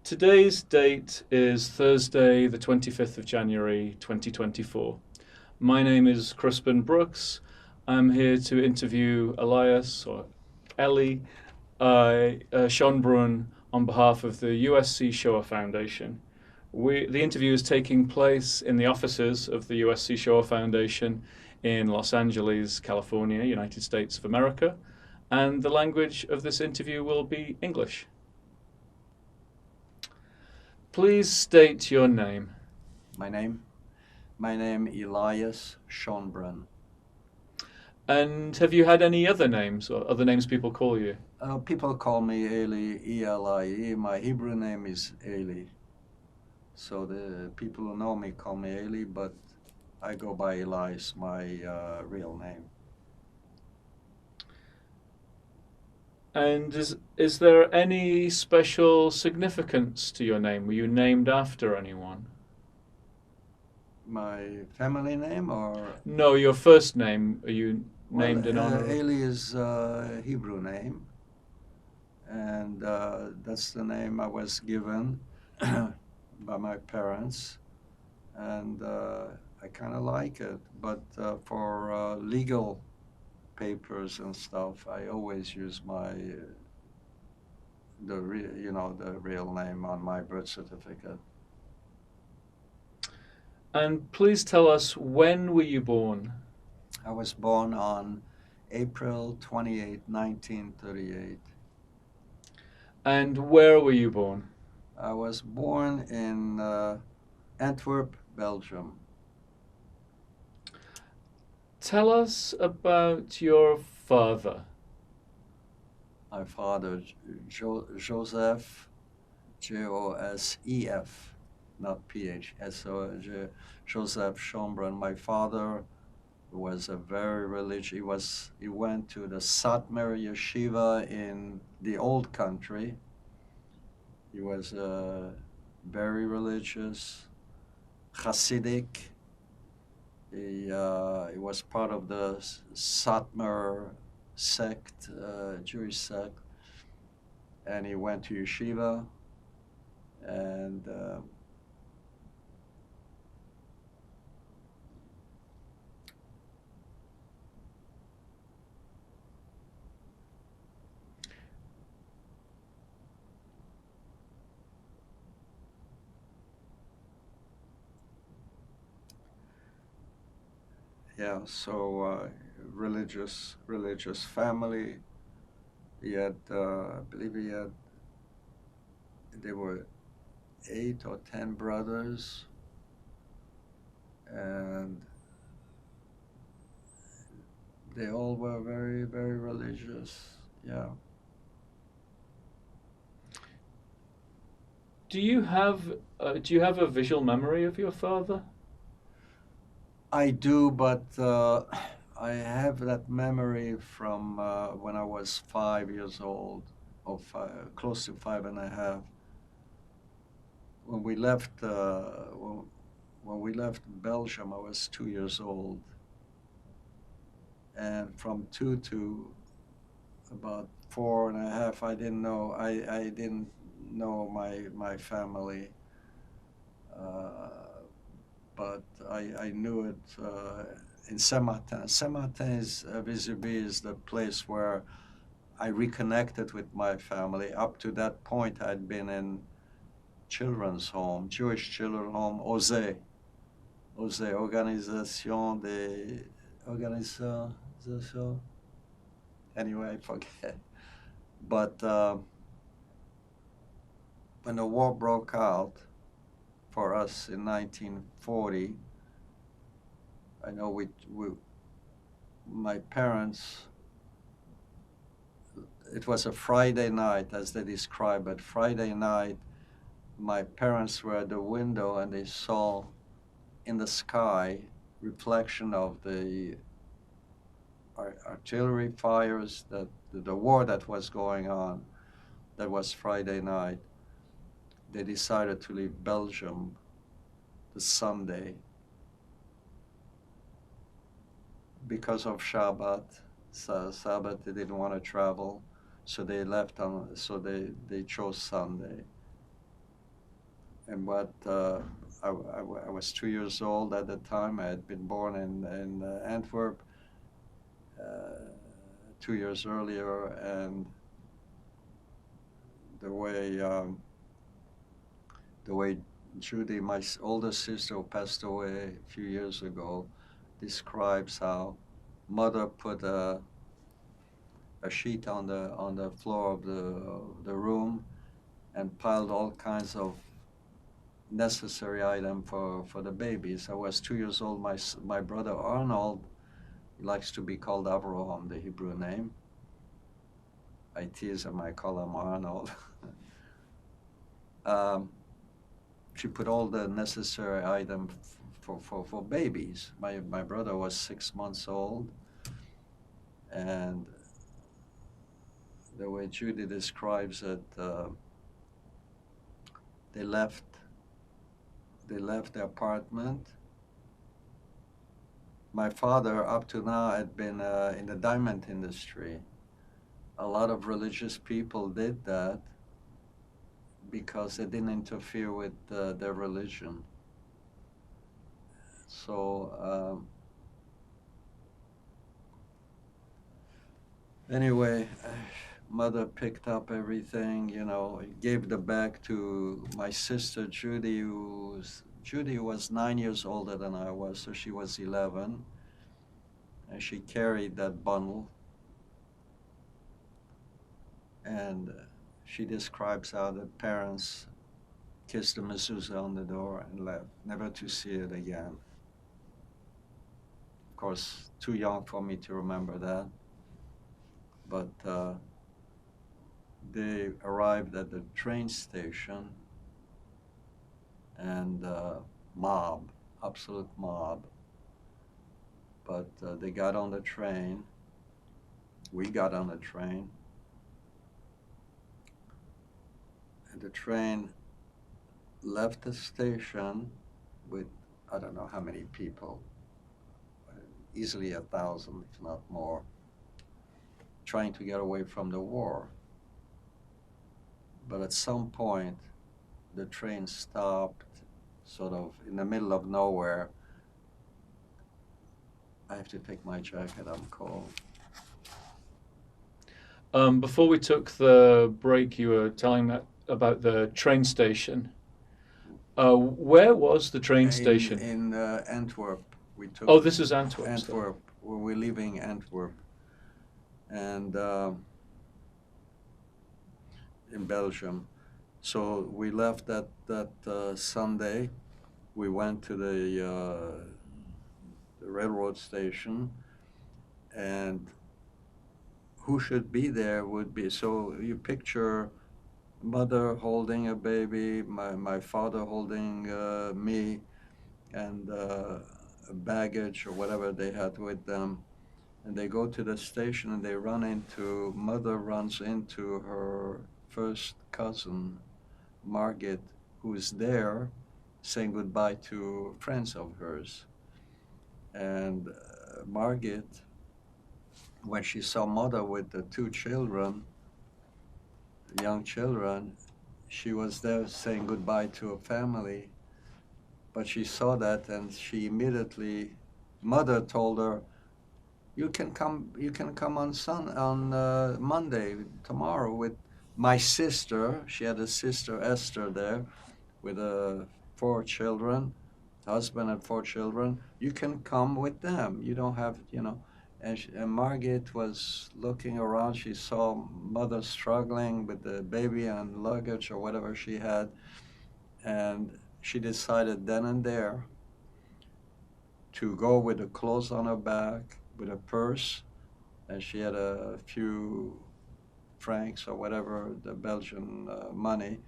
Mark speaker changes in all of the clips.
Speaker 1: Today's date is Thursday, the 25th of January 2024. My name is Crispin Brooks. I'm here to interview Elias, or Ellie, Schonbrunn on behalf of the USC Shoah Foundation. The interview is taking place in the offices of the USC Shoah Foundation in Los Angeles, California, United States of America, and the language of this interview will be English. Please state your name.
Speaker 2: My name? My name Elias Schonbrunn.
Speaker 1: And have you had any other names or other names people call you?
Speaker 2: People call me Eli, E-L-I-E. My Hebrew name is Eli. So the people who know me call me Eli, but I go by Elias, my real name.
Speaker 1: And is there any special significance to your name? Were you named after anyone?
Speaker 2: My family name or?
Speaker 1: No, your first name. Are you
Speaker 2: Well,
Speaker 1: named in honor of?
Speaker 2: Eli is a Hebrew name, and that's the name I was given by my parents, and I kind of like it. But for legal papers and stuff, I always use the real name on my birth certificate.
Speaker 1: And please tell us, when were you born?
Speaker 2: I was born on April 28, 1938.
Speaker 1: And where were you born?
Speaker 2: I was born in Antwerp, Belgium.
Speaker 1: Tell us about your father.
Speaker 2: My father, Joseph, Josef, not PH, Joseph Schonbrunn. My father was a very religious. He went to the Satmar Yeshiva in the old country. He was very religious, Hasidic. He was part of the Satmar sect, Jewish sect, and he went to yeshiva, and yeah, so religious family. He had, I believe there were 8 or 10 brothers, and they all were very, very religious. Yeah.
Speaker 1: Do you have a visual memory of your father?
Speaker 2: I do, but I have that memory from when I was 5 years old, or close to 5 and a half. When we left, when we left Belgium, I was 2 years old, and from 2 to about 4 and a half, I didn't know. I didn't know my family. Uh, but I knew it in Saint-Martin. Saint-Martin is Vésubie is the place where I reconnected with my family. Up to that point, I'd been in children's home, Jewish children's home, OSE, Organisation des Organisation. Anyway, I forget. But when the war broke out for us in 1940, I know my parents, it was a Friday night, as they describe it. Friday night, my parents were at the window and they saw in the sky reflection of the artillery fires, that the war that was going on. That was Friday night. They decided to leave Belgium the Sunday because of Shabbat. So Sabbath, they didn't want to travel, so they left on. So they chose Sunday. and what I was 2 years old at the time. I had been born in Antwerp 2 years earlier, and the way the way Judy, my older sister who passed away a few years ago, describes how mother put a sheet on the floor of the room and piled all kinds of necessary item for the babies. I was 2 years old. My brother Arnold, he likes to be called Avraham, the Hebrew name. I tease him, I call him Arnold. She put all the necessary item for babies. My brother was 6 months old, and the way Judy describes it, they left the apartment. My father, up to now, had been in the diamond industry. A lot of religious people did that because they didn't interfere with their religion. So anyway, mother picked up everything, gave the bag to my sister Judy, Judy was 9 years older than I was, so she was 11, and she carried that bundle. And she describes how the parents kissed the mezuzah on the door and left, never to see it again. Of course, too young for me to remember that. But they arrived at the train station, and mob, absolute mob. But they got on the train. We got on the train. And the train left the station with, I don't know how many people, easily 1,000, if not more, trying to get away from the war. But at some point, the train stopped, sort of in the middle of nowhere. I have to take my jacket, I'm cold.
Speaker 1: Before we took the break, you were telling me about the train station. Where was the train station?
Speaker 2: In Antwerp. We took.
Speaker 1: Oh, this is Antwerp.
Speaker 2: Antwerp. We're leaving Antwerp, and in Belgium. So we left that Sunday. We went to the railroad station, and who should be there would be, so you picture mother holding a baby, my father holding me, and baggage or whatever they had with them. And they go to the station, and mother runs into her first cousin, Margit, who's there saying goodbye to friends of hers. And Margit, when she saw mother with the two children, young children, she was there saying goodbye to her family. But she saw that, and she immediately, mother told her, you can come on Monday, tomorrow, with my sister. She had a sister, Esther, there with 4 children, husband and 4 children. You can come with them. You don't have, And Margit was looking around. She saw mother struggling with the baby and luggage or whatever she had. And she decided then and there to go with the clothes on her back, with a purse, and she had a few francs or whatever, the Belgian money.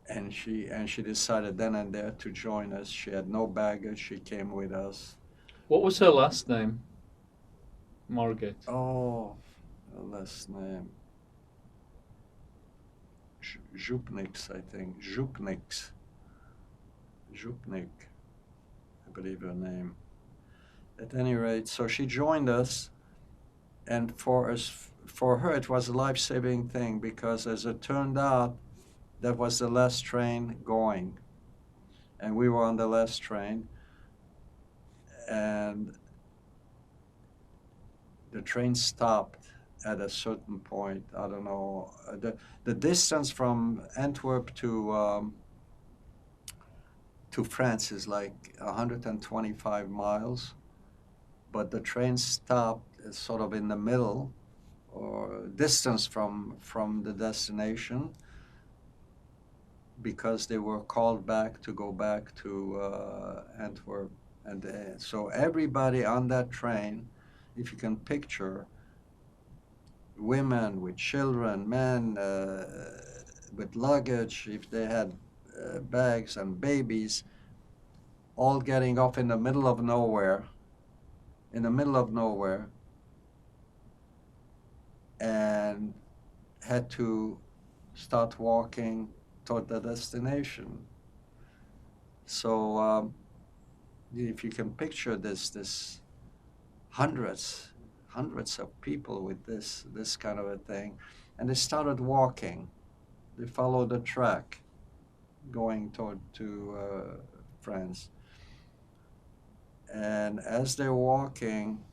Speaker 2: And she decided then and there to join us. She had no baggage. She came with us.
Speaker 1: What was her last name? Margit.
Speaker 2: Oh, her last name. Župniks, I think. Župnik, I believe her name. At any rate, so she joined us, and for her it was a life-saving thing, because as it turned out, that was the last train going, and we were on the last train, and the train stopped at a certain point. I don't know, the distance from Antwerp to France is like 125 miles, but the train stopped sort of in the middle, or distance from the destination, because they were called back to go back to Antwerp. And so everybody on that train, if you can picture, women with children, men with luggage, if they had bags and babies, all getting off in the middle of nowhere, and had to start walking toward the destination. So if you can picture this hundreds of people with this kind of a thing, and they started walking. They followed the track going to France. And as they're walking,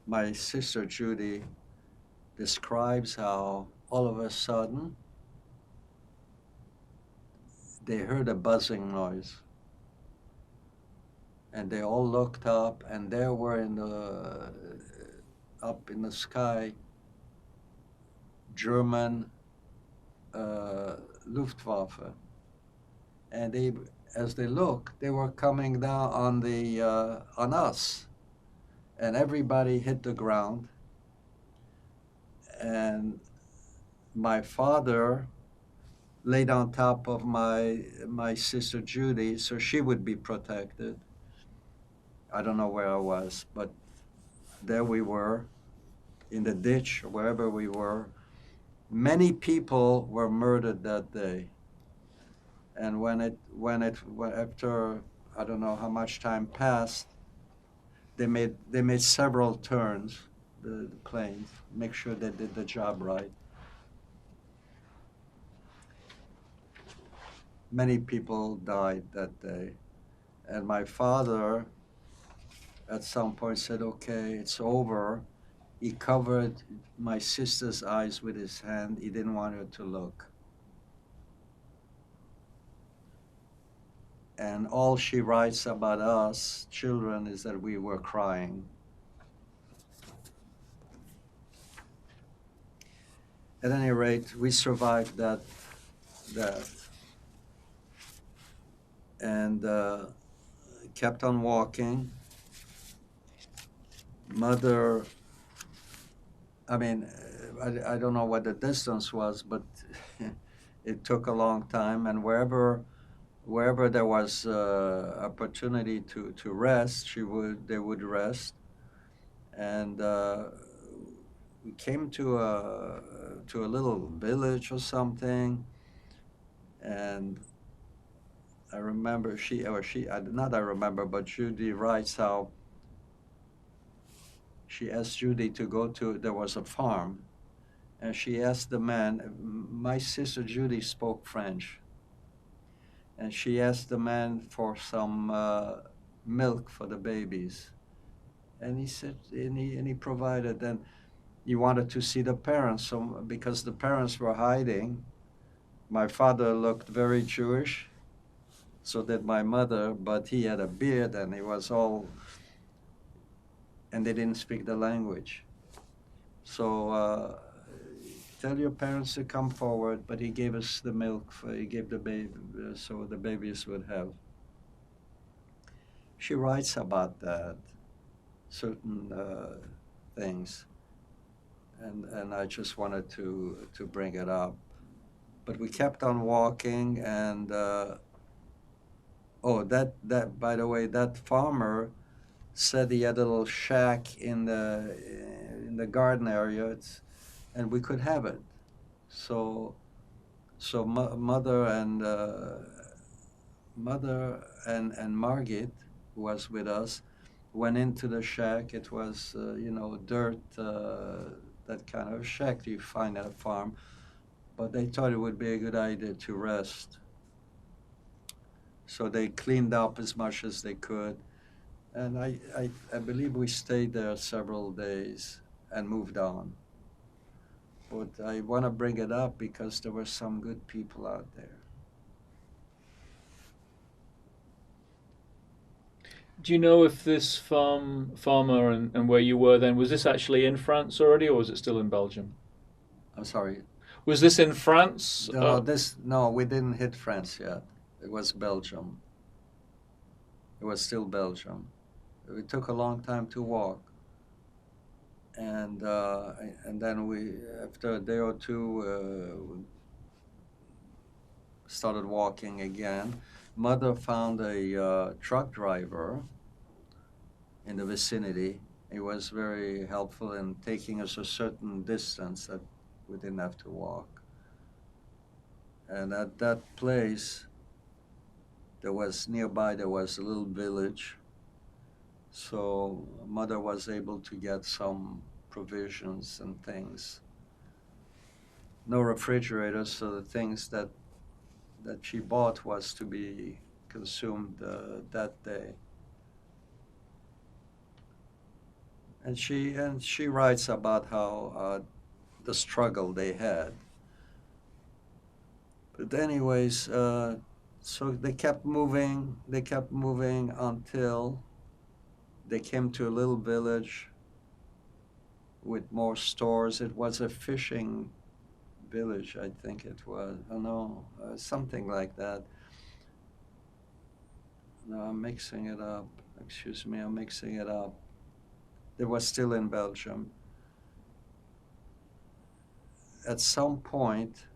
Speaker 2: my sister Judy describes how all of a sudden they heard a buzzing noise. And they all looked up, and there were up in the sky, German Luftwaffe. And as they looked, they were coming down on us. And everybody hit the ground. And my father laid on top of my sister Judy, so she would be protected. I don't know where I was, but there we were, in the ditch, wherever we were. Many people were murdered that day. And after, I don't know how much time passed, they made several turns, the planes, make sure they did the job right. Many people died that day. And my father, at some point, said, okay, it's over. He covered my sister's eyes with his hand. He didn't want her to look. And all she writes about us children is that we were crying. At any rate, we survived that. And kept on walking. Mother, I mean, I don't know what the distance was, but it took a long time. And wherever there was opportunity to rest, they would rest. And we came to a little village or something, and I remember but Judy writes how she asked Judy to go to, there was a farm, and she asked the man, my sister Judy spoke French, and she asked the man for some milk for the babies. And he said, and he provided. Then he wanted to see the parents, so, because the parents were hiding. My father looked very Jewish, so did my mother, but he had a beard and he was all, and they didn't speak the language. So tell your parents to come forward, but he gave us the milk, he gave the baby, so the babies would have. She writes about that, certain things, and I just wanted to bring it up. But we kept on walking, and by the way, that farmer said he had a little shack in the garden area, and we could have it. So mother and Margit, who was with us, went into the shack. It was dirt, that kind of shack you find at a farm. but they thought it would be a good idea to rest. So they cleaned up as much as they could. And I believe we stayed there several days and moved on. But I want to bring it up because there were some good people out there.
Speaker 1: Do you know if this farmer and where you were then, was this actually in France already, or was it still in Belgium?
Speaker 2: I'm sorry.
Speaker 1: Was this in France?
Speaker 2: No, we didn't hit France yet. It was Belgium. It was still Belgium. It took a long time to walk. And then we, after a day or two, started walking again. Mother found a truck driver in the vicinity. He was very helpful in taking us a certain distance that we didn't have to walk. And at that place, there was nearby, there was a little village. So Mother was able to get some provisions and things. No refrigerator, so the things that she bought was to be consumed that day. And she writes about how the struggle they had. But anyways, so they kept moving until they came to a little village with more stores. It was a fishing village, I think it was. I don't know, something like that. No, I'm mixing it up. Excuse me, I'm mixing it up. They were still in Belgium. At some point,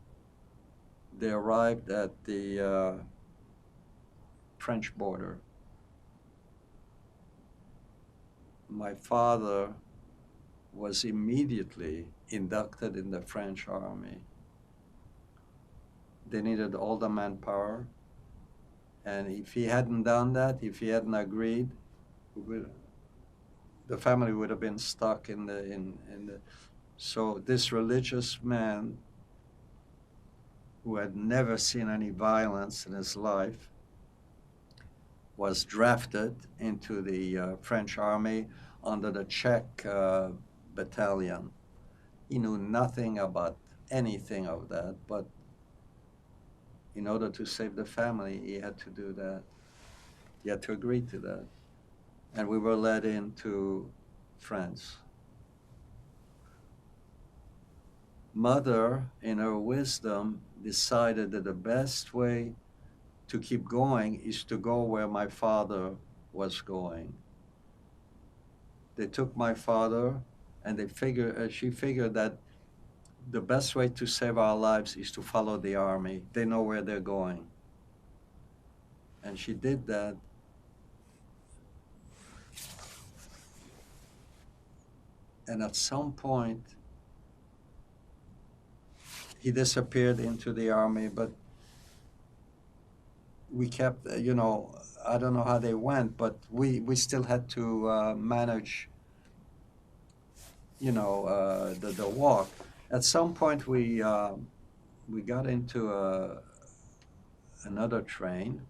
Speaker 2: they arrived at the French border. My father was immediately inducted in the French army. They needed all the manpower, and if he hadn't done that, if he hadn't agreed, the family would have been stuck in the. So this religious man, who had never seen any violence in his life, was drafted into the French army under the Czech battalion. He knew nothing about anything of that, but in order to save the family, he had to do that. He had to agree to that. And we were led into France. Mother, in her wisdom, decided that the best way to keep going is to go where my father was going. They took my father, and she figured that the best way to save our lives is to follow the army. They know where they're going. And she did that. And at some point, he disappeared into the army, but we kept, I don't know how they went, but we still had to manage, the walk. At some point, we got into another train.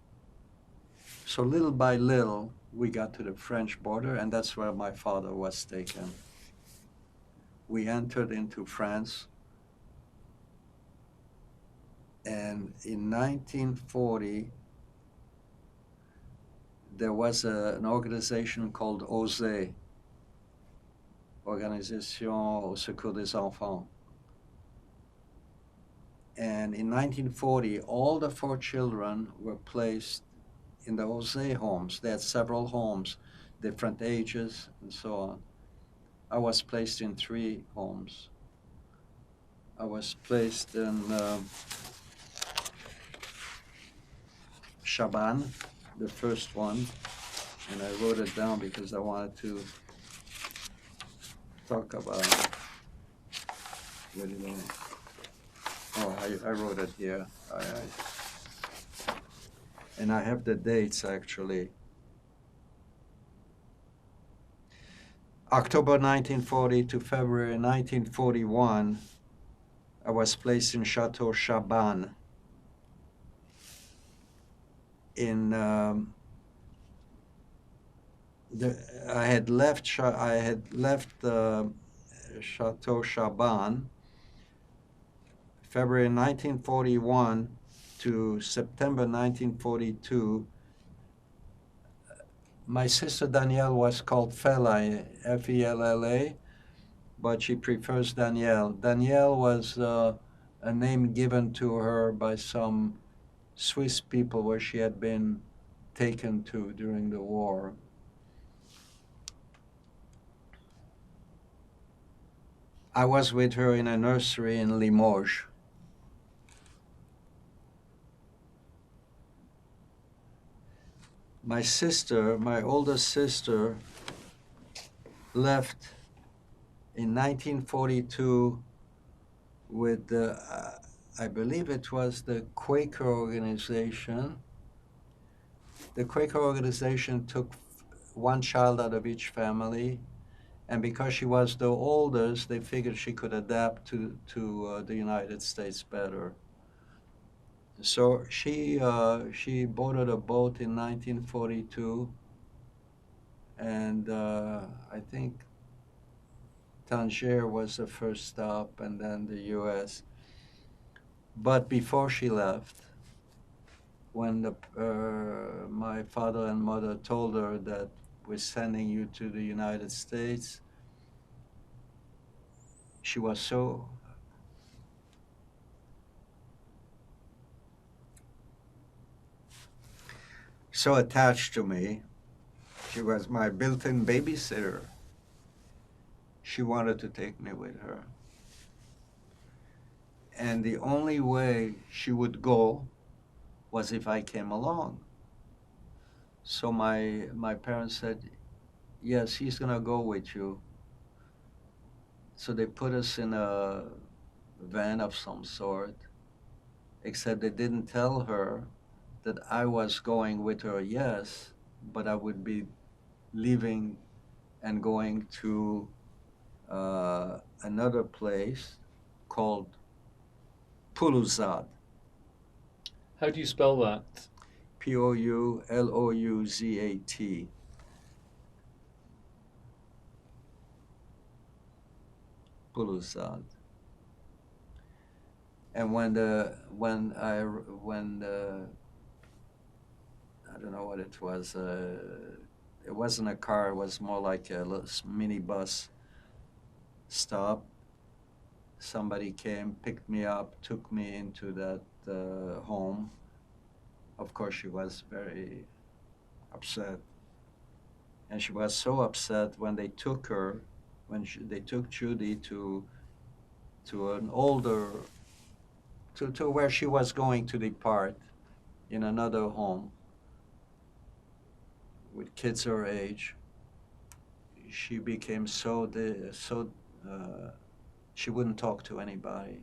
Speaker 2: So little by little, we got to the French border, and that's where my father was taken. We entered into France, and in 1940, there was an organization called OSE, Organisation au Secours des Enfants. And in 1940, all the 4 children were placed in the OSE homes. They had several homes, different ages, and so on. I was placed in 3 homes. I was placed in Chabannes, the first one, and I wrote it down because I wanted to talk about it. Where did I wrote it here. And I have the dates, actually. October 1940 to February 1941, I was placed in Chateau Chaban in I had left Chateau Chaban February 1941 to September 1942. My sister Danielle was called Fela, F-E-L-L-A, but she prefers Danielle. Danielle was a name given to her by some Swiss people where she had been taken to during the war. I was with her in a nursery in Limoges. My sister, my older sister, left in 1942 with the, I believe it was the Quaker organization. The Quaker organization took one child out of each family, and because she was the oldest, they figured she could adapt to the United States better. So she boarded a boat in 1942, and I think Tangier was the first stop, and then the U.S. But before she left, when my father and mother told her that we're sending you to the United States, she was so attached to me. She was my built-in babysitter. She wanted to take me with her. And the only way she would go was if I came along. So my parents said, yes, he's gonna go with you. So they put us in a van of some sort, except they didn't tell her that I was going with her, yes, but I would be leaving and going to another place called Puluzad.
Speaker 1: How do you spell that?
Speaker 2: P-O-U-L-O-U-Z-A-T. Puluzad. And when I don't know what it was, it wasn't a car, it was more like a little mini bus stop. Somebody came, picked me up, took me into that home. Of course, she was very upset. And she was so upset when they took her, they took Judy to an older, to where she was going to depart in another home with kids her age. She became she wouldn't talk to anybody,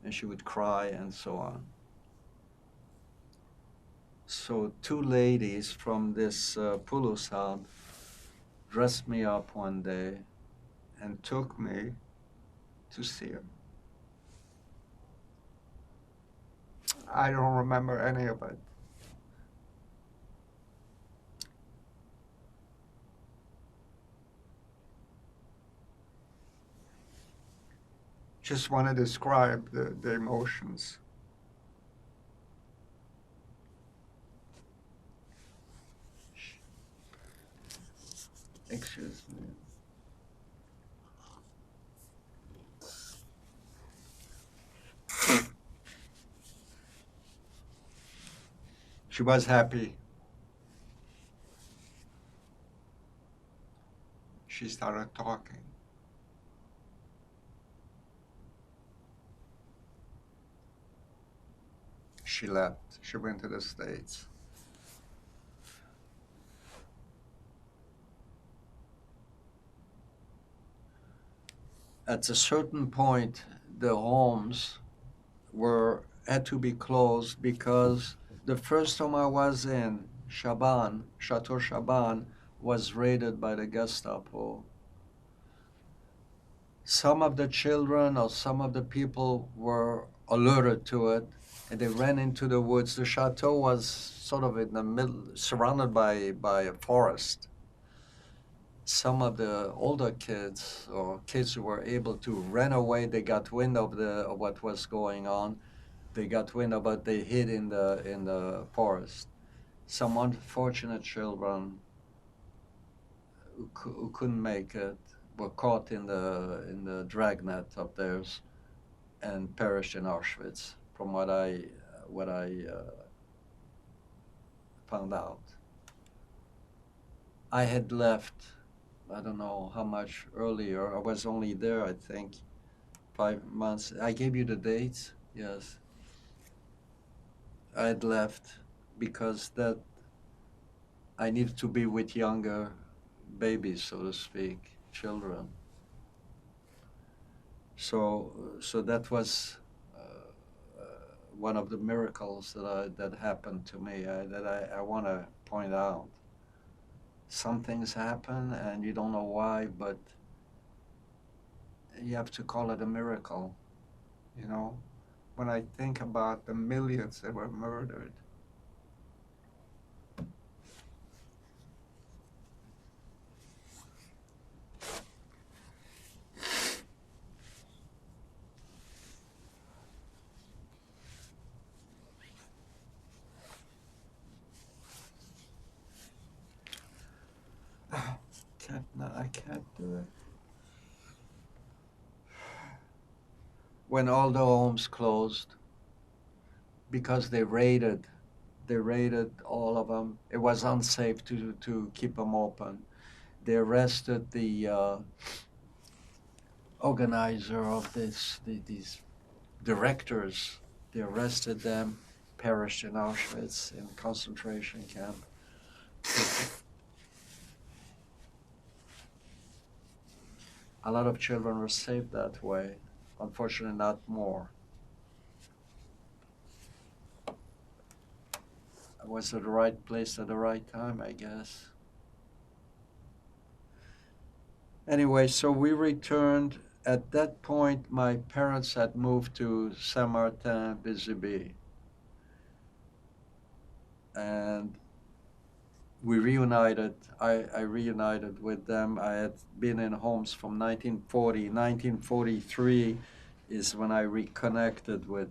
Speaker 2: and she would cry and so on. So two ladies from this Puluzad dressed me up one day and took me to see her. I don't remember any of it. Just want to describe the emotions. Excuse me. She was happy. She started talking. She left. She went to the States. At a certain point, the homes had to be closed because the first home I was in, Chaban, Chateau Chaban, was raided by the Gestapo. some of the children or some of the people were alerted to it, and they ran into the woods. The chateau was sort of in the middle, surrounded by a forest. Some of the older kids or kids who were able to run away, they got wind of what was going on. They got wind of it. They hid in the forest. Some unfortunate children who couldn't make it were caught in the dragnet of theirs and perished in Auschwitz. From what I found out, I had left. I don't know how much earlier. I was only there, I think, 5 months. I gave you the dates. Yes, I had left because that I needed to be with younger babies, so to speak, children. So that was one of the miracles that happened to me that I want to point out. Some things happen and you don't know why, but you have to call it a miracle. You know, when I think about the millions that were murdered, I can't do it. When all the homes closed because they raided all of them. It was unsafe to keep them open. They arrested the organizer of these directors. They arrested them, perished in Auschwitz in concentration camp. A lot of children were saved that way. Unfortunately, not more. I was at the right place at the right time, I guess. Anyway, so we returned. At that point, my parents had moved to Saint-Martin-Vésubie. And we reunited. I reunited with them. I had been in Homs from 1940. 1943 is when I reconnected with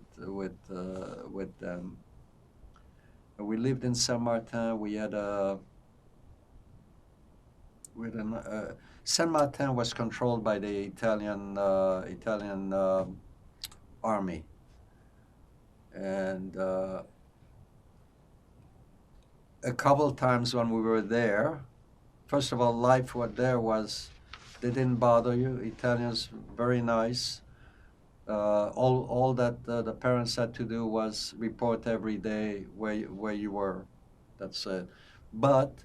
Speaker 2: them. We lived in Saint Martin. We had Saint Martin was controlled by the Italian army, and a couple times when we were there, first of all, life what there was, they didn't bother you. Italians, very nice. All that the parents had to do was report every day where you were. That's it. But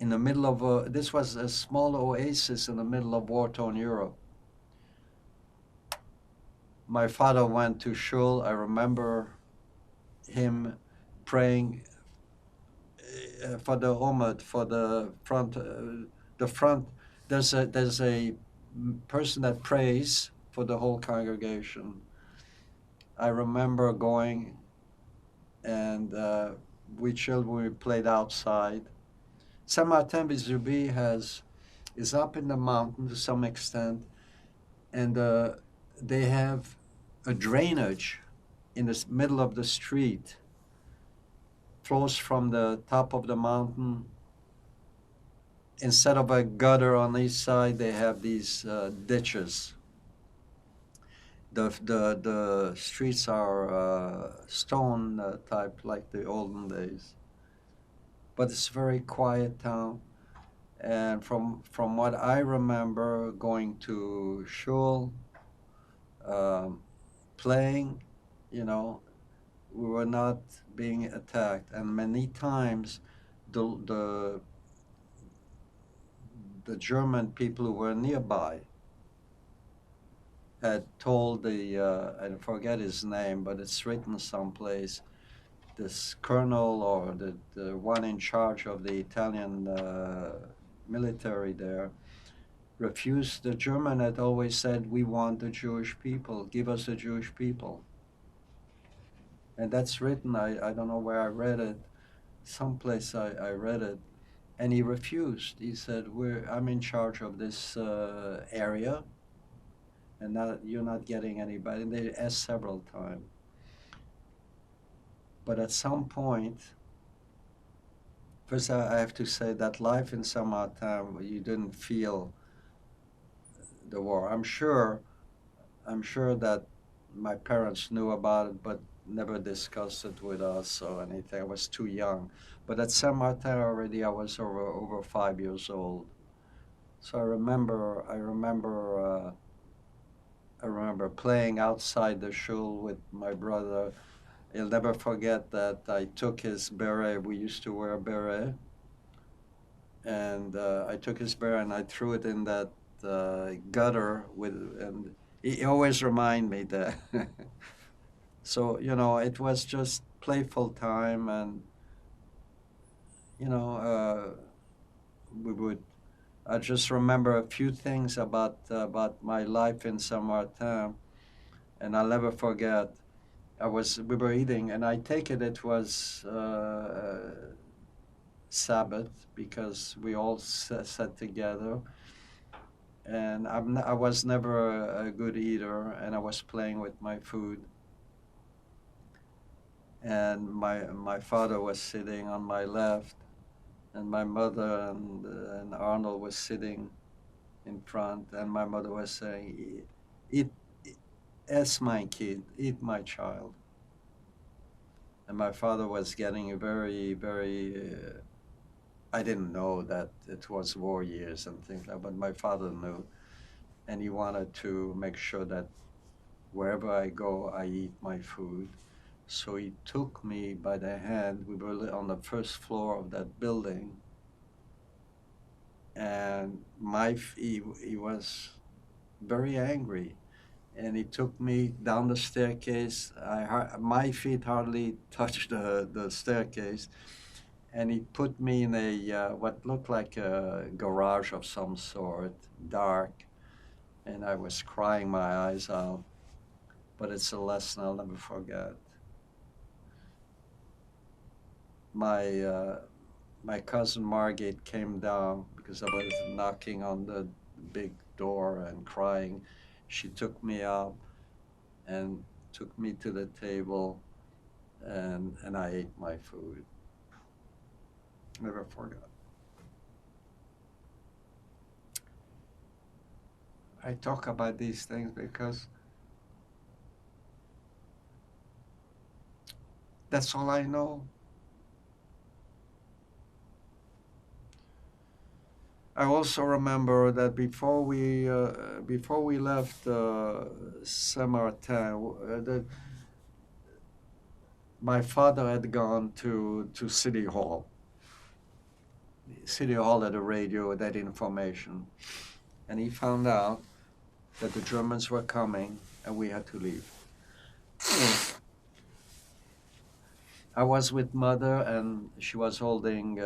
Speaker 2: in the middle of this was a small oasis in the middle of war-torn Europe. My father went to shul. I remember him praying for the Omad, for the front. The front. There's a person that prays for the whole congregation. I remember going, and we children we played outside. Saint Martin-Vésubie is up in the mountain to some extent, and they have a drainage in the middle of the street. Flows from the top of the mountain. Instead of a gutter on each side, they have these ditches. The streets are stone type like the olden days. But it's a very quiet town. And from what I remember, going to shul, playing, you know, we were not being attacked. And many times, the German people who were nearby had told I forget his name, but it's written someplace, this colonel or the one in charge of the Italian military there, refused. The German had always said, "We want the Jewish people. Give us the Jewish people." And that's written. I don't know where I read it. Someplace I read it. And he refused. He said, I'm in charge of this area, and now you're not getting anybody." And they asked several times. But at some point, first I have to say that life in Saint-Martin, you didn't feel the war. I'm sure that my parents knew about it, but never discussed it with us or anything. I was too young. But at Saint-Martin already, I was over 5 years old. So I remember playing outside the shul with my brother. I'll never forget that I took his beret. We used to wear a beret, and I took his beret and I threw it in that gutter and he always remind me that. So it was just playful time, and you know, we would. I just remember a few things about my life in Saint Martin, and I'll never forget. We were eating, and I take it was Sabbath because we all sat together. And I was never a good eater, and I was playing with my food. And my father was sitting on my left, and my mother and Arnold was sitting in front, and my mother was saying, "Eat, as my kid, eat my child." And my father was getting very, very. I didn't know that it was war years and things like that, but my father knew, and he wanted to make sure that wherever I go, I eat my food. So he took me by the hand. We were on the first floor of that building, and he was very angry, and he took me down the staircase. My feet hardly touched the staircase, and he put me in a what looked like a garage of some sort, dark, and I was crying my eyes out. But it's a lesson I'll never forget. My cousin Margate came down because I was knocking on the big door and crying. She took me out and took me to the table, and I ate my food. Never forgot. I talk about these things because that's all I know. I also remember that before we left Saint Martin, my father had gone to City Hall. City Hall had a radio with that information, and he found out that the Germans were coming and we had to leave. I was with mother, and she was holding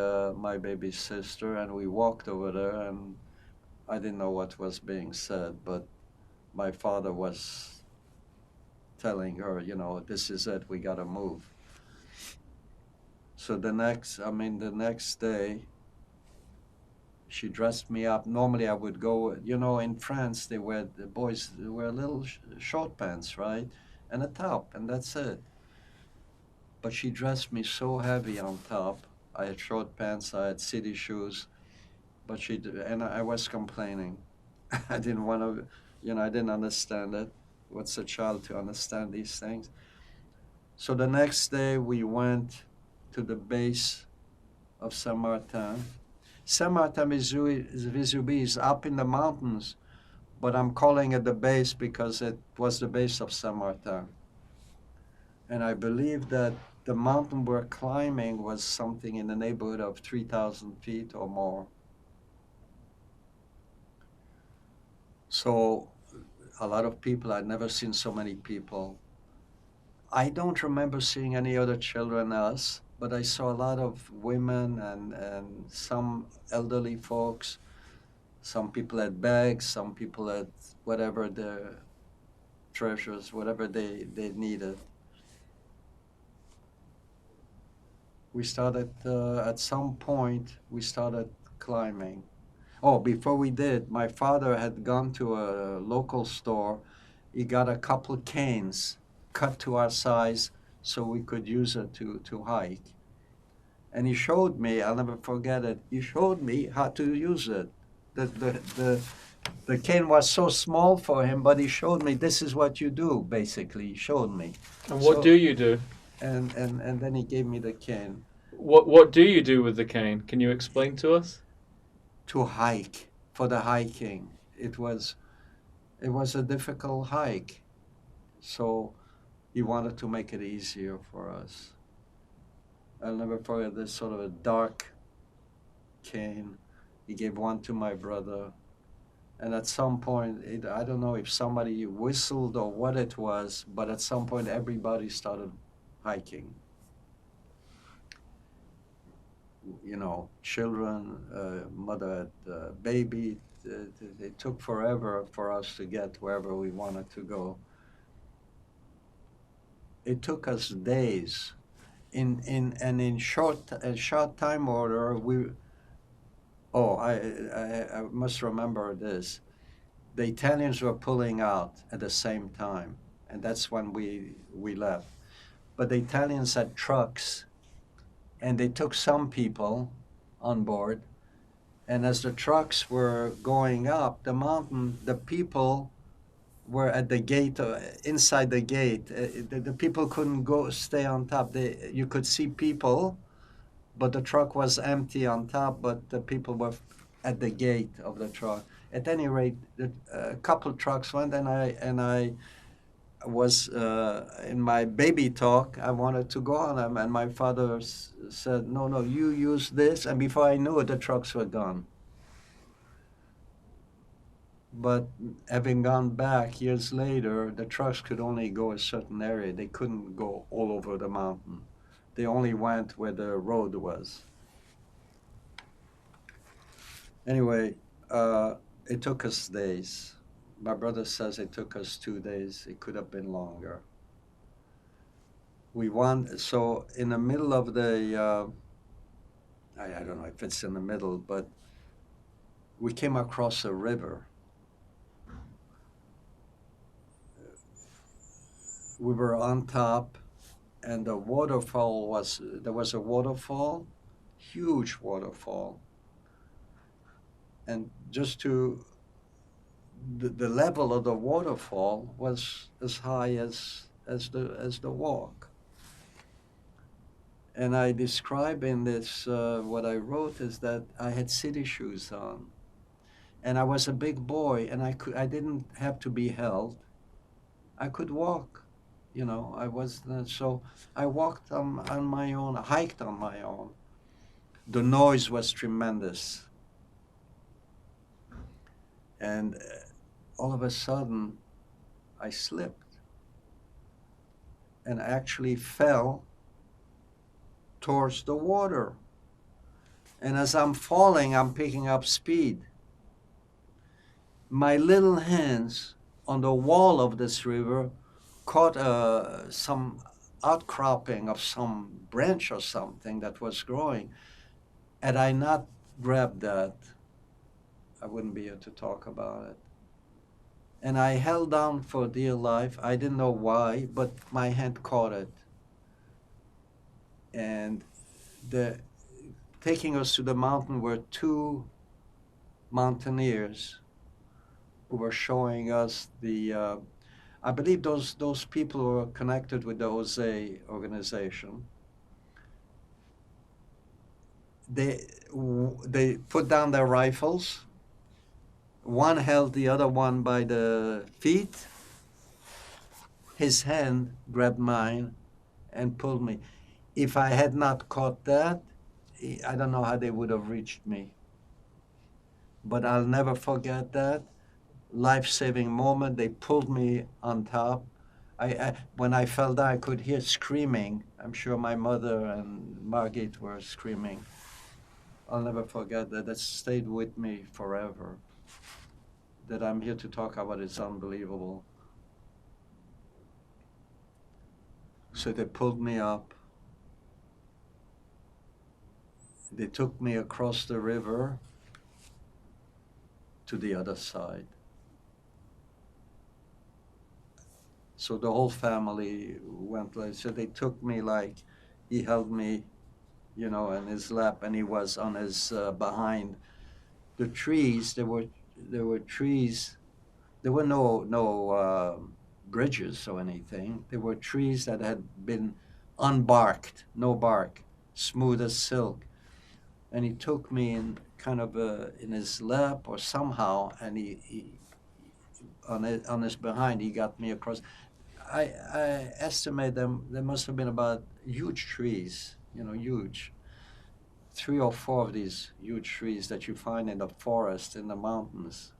Speaker 2: my baby sister, and we walked over there, and I didn't know what was being said, but my father was telling her, this is it, we gotta move. So the next day, she dressed me up. Normally I would go, in France, the boys wear little short pants, right? And a top, and that's it. But she dressed me so heavy on top. I had short pants, I had city shoes, but and I was complaining. I didn't want to, I didn't understand it. What's a child to understand these things? So the next day we went to the base of Saint Martin. Saint Martin Vésubie is up in the mountains, but I'm calling it the base because it was the base of Saint Martin. And I believe that the mountain we're climbing was something in the neighborhood of 3,000 feet or more. So a lot of people, I'd never seen so many people. I don't remember seeing any other children else, but I saw a lot of women and some elderly folks. Some people had bags, some people had whatever their treasures, whatever they needed. We started, at some point, we started climbing. Oh, before we did, my father had gone to a local store. He got a couple canes cut to our size so we could use it to hike. And he showed me, I'll never forget it, he showed me how to use it. The cane was so small for him, but he showed me this is what you do, basically. He showed me.
Speaker 1: And what do you do?
Speaker 2: And then he gave me the cane.
Speaker 1: What do you do with the cane? Can you explain to us?
Speaker 2: To hike, for the hiking. It was a difficult hike. So he wanted to make it easier for us. I'll never forget this sort of a dark cane. He gave one to my brother. And at some point, I don't know if somebody whistled or what it was, but at some point everybody started hiking. You know, children, mother had baby. It took forever for us to get wherever we wanted to go. It took us days. In short time order, I must remember this. The Italians were pulling out at the same time, and that's when we left. But the Italians had trucks, and they took some people on board. And as the trucks were going up the mountain, the people were at the gate, inside the gate. The people couldn't stay on top. You could see people, but the truck was empty on top, but the people were at the gate of the truck. At any rate, a couple trucks went, and I was in my baby talk. I wanted to go on them, and my father said, "No, you use this." And before I knew it, the trucks were gone. But having gone back years later, the trucks could only go a certain area. They couldn't go all over the mountain. They only went where the road was. Anyway, it took us days. My brother says it took us 2 days. It could have been longer. So in the middle of the, I don't know if it's in the middle, but we came across a river. We were on top, and there was a waterfall, huge waterfall. And just the level of the waterfall was as high as the walk. And I describe in this, what I wrote is that I had city shoes on. And I was a big boy, and I didn't have to be held. I could walk, you know. So I walked on my own, hiked on my own. The noise was tremendous. And all of a sudden, I slipped and actually fell towards the water. And as I'm falling, I'm picking up speed. My little hands on the wall of this river caught some outcropping of some branch or something that was growing. Had I not grabbed that, I wouldn't be able to talk about it. And I held on for dear life. I didn't know why, but my hand caught it. And taking us to the mountain were two mountaineers who were showing us I believe those people were connected with the Jose organization. They put down their rifles. One held the other one by the feet. His hand grabbed mine and pulled me. If I had not caught that, I don't know how they would have reached me. But I'll never forget that life-saving moment. They pulled me on top. When I fell down, I could hear screaming. I'm sure my mother and Margit were screaming. I'll never forget that. That stayed with me forever. that I'm here to talk about is unbelievable. So they pulled me up. They took me across the river to the other side. So the whole family went like, so they took me like, he held me, you know, in his lap, and he was on his behind. The trees, there were trees, there were no bridges or anything. There were trees that had been unbarked, no bark, smooth as silk. And he took me in kind of in his lap or somehow, and he on his behind, he got me across. I estimate them. There must have been about huge trees, you know, huge. 3 or 4 of these huge trees that you find in the forest, in the mountains.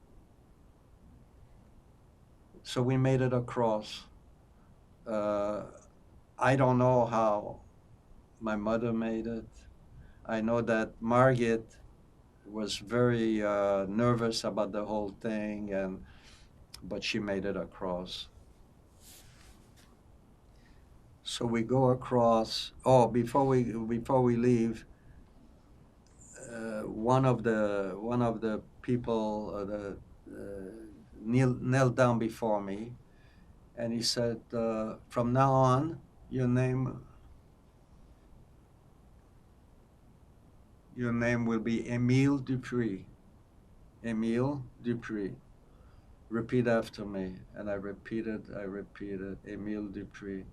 Speaker 2: So we made it across. I don't know how my mother made it. I know that Margit was very nervous about the whole thing, but she made it across. So we go across. Oh, before we leave, one of the people knelt down before me, and he said, "From now on, your name will be Emile Dupree. Emile Dupree. Repeat after me." And I repeated, Emile Dupree.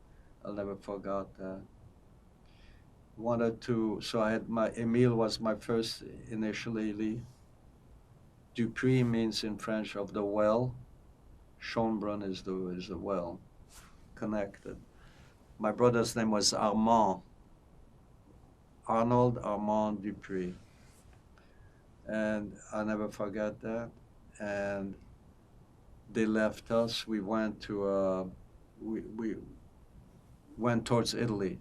Speaker 2: I'll never forget that. So I had Emile was my first initially. Dupree means in French of the well. Schönbrunn is the well, connected. My brother's name was Armand. Arnold Armand Dupree. And I'll never forget that. And they left us. We went to we went towards Italy.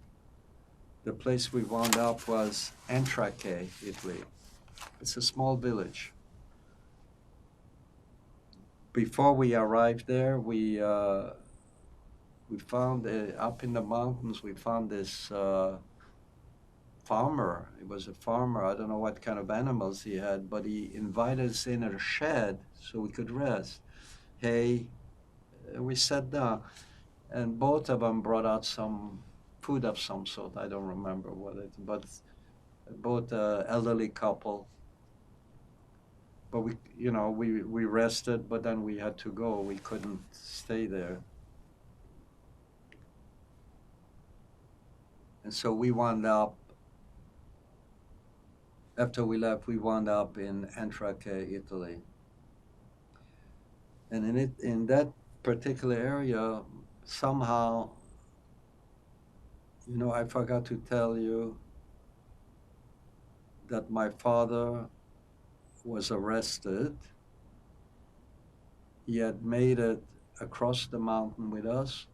Speaker 2: The place we wound up was Entrache, Italy. It's a small village. Before we arrived there, we found up in the mountains. We found this farmer. He was a farmer. I don't know what kind of animals he had, but he invited us in a shed so we could rest. Hey, we sat down, and both of them brought out some food of some sort. I don't remember what it, but both elderly couple. But we rested, but then we had to go. We couldn't stay there. And so we wound up, after we left, we wound up in Entrache, Italy. And in that particular area, somehow, I forgot to tell you that my father was arrested. He had made it across the mountain with us,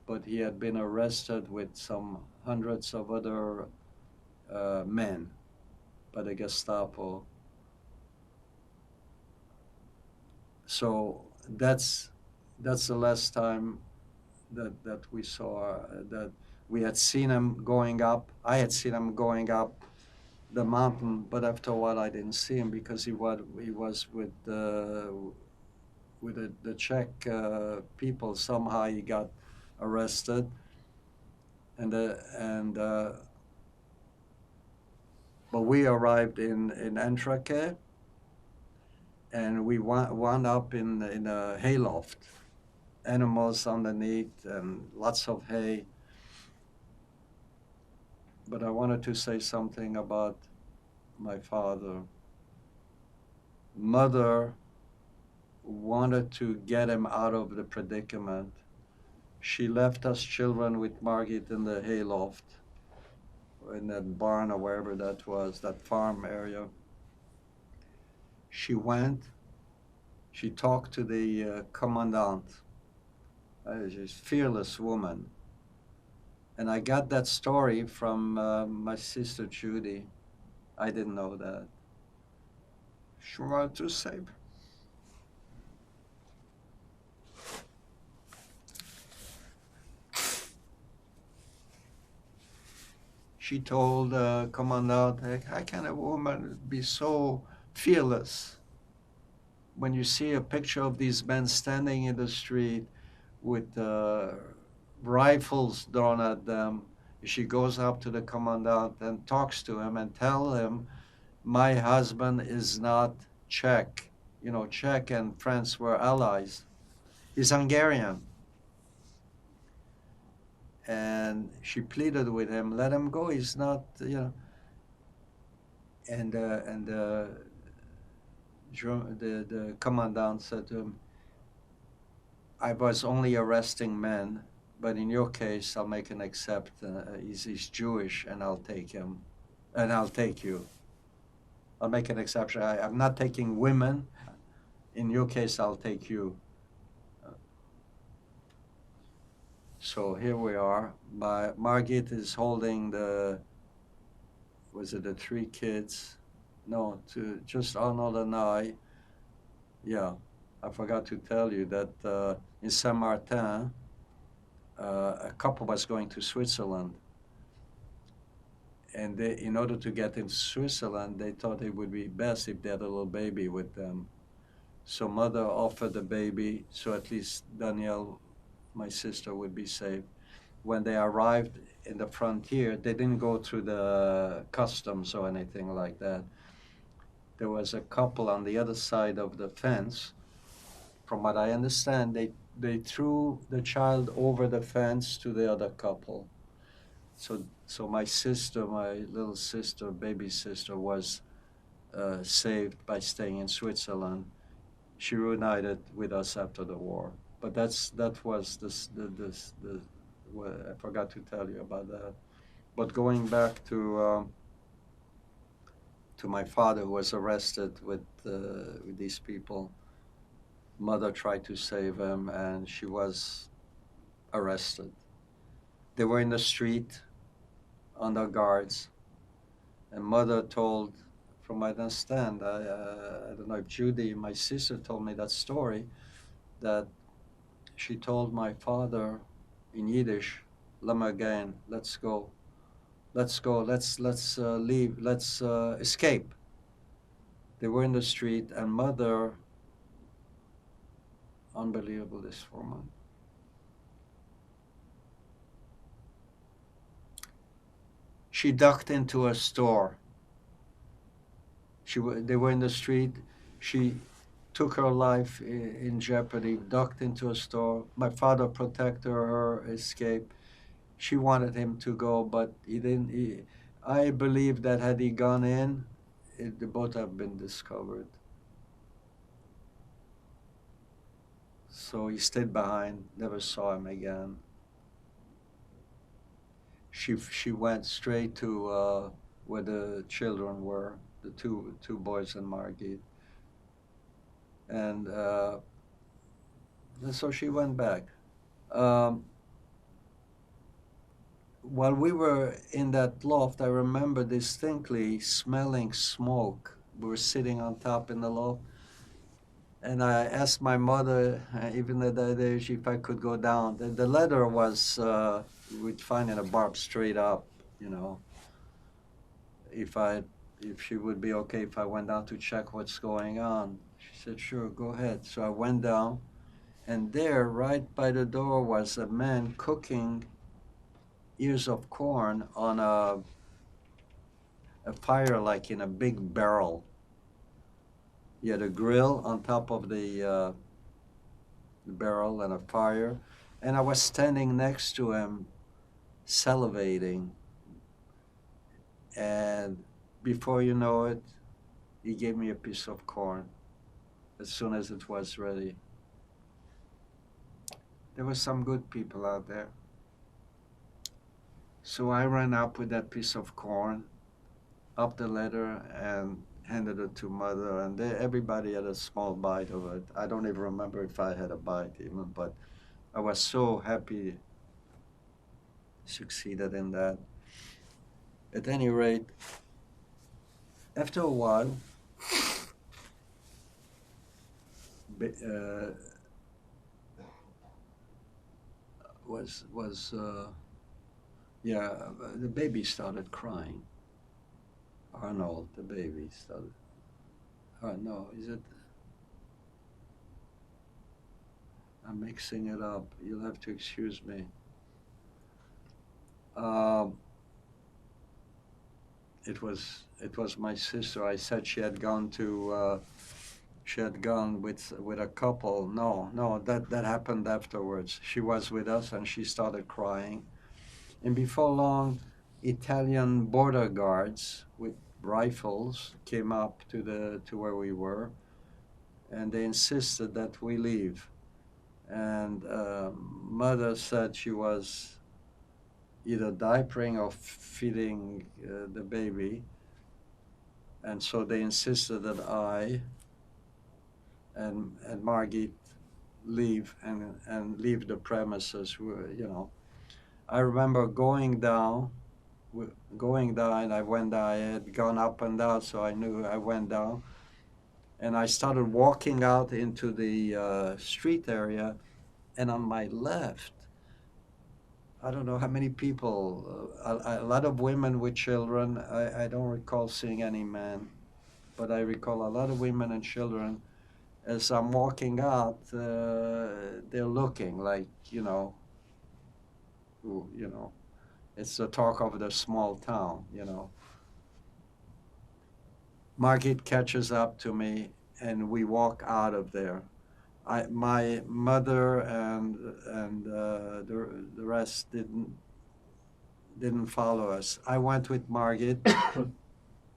Speaker 2: but he had been arrested with some hundreds of other men by the Gestapo. So that's the last time that we saw that we had seen him going up. I had seen him going up the mountain, but after a while I didn't see him because he was with the Czech people. Somehow he got arrested, but we arrived in Entrache, and we wound up in a hayloft, animals underneath and lots of hay. But I wanted to say something about my father. Mother wanted to get him out of the predicament. She left us children with Margit in the hayloft, in that barn or wherever that was, that farm area. She went, she talked to the commandant. She's a fearless woman. And I got that story from my sister Judy. I didn't know that. She wanted to save she told Commandant, how can a woman be so fearless? When you see a picture of these men standing in the street with rifles drawn at them, she goes up to the Commandant and talks to him and tell him, my husband is not Czech. You know, Czech and France were allies. He's Hungarian. And she pleaded with him, let him go. He's not, you know. And the commandant said to him, I was only arresting men, but in your case, I'll make an except. He's Jewish, and I'll take him, and I'll take you. I'll make an exception. I'm not taking women. In your case, I'll take you. So here we are. Margit is holding was it the 3 kids? No, just Arnold and I. Yeah, I forgot to tell you that in Saint Martin, a couple was going to Switzerland. And in order to get into Switzerland, they thought it would be best if they had a little baby with them. So mother offered the baby, so at least Danielle, my sister, would be safe. When they arrived in the frontier, they didn't go through the customs or anything like that. There was a couple on the other side of the fence. From what I understand, they threw the child over the fence to the other couple. So my sister, my little sister, baby sister, was saved by staying in Switzerland. She reunited with us after the war. But that was I forgot to tell you about that. But going back to my father, who was arrested with these people, mother tried to save him, and she was arrested. They were in the street under guards, and mother told, from what I understand, I don't know if Judy, my sister, told me that story, that she told my father in Yiddish, Lamagain, let's go, let's leave, let's escape. They were in the street, and mother, unbelievable, this woman. She ducked into a store. They were in the street. She took her life in jeopardy, ducked into a store. My father protected her escape. She wanted him to go, but he didn't. I believe that had he gone in, the both have been discovered. So he stayed behind, never saw him again. She went straight to where the children were, the two boys and Margit. And so she went back. While we were in that loft, I remember distinctly smelling smoke. We were sitting on top in the loft, and I asked my mother, even at that age, if I could go down. The letter was, we'd find in a barb straight up, you know, if she would be okay if I went down to check what's going on. She said, sure, go ahead. So I went down, and there, right by the door, was a man cooking ears of corn on a fire, like in a big barrel. He had a grill on top of the barrel and a fire, and I was standing next to him, salivating. And before you know it, he gave me a piece of corn as soon as it was ready. There were some good people out there. So I ran up with that piece of corn, up the ladder, and handed it to mother, and everybody had a small bite of it. I don't even remember if I had a bite even, but I was so happy succeeded in that. At any rate, after a while, Yeah, the baby started crying. Arnold, the baby started. No, is it? I'm mixing it up. You'll have to excuse me. Um, it was my sister. I said she had gone with a couple. No, that happened afterwards. She was with us and she started crying. And before long, Italian border guards with rifles came up to where we were, and they insisted that we leave. And mother said she was either diapering or feeding the baby, and so they insisted that I and Margit leave and leave the premises. You know, I remember going down. I went down. I had gone up and down, so I knew I went down, and I started walking out into the street area, and on my left, I don't know how many people, a lot of women with children. I don't recall seeing any men, but I recall a lot of women and children. As I'm walking out, they're looking like, you know, it's the talk of the small town, you know. Margit catches up to me, and we walk out of there. My mother and the rest didn't follow us. I went with Margit.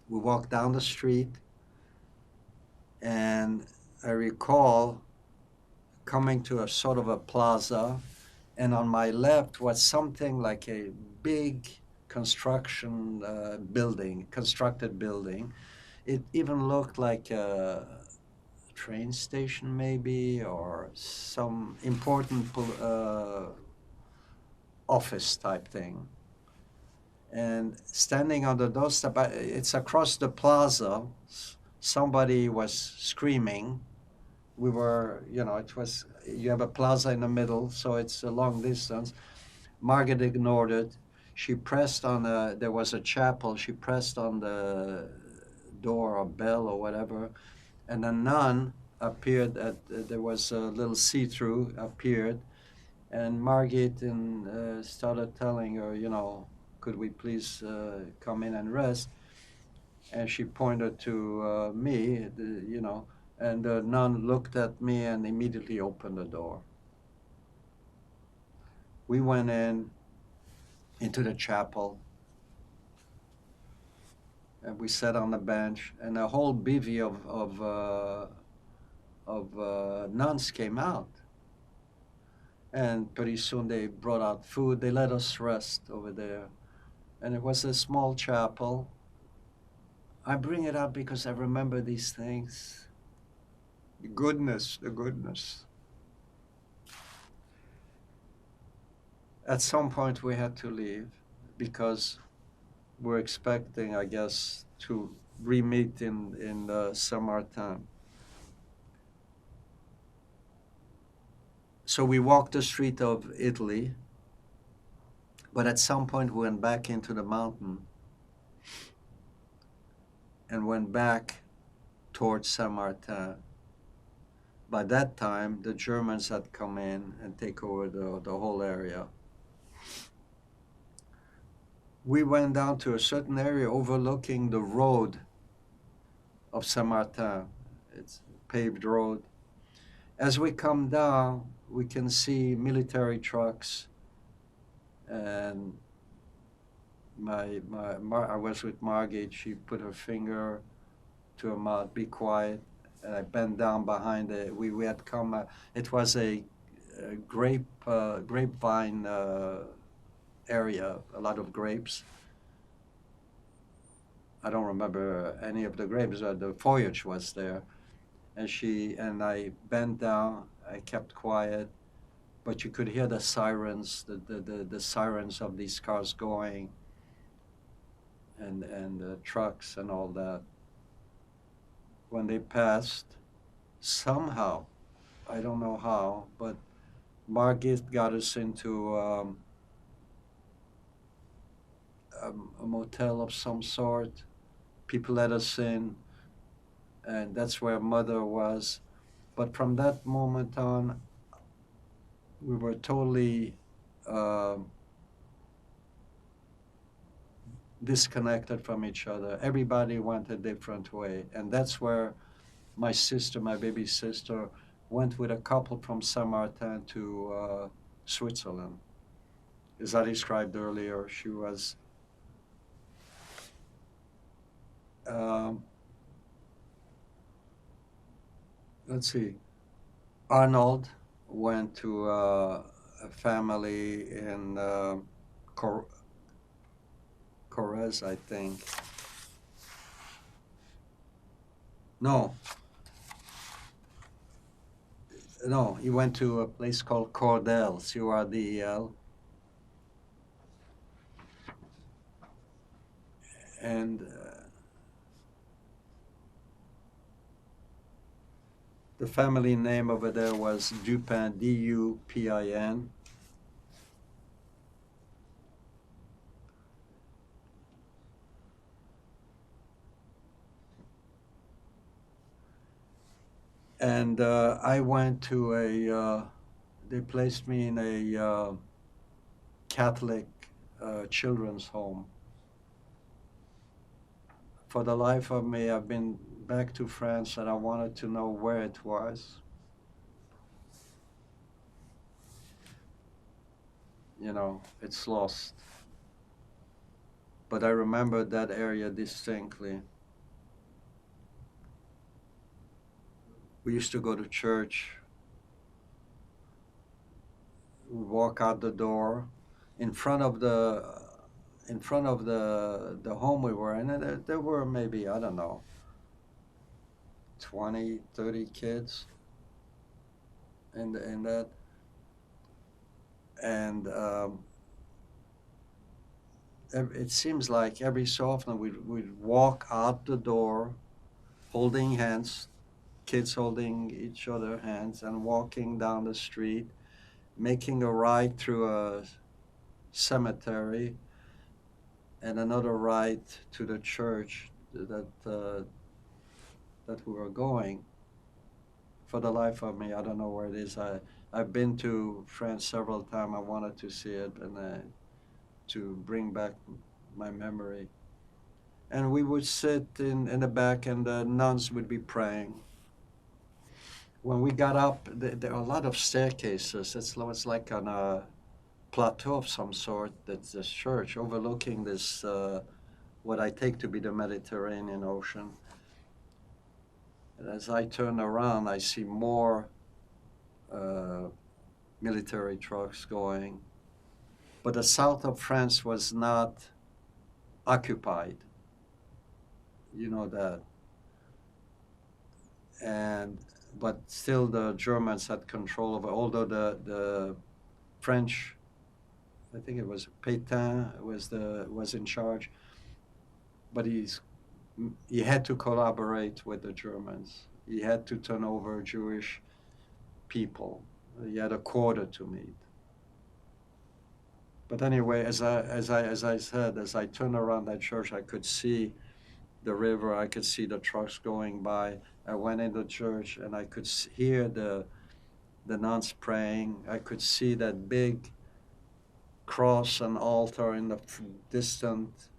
Speaker 2: We walked down the street, and I recall coming to a sort of a plaza, and on my left was something like a big constructed building. It even looked like a train station, maybe, or some important office type thing. And standing on the doorstep, it's across the plaza. Somebody was screaming. We were, you have a plaza in the middle, so it's a long distance. Margaret ignored it. She pressed on there was a chapel. She pressed on the door or bell or whatever, and a nun appeared. There was a little see-through appeared, and Margaret started telling her, could we please come in and rest? And she pointed to me, and the nun looked at me and immediately opened the door. We went into the chapel, and we sat on the bench, and a whole bevy of nuns came out. And pretty soon they brought out food. They let us rest over there. And it was a small chapel. I bring it up because I remember these things. The goodness. At some point we had to leave because we're expecting, I guess, to re-meet in Saint-Martin. So we walked the street of Italy, but at some point we went back into the mountain and went back towards Saint-Martin. By that time, the Germans had come in and take over the whole area. We went down to a certain area overlooking the road of Saint-Martin. It's a paved road. As we come down, we can see military trucks, and I was with Margit. She put her finger to her mouth, be quiet, and I bent down behind it. We had come, it was a grapevine area, a lot of grapes. I don't remember any of the grapes, the foliage was there. And I bent down, I kept quiet, but you could hear the sirens, the sirens of these cars going, and the trucks and all that. When they passed, somehow, I don't know how, but Margit got us into a motel of some sort. People let us in, and that's where mother was. But from that moment on, we were totally uh, disconnected from each other. Everybody went a different way, and that's where my sister, my baby sister, went with a couple from Saint Martin to Switzerland. As I described earlier, she was um, let's see, Arnold went to a family in Corrèze, I think. No, no, he went to a place called Cordel, Curdel, and the family name over there was Dupin, Dupin. And I went to they placed me in a Catholic children's home. For the life of me, I've been back to France and I wanted to know where it was. You know, it's lost. But I remember that area distinctly. We used to go to church. We walk out the door. In front of the home we were in, and there were maybe, I don't know, 20, 30 kids in that. And it seems like every so often we'd walk out the door holding hands, kids holding each other hands, and walking down the street, making a right through a cemetery and another right to the church that we were going. For the life of me, I don't know where it is. I've been to France several times. I wanted to see it and to bring back my memory. And we would sit in the back, and the nuns would be praying. When we got up, there are a lot of staircases. It's like on a plateau of some sort. That's this church overlooking this, what I take to be the Mediterranean Ocean. And as I turn around, I see more military trucks going. But the south of France was not occupied. You know that. But still the Germans had control over, although the French, I think it was Pétain was in charge, but he had to collaborate with the Germans. He had to turn over Jewish people. He had a quota to meet. But anyway, as I said, as I turned around that church, I could see the river. I could see the trucks going by. I went into church and I could hear the nuns praying. I could see that big cross and altar in the distant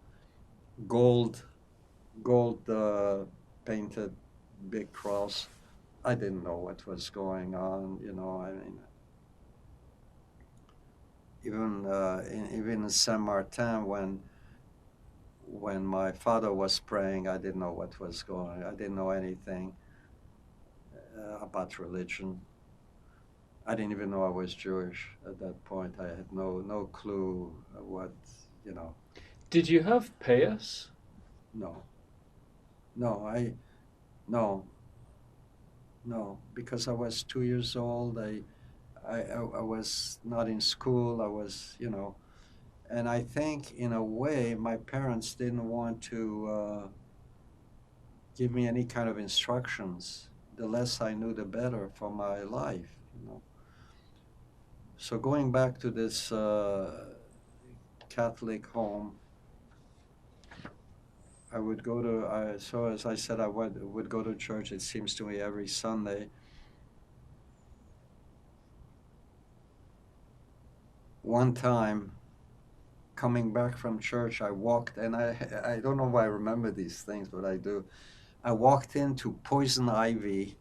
Speaker 2: gold painted big cross. I didn't know what was going on, you know. I mean, even in Saint Martin, when my father was praying, I didn't know what was going on. I didn't know anything about religion. I didn't even know I was Jewish at that point. I had no clue what, you know.
Speaker 1: Did you have payas?
Speaker 2: No, no, because I was 2 years old. I was not in school. I was, you know, and I think in a way my parents didn't want to give me any kind of instructions. The less I knew, the better for my life, you know. So going back to this Catholic home, I would go to, so as I said, I would go to church, it seems to me, every Sunday. One time, coming back from church, I walked, and I don't know why I remember these things, but I do. I walked into poison ivy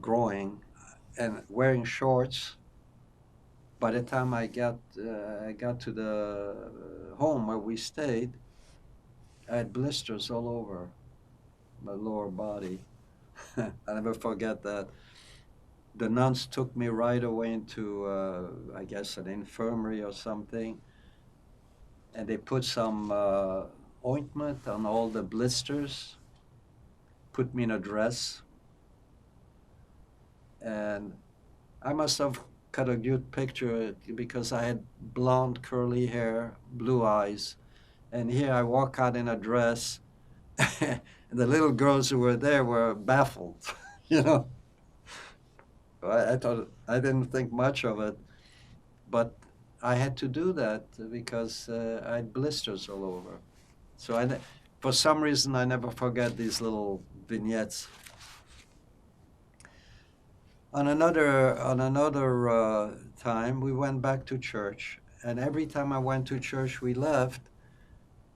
Speaker 2: growing and wearing shorts. By the time I got to the home where we stayed, I had blisters all over my lower body. I never forget that. The nuns took me right away into, I guess, an infirmary or something, and they put some ointment on all the blisters, put me in a dress, and I must have cut a good picture because I had blonde curly hair, blue eyes, and here I walk out in a dress, and the little girls who were there were baffled, you know. I thought I didn't think much of it, but I had to do that because I had blisters all over. So for some reason, I never forget these little vignettes. On another time, we went back to church, and every time I went to church, we left.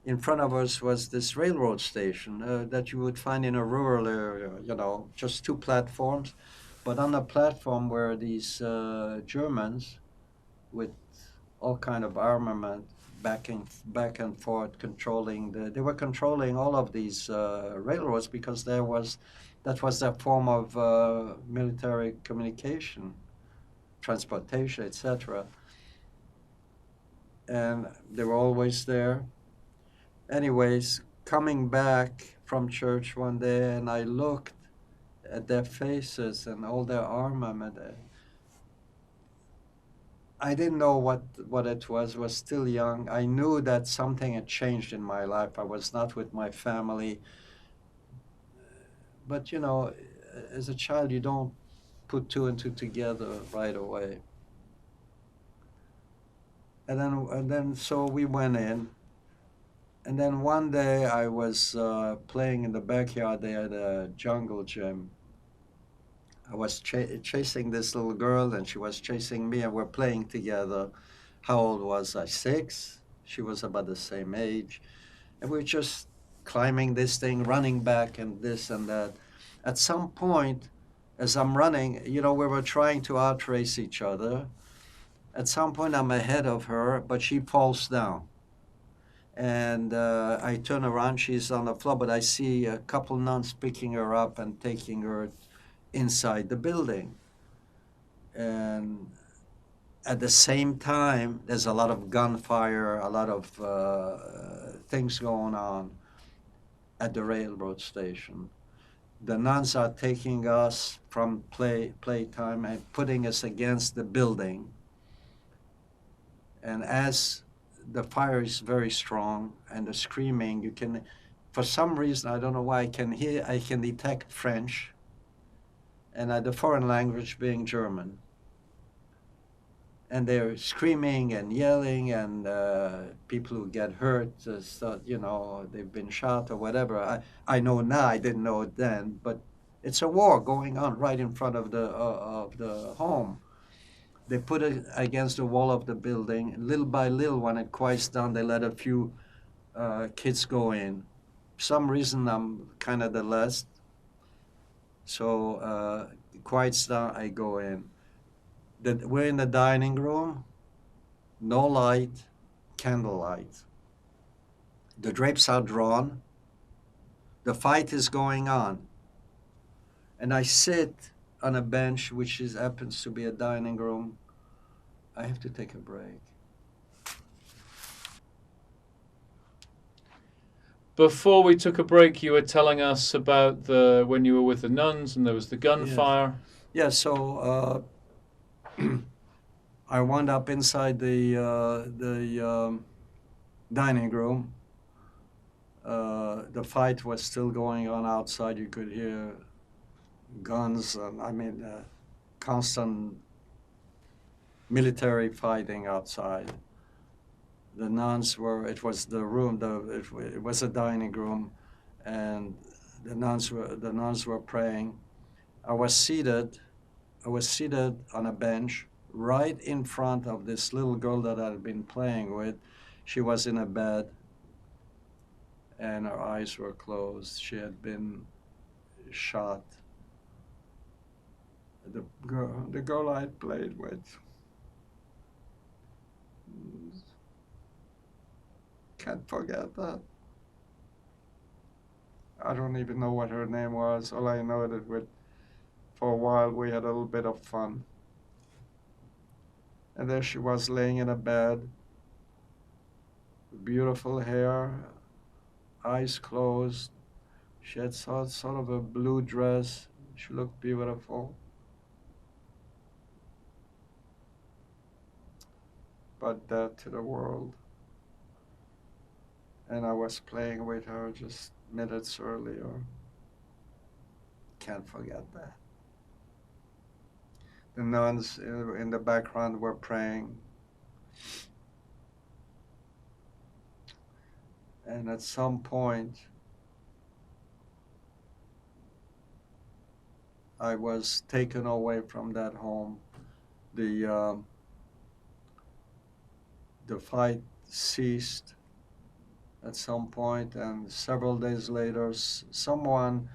Speaker 2: In front of us was this railroad station that you would find in a rural area, just two platforms. But on the platform were these Germans with all kind of armament back and forth, they were controlling all of these railroads because that was their form of military communication, transportation, etc. And they were always there. Anyways, coming back from church one day, and I looked at their faces and all their armament. I didn't know what it was still young. I knew that something had changed in my life. I was not with my family. But, as a child, you don't put two and two together right away. And then so we went in. And then one day I was playing in the backyard there at a jungle gym. I was chasing this little girl, and she was chasing me, and we're playing together. How old was I? 6. She was about the same age. And we're just climbing this thing, running back and this and that. At some point, as I'm running, we were trying to outrace each other. At some point, I'm ahead of her, but she falls down. And I turn around, she's on the floor, but I see a couple nuns picking her up and taking her inside the building. And at the same time, there's a lot of gunfire, a lot of things going on at the railroad station. The nuns are taking us from playtime and putting us against the building. And as the fire is very strong and the screaming, you can, for some reason, I don't know why, I can detect French, and the foreign language being German. And they're screaming and yelling, and people who get hurt, they've been shot or whatever. I know now, I didn't know it then, but it's a war going on right in front of the home. They put it against the wall of the building. Little by little, when it quiets down, they let a few kids go in. For some reason, I'm kind of the last. So it quiets down, I go in. We're in the dining room, no light, candlelight. The drapes are drawn. The fight is going on. And I sit on a bench, which happens to be a dining room. I have to take a break.
Speaker 1: Before we took a break, you were telling us about when you were with the nuns and there was the gunfire.
Speaker 2: Yeah, so I wound up inside the dining room. The fight was still going on outside. You could hear guns, constant military fighting outside. the nuns were, it was the room, it was a dining room, and the nuns were praying. I was seated on a bench right in front of this little girl that I had been playing with. She was in a bed, and her eyes were closed. She had been shot. The girl I had played with. Can't forget that. I don't even know what her name was. All I know that for a while we had a little bit of fun. And there she was laying in a bed, beautiful hair, eyes closed. She had sort of a blue dress. She looked beautiful. But dead to the world. And I was playing with her just minutes earlier. Can't forget that. The nuns in the background were praying. And at some point, I was taken away from that home. The fight ceased at some point, and several days later, someone,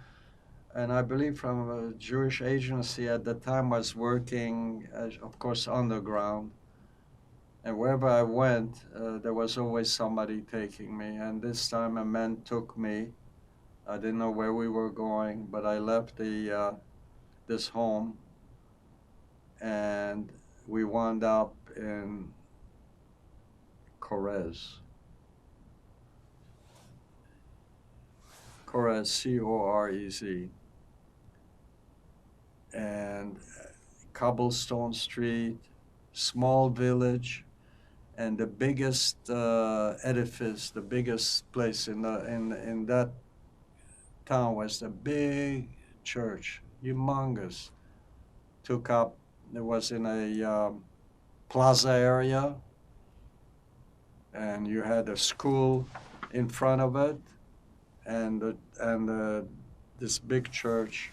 Speaker 2: and I believe from a Jewish agency at the time, was working, of course, underground. And wherever I went, there was always somebody taking me. And this time a man took me. I didn't know where we were going, but I left this home, and we wound up in Corrèze. Corrèze, C-O-R-E-Z. And cobblestone street, small village, and the biggest edifice, the biggest place in that town was the big church, humongous. It was in a plaza area, and you had a school in front of it, and this big church.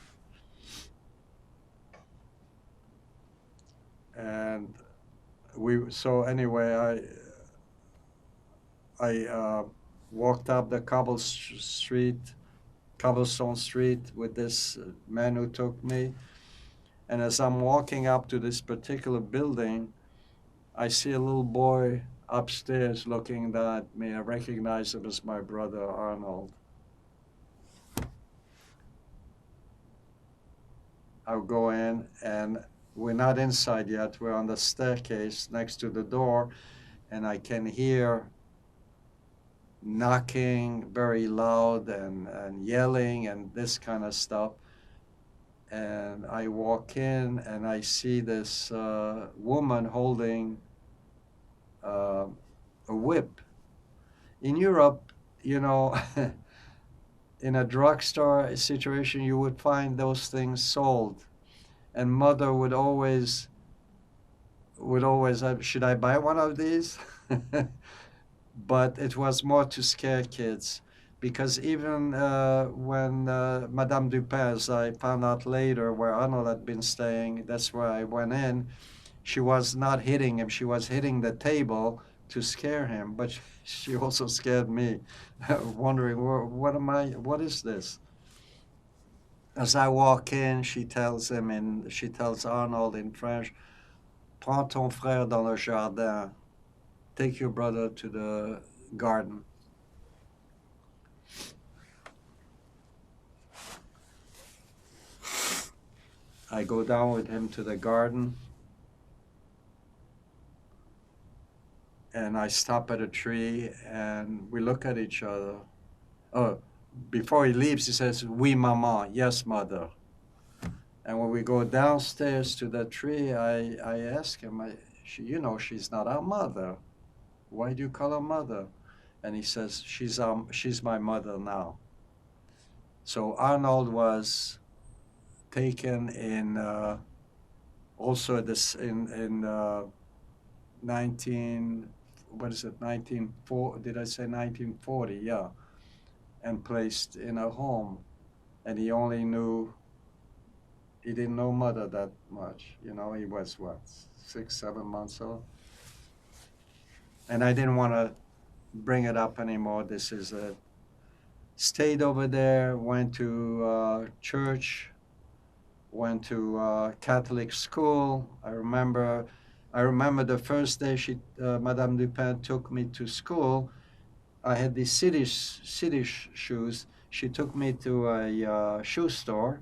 Speaker 2: And so anyway, I walked up the cobblestone street with this man who took me. And as I'm walking up to this particular building, I see a little boy upstairs looking at me. I recognize him as my brother Arnold. I'll go in, and we're not inside yet. We're on the staircase next to the door, and I can hear knocking very loud and yelling and this kind of stuff. And I walk in, and I see this woman holding a whip. In Europe, you know, in a drugstore situation, you would find those things sold. And mother would always should I buy one of these? But it was more to scare kids, because even when Madame Dupin, as I found out later, where Arnold had been staying, that's where I went in, she was not hitting him, she was hitting the table to scare him, but she also scared me, wondering, what is this? As I walk in, she tells Arnold in French, "Prends ton frère dans le jardin." Take your brother to the garden. I go down with him to the garden, and I stop at a tree, and we look at each other. Oh, before he leaves, he says, "Oui, maman," yes, mother. And when we go downstairs to the tree, I ask him, she's not our mother. Why do you call her mother? And he says, she's my mother now. So Arnold was taken in also in 19 what is it, 1940, did I say 1940? Yeah, and placed in a home. And he only knew, he didn't know mother that much. You know, he was what, 6, 7 months old? And I didn't want to bring it up anymore. This is a, stayed over there, went to church, went to Catholic school. I remember the first day Madame Dupin took me to school. I had these city shoes. She took me to a shoe store,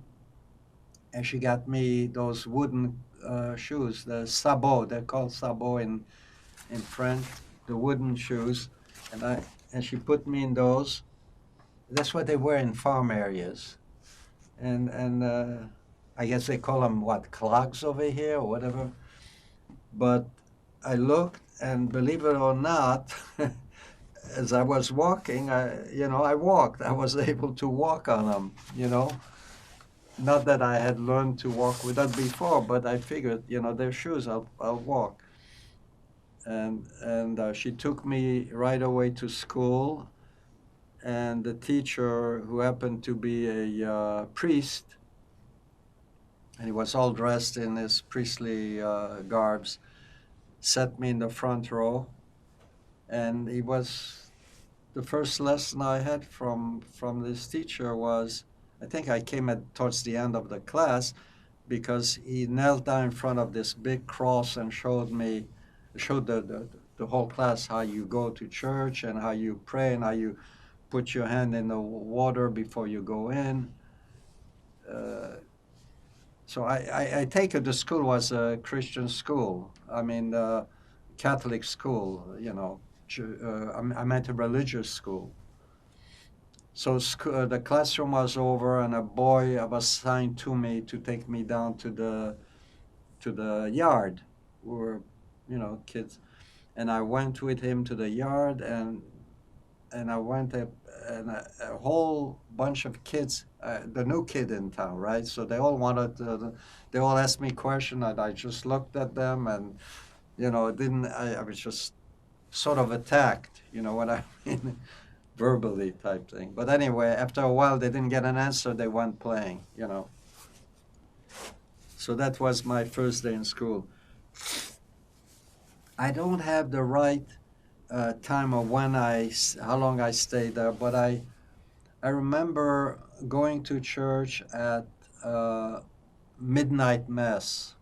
Speaker 2: and she got me those wooden shoes, the sabots. They're called sabots in French, the wooden shoes, and she put me in those. That's what they wear in farm areas, and I guess they call them what, clogs over here or whatever. But I looked, and believe it or not, as I was walking, I walked. I was able to walk on them, Not that I had learned to walk with that before, but I figured, they're shoes, I'll walk. And she took me right away to school, and the teacher, who happened to be a priest, and he was all dressed in his priestly garbs, set me in the front row, and he was, the first lesson I had from this teacher was, I think I came towards the end of the class, because he knelt down in front of this big cross and showed the whole class how you go to church and how you pray and how you put your hand in the water before you go in. So I take it the school was a Christian school. I mean, Catholic school, I meant a religious school. So the classroom was over, and a boy was assigned to me to take me down to the yard, where, kids. And I went with him to the yard, and I went up, and a whole bunch of kids, the new kid in town, right? So they all they all asked me questions, and I just looked at them, and, I was just sort of attacked, what I mean, verbally type thing. But anyway, after a while, they didn't get an answer, they went playing, So that was my first day in school. I don't have the right time of how long I stayed there, but I remember going to church at midnight mass.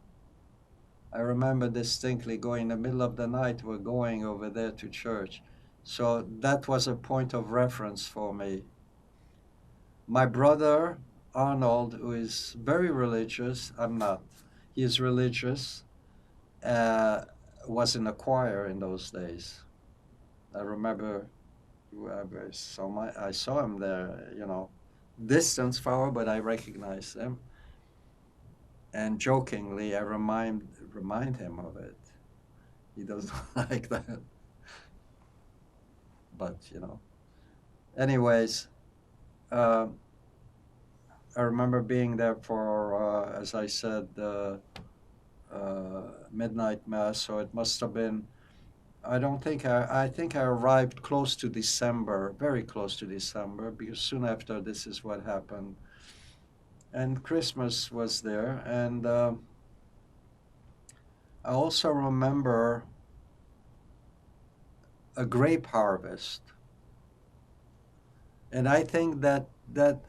Speaker 2: I remember distinctly going in the middle of the night, we're going over there to church. So that was a point of reference for me. My brother, Arnold, who is very religious, I'm not, he is religious, was in a choir in those days. I remember I saw him there, distance far, but I recognized him. And jokingly, I remind him of it. He doesn't like that. But, Anyways, I remember being there for, as I said, midnight mass, so it must have been, I think I arrived close to December, very close to December, because soon after this is what happened. And Christmas was there, and I also remember a grape harvest. And I think that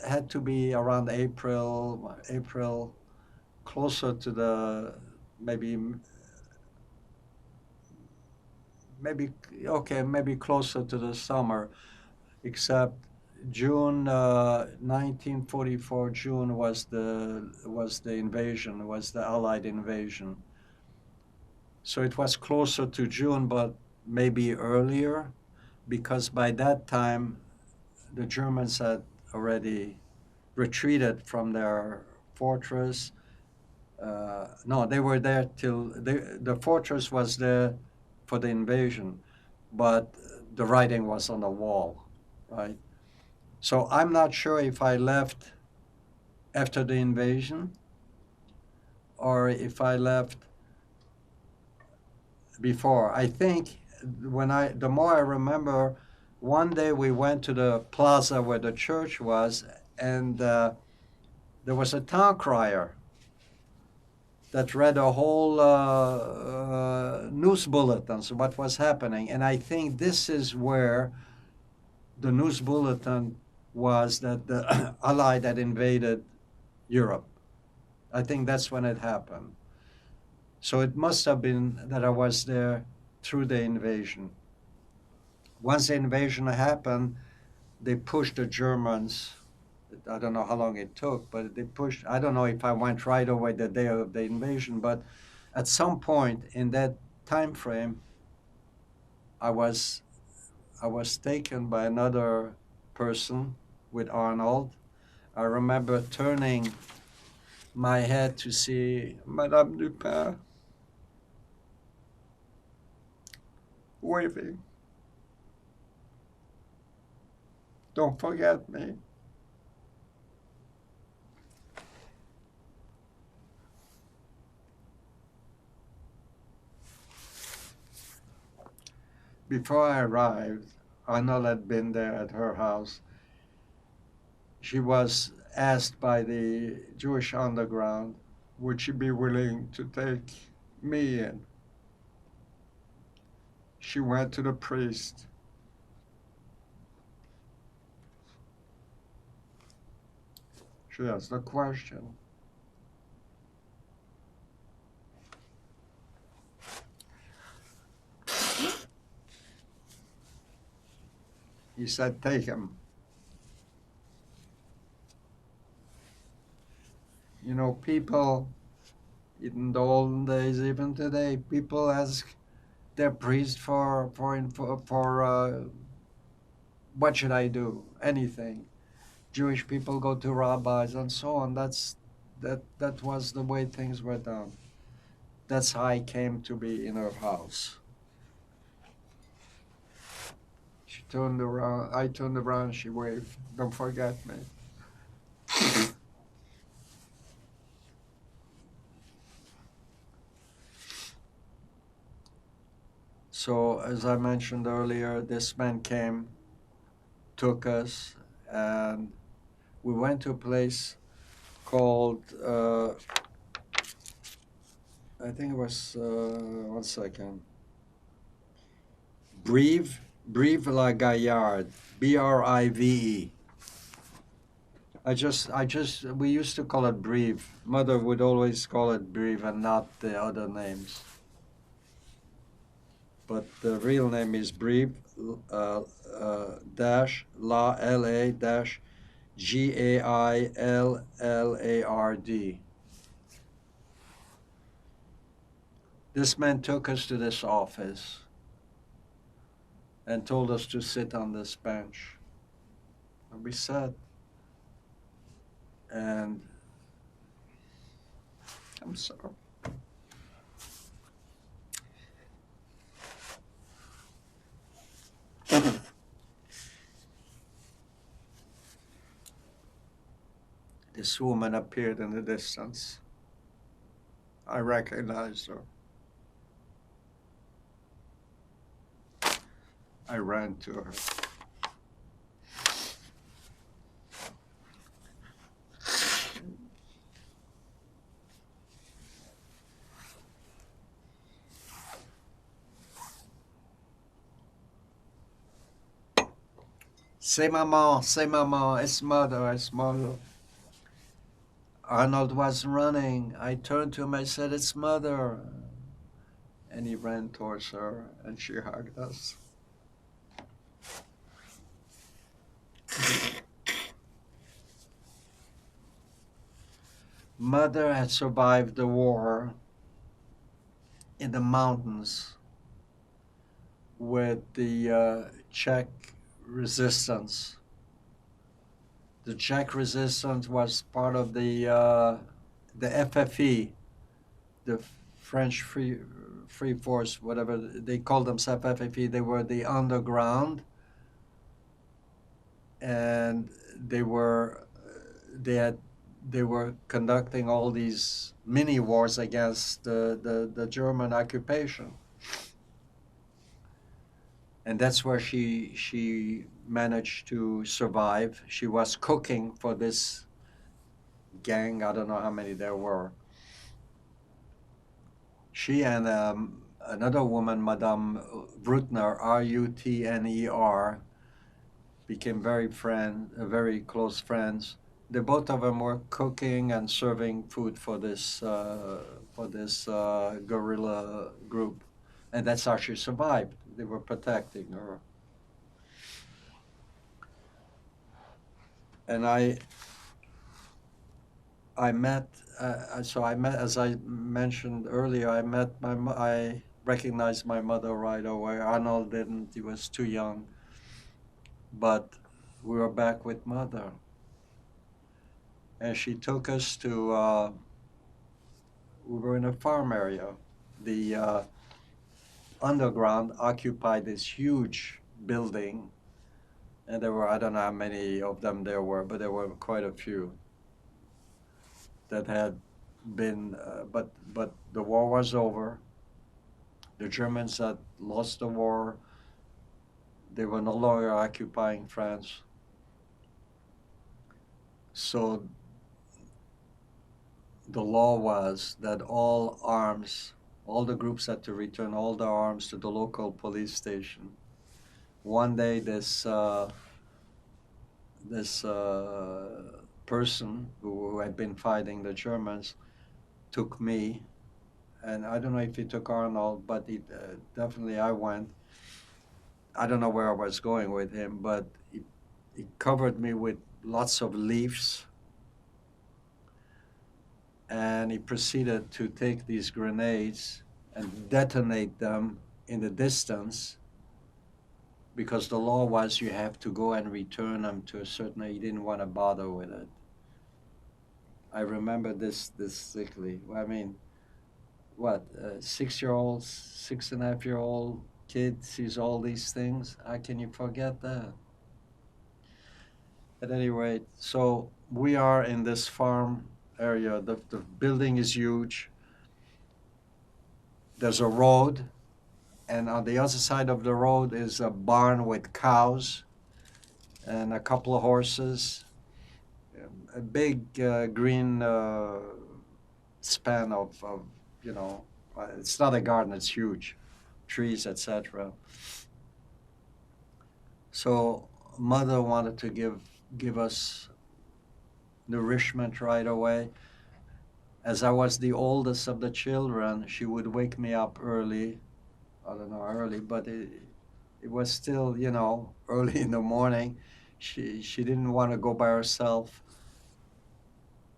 Speaker 2: had to be around April, closer to the, maybe closer to the summer, except June 1944. June was the invasion, was the Allied invasion. So it was closer to June, but maybe earlier, because by that time the Germans had already retreated from their fortress. No, they were there till the fortress was there for the invasion, but the writing was on the wall, right? So I'm not sure if I left after the invasion or if I left before. I think the more I remember, one day we went to the plaza where the church was, and there was a town crier that read a whole news bulletins of what was happening. And I think this is where the news bulletin was that the Allied had invaded Europe. I think that's when it happened. So it must have been that I was there through the invasion. Once the invasion happened, they pushed the Germans. I don't know how long it took, but they pushed. I don't know if I went right away the day of the invasion, but at some point in that time frame, I was taken by another person with Arnold. I remember turning my head to see Madame Dupin waving. Don't forget me. Before I arrived, Arnold had been there at her house. She was asked by the Jewish underground, would she be willing to take me in? She went to the priest. She asked the question. He said, take him. You know, people in the olden days, even today, people ask their priest for what should I do? Anything. Jewish people go to rabbis and so on. That was the way things were done. That's how I came to be in her house. She turned around. I turned around. She waved. Don't forget me. So, as I mentioned earlier, this man came, took us, and we went to a place called, I think it was, 1 second, Brive-la-Gaillarde, Brive. We used to call it Brive. Mother would always call it Brive and not the other names. But the real name is Brive, dash La L-A dash Gaillard. This man took us to this office and told us to sit on this bench. And we sat. And I'm sorry. This woman appeared in the distance. I recognized her. I ran to her. C'est maman, it's mother, it's mother. Arnold was running. I turned to him, I said, it's mother. And he ran towards her, and she hugged us. Mother had survived the war in the mountains with the Czech resistance. The Czech resistance was part of the FFE, the French Free Force, whatever they called themselves, FFE. They were the underground, and they were conducting all these mini wars against the German occupation. and that's where she managed to survive. She was cooking for this gang. I don't know how many there were. She and another woman, Madame Rutner, Rutner, became very close friends. The both of them were cooking and serving food for this guerrilla group, and that's how she survived. They were protecting her. And I met as I mentioned earlier, I recognized my mother right away. Arnold didn't; he was too young. But we were back with mother, and she took us to. We were in a farm area. The underground occupied this huge building, and there were, I don't know how many of them there were, but there were quite a few that had been. But the war was over. The Germans had lost the war. They were no longer occupying France. So the law was that all the groups had to return all their arms to the local police station. One day, this person who had been fighting the Germans took me, and I don't know if he took Arnold, but definitely I went. I don't know where I was going with him, but he covered me with lots of leaves, and he proceeded to take these grenades and detonate them in the distance, because the law was you have to go and return them to a certain. He didn't want to bother with it. I remember this sickly. I mean, what, 6-year-old, 6.5-year-old kid sees all these things? How can you forget that? At any rate, so we are in this farm area. The building is huge. There's a road, and on the other side of the road is a barn with cows and a couple of horses, a big green span of it's not a garden, it's huge, trees, etc. So mother wanted to give us nourishment right away. As I was the oldest of the children, she would wake me up early. I don't know early, but it was still, early in the morning. She didn't want to go by herself.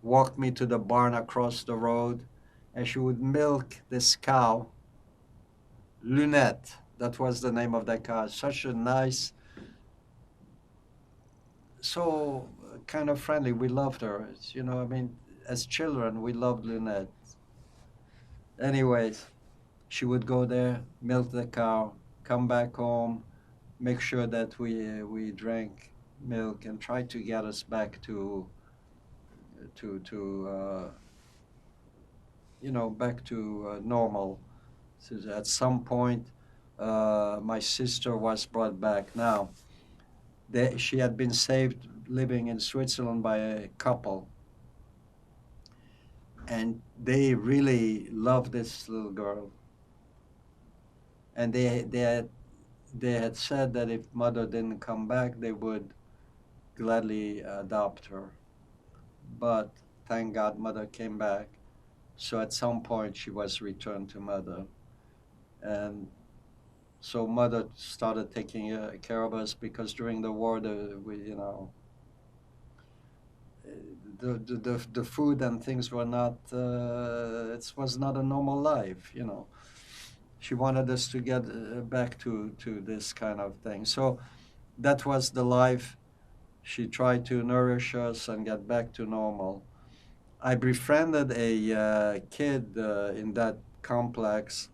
Speaker 2: Walked me to the barn across the road, and she would milk this cow, Lunette. That was the name of that cow. Such a nice, so kind of friendly. We loved her. I mean, as children, we loved Lunette. Anyways, she would go there, milk the cow, come back home, make sure that we drank milk, and try to get us back to back to normal. So at some point, my sister was brought back. Now, she had been saved living in Switzerland by a couple, and they really loved this little girl. And they had said that if mother didn't come back, they would gladly adopt her. But thank God mother came back. So at some point she was returned to mother. And so mother started taking care of us, because during the war, the food and things were not, it was not a normal life, She wanted us to get back to this kind of thing. So that was the life. She tried to nourish us and get back to normal. I befriended a kid in that complex.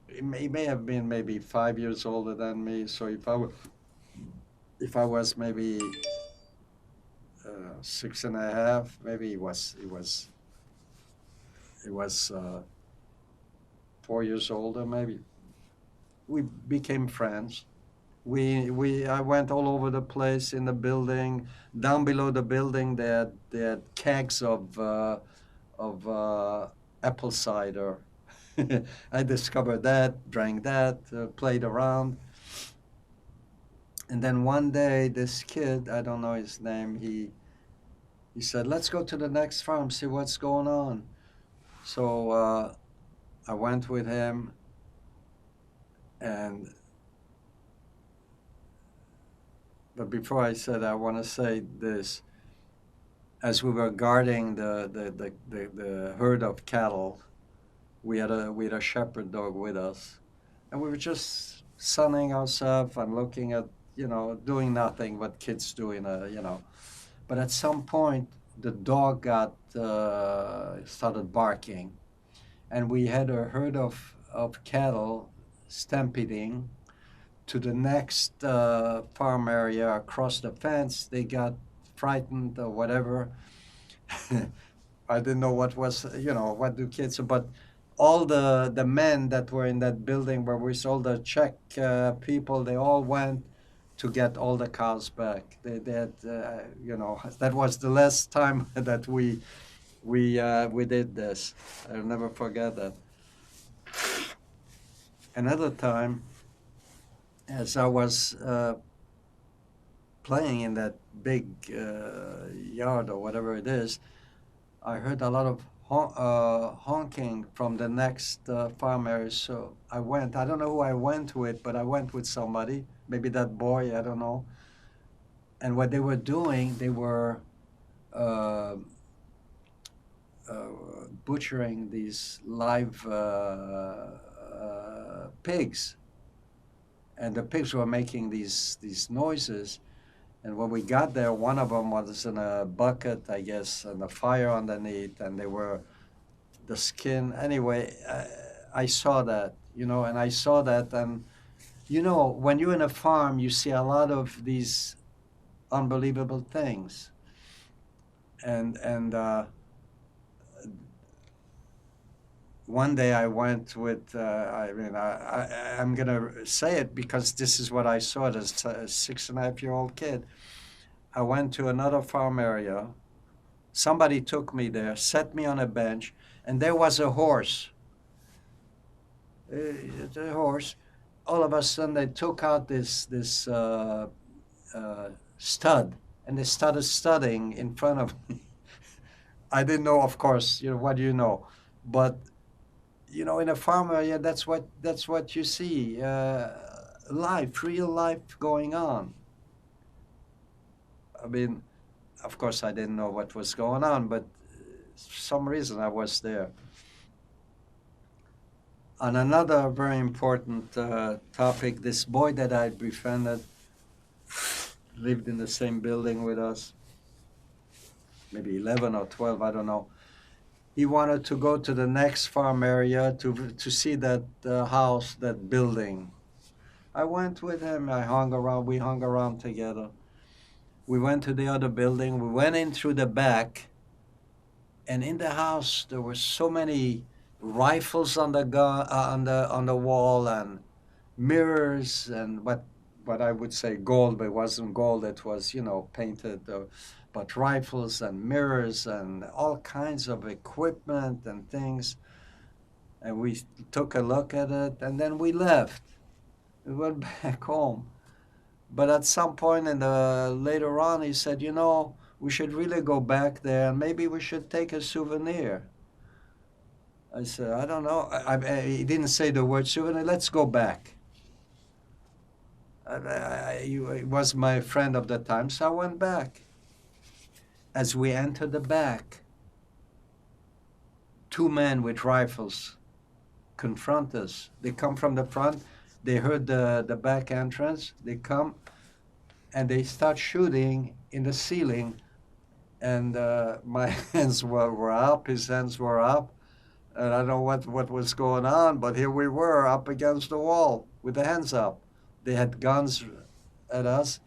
Speaker 2: He may have been maybe 5 years older than me. So if I was maybe 6.5, maybe he was 4 years older, maybe. we became friends. I went all over the place in the building. Down below the building, they had kegs of apple cider. I discovered that, drank that, played around. And then one day, this kid, I don't know his name, he said, "Let's go to the next farm, see what's going on." So I went with him, and but before I said, I want to say this. As we were guarding the herd of cattle, we had a shepherd dog with us, and we were just sunning ourselves and looking at, doing nothing what kids do But at some point, the dog got started barking, and we had a herd of cattle stampeding to the next farm area across the fence. They got frightened or whatever. I didn't know what was, what do kids, but all the men that were in that building where we saw the Czech people, they all went to get all the cows back. They had, that was the last time that we did this. I'll never forget that. Another time, as I was playing in that big yard or whatever it is, I heard a lot of honking from the next farm area. So I went. I don't know who I went with, but I went with somebody, maybe that boy, I don't know. And what they were doing, they were uh, butchering these live pigs. And the pigs were making these noises. And when we got there, one of them was in a bucket, I guess, and a fire underneath, and they were the skin. Anyway, I saw that, and I saw that, and when you're in a farm, you see a lot of these unbelievable things, and one day I went with, I'm gonna say it because this is what I saw as a 6.5-year-old kid. I went to another farm area. Somebody took me there, set me on a bench, and there was a horse. The horse. All of a sudden, they took out this stud, and they started studying in front of me. I didn't know, of course. What do you know? But in a farm area, that's what you see. Real life going on. I mean, of course, I didn't know what was going on, but for some reason I was there. On another very important topic, this boy that I befriended lived in the same building with us, maybe 11 or 12, I don't know. He wanted to go to the next farm area to see that house, that building. I went with him. We hung around together. We went to the other building. We went in through the back, and in the house there were so many rifles on the wall, and mirrors, and what I would say gold, but it wasn't gold. It was painted, but rifles and mirrors and all kinds of equipment and things. And we took a look at it, and then we left. We went back home. But at some point later on, he said, we should really go back there, and maybe we should take a souvenir. I said, I don't know. He didn't say the word souvenir. Let's go back. He was my friend of the time, so I went back. As we entered the back, two men with rifles confront us. They come from the front. They heard the back entrance. They come, and they start shooting in the ceiling. And my hands were up. His hands were up. And I don't know what was going on, but here we were up against the wall with the hands up. They had guns at us.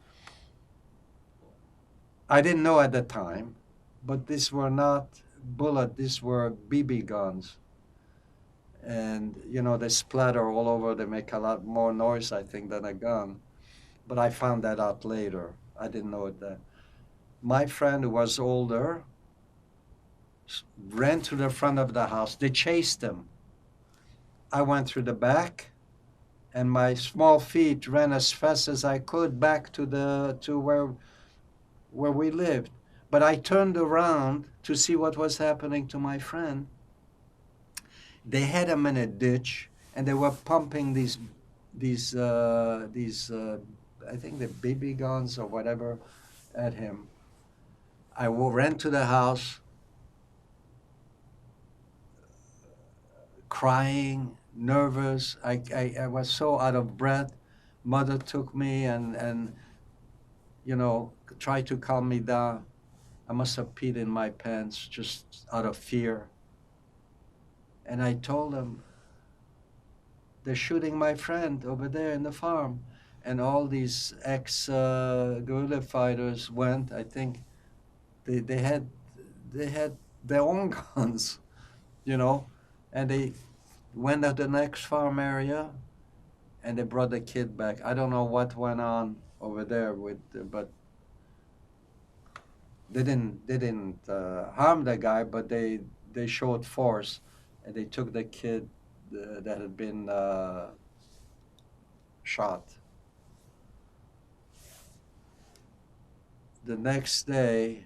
Speaker 2: I didn't know at the time, but these were not bullets, these were BB guns. and you know they splatter all over. They make a lot more noise, I think, than a gun. But I found that out later. I didn't know it then. My friend, who was older, ran to the front of the house. They chased him. I went through the back, and my small feet ran as fast as I could back to where we lived. But I turned around to see what was happening to my friend. They had him in a ditch, and they were pumping these I think the BB guns or whatever at him. I ran to the house, crying, nervous. I was so out of breath. Mother took me and you know tried to calm me down. I must have peed in my pants just out of fear. And I told them, they're shooting my friend over there in the farm. And all these ex-guerrilla fighters went. I think they had their own guns, you know, and they went to the next farm area, and they brought the kid back. I don't know what went on over there but they didn't harm the guy, but they showed force, and they took the kid that had been shot. The next day,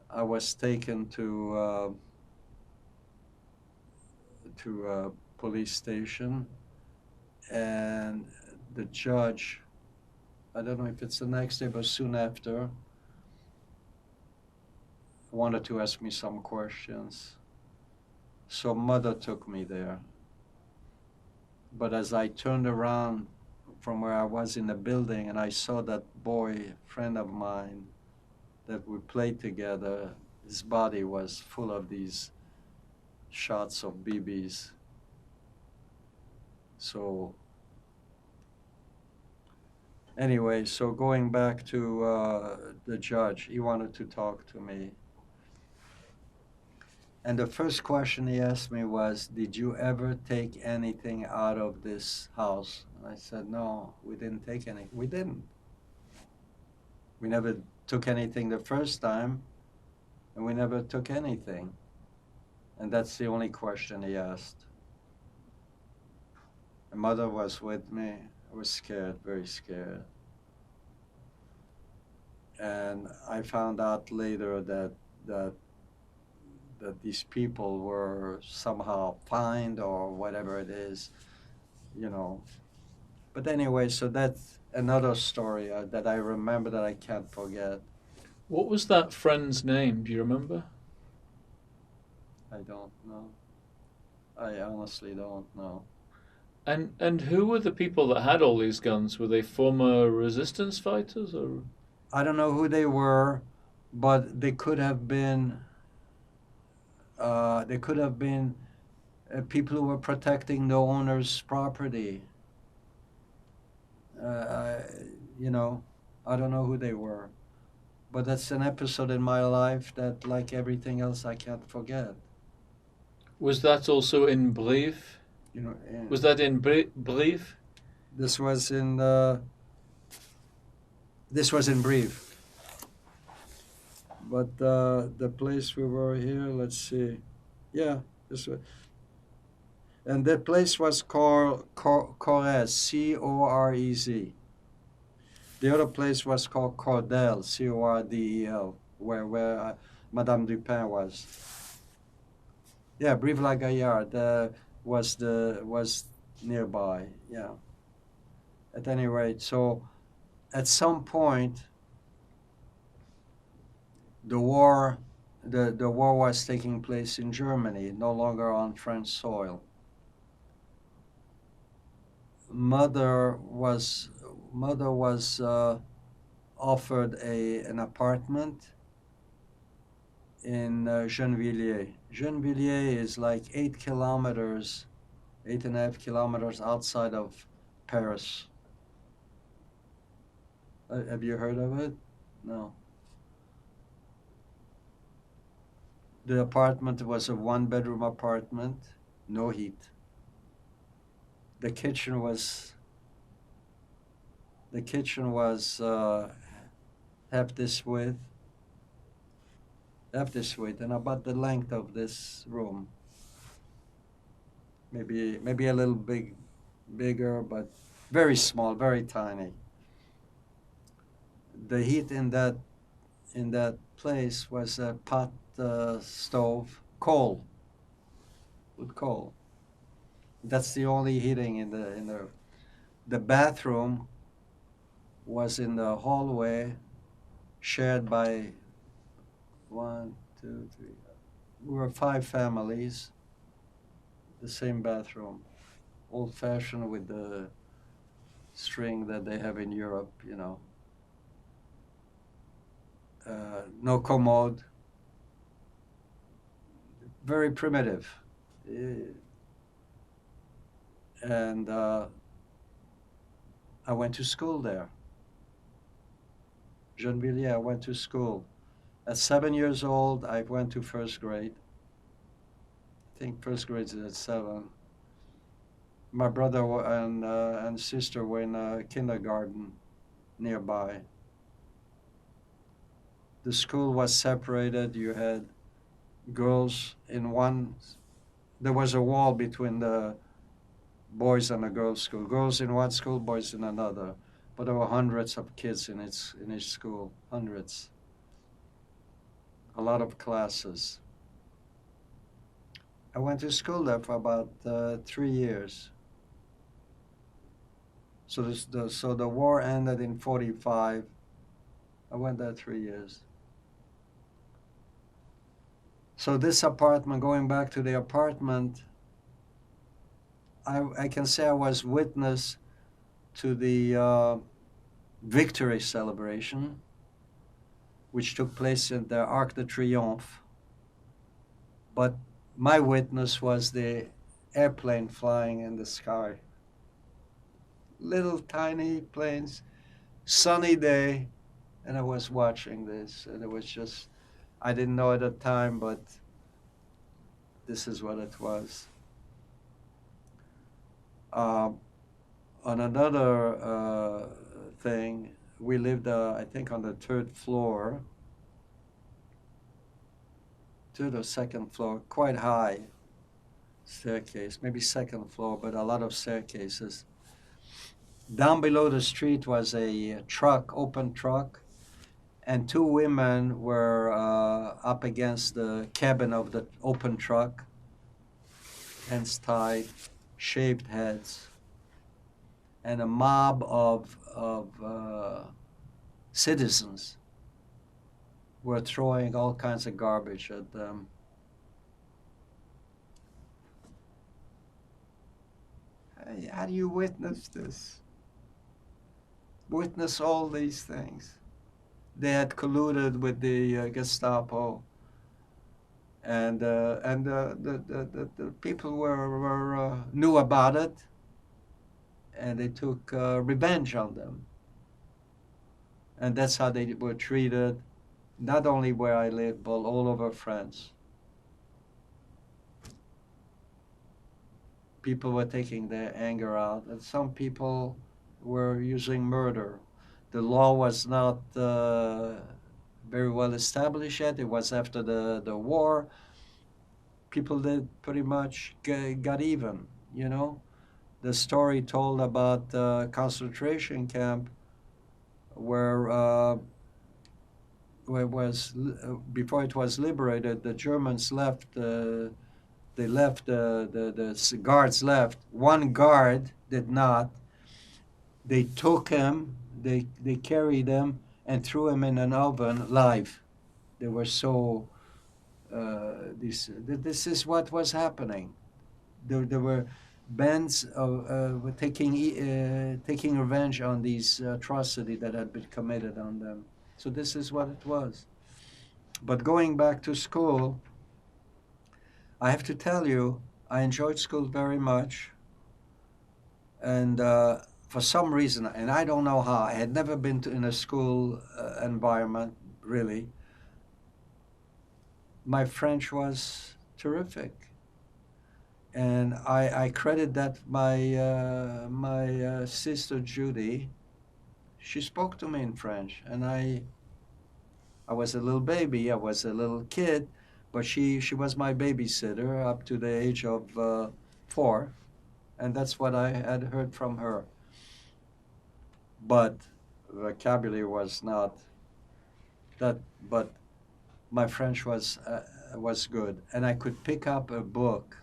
Speaker 2: I was taken to a police station, and the judge, I don't know if it's the next day, but soon after, wanted to ask me some questions. So mother took me there. But as I turned around from where I was in the building and I saw that boy, friend of mine, that we played together, his body was full of these shots of BBs. So anyway, so going back to the judge, he wanted to talk to me. And the first question he asked me was, did you ever take anything out of this house? And I said, no, we didn't take anything. We didn't. We never took anything the first time, and we never took anything. And that's the only question he asked. My mother was with me. I was scared, very scared. And I found out later that these people were somehow fined or whatever it is, you know. But anyway, so that's another story that I remember that I can't forget.
Speaker 1: What was that friend's name? Do you remember?
Speaker 2: I don't know. I honestly don't know.
Speaker 1: And who were the people that had all these guns? Were they former resistance fighters, or?
Speaker 2: I don't know who they were, but they could have been. They could have been people who were protecting the owner's property. You know, I don't know who they were, but that's an episode in my life that, like everything else, I can't forget.
Speaker 1: Was that also in Brive?
Speaker 2: You know,
Speaker 1: Was that in Brive?
Speaker 2: this was in Brive. But the place we were here, let's see, yeah, this was, and the place was called Correz, Corez. The other place was called Cordel, Cordel, where Madame Dupin was. Yeah, Brive-la-Gaillarde was nearby. Yeah. At any rate, so at some point, the war was taking place in Germany, no longer on French soil. Mother was offered an apartment in Gennevilliers. Gennevilliers is like 8.5 kilometers outside of Paris. Have you heard of it? No. The apartment was a one-bedroom apartment. no heat. The kitchen was half this width, and about the length of this room. Maybe a little bigger, but very small, very tiny. The heat in that place was a pot stove, with coal. That's the only heating in the bathroom was in the hallway, shared by one, two, three. We were 5 families. The same bathroom, old-fashioned with the string that they have in Europe, you know. No commode. Very primitive. And I went to school there. Gennevilliers, I went to school. At 7 years old, I went to first grade. I think first grade is at 7. My brother and sister were in a kindergarten nearby. The school was separated. You had girls in one. There was a wall between the boys and the girls' school. Girls in one school, boys in another. But there were hundreds of kids in each school. Hundreds. A lot of classes. I went to school there for about 3 years. So the war ended in 45. I went there 3 years. So this apartment, going back to the apartment, I can say I was witness to the victory celebration, which took place in the Arc de Triomphe. But my witness was the airplane flying in the sky. Little tiny planes, sunny day, and I was watching this, and it was just, I didn't know at the time, but this is what it was. On another thing, we lived, I think, on the third or second floor, quite high staircase, maybe second floor, but a lot of staircases. Down below the street was a truck, open truck, and 2 women were up against the cabin of the open truck, hands tied, shaved heads, and a mob of citizens were throwing all kinds of garbage at them. How do you witness this? Witness all these things. They had colluded with the Gestapo, and the people knew about it, and they took revenge on them. And that's how they were treated, not only where I live, but all over France. People were taking their anger out, and some people were using murder. The law was not very well established yet. It was after the war. People did pretty much got even, you know. The story told about the concentration camp where it was, before it was liberated, the Germans left, they left, the guards left. One guard did not. They took him, they carried him and threw him in an oven live. They were so, this is what was happening. There were bands of taking revenge on these atrocities that had been committed on them. So this is what it was. But going back to school, I have to tell you, I enjoyed school very much. And for some reason, and I don't know how, I had never been in a school environment, really. My French was terrific. And I credit that my sister Judy. She spoke to me in French, and I was a little baby, I was a little kid, but she was my babysitter up to the age of 4, and that's what I had heard from her. But vocabulary was not that, but my French was good, and I could pick up a book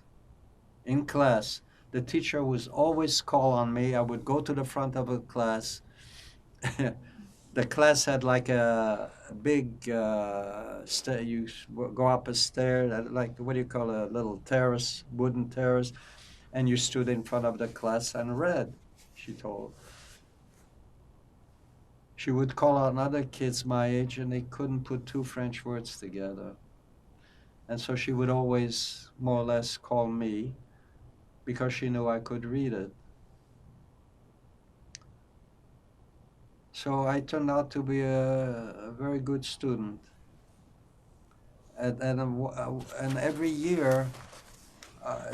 Speaker 2: in class. The teacher would always call on me. I would go to the front of a class. The class had like a big you go up a stair, like what do you call a little terrace, wooden terrace, and you stood in front of the class and read. She told. She would call on other kids my age, and they couldn't put two French words together. And so she would always more or less call me because she knew I could read it. So I turned out to be a very good student. And every year,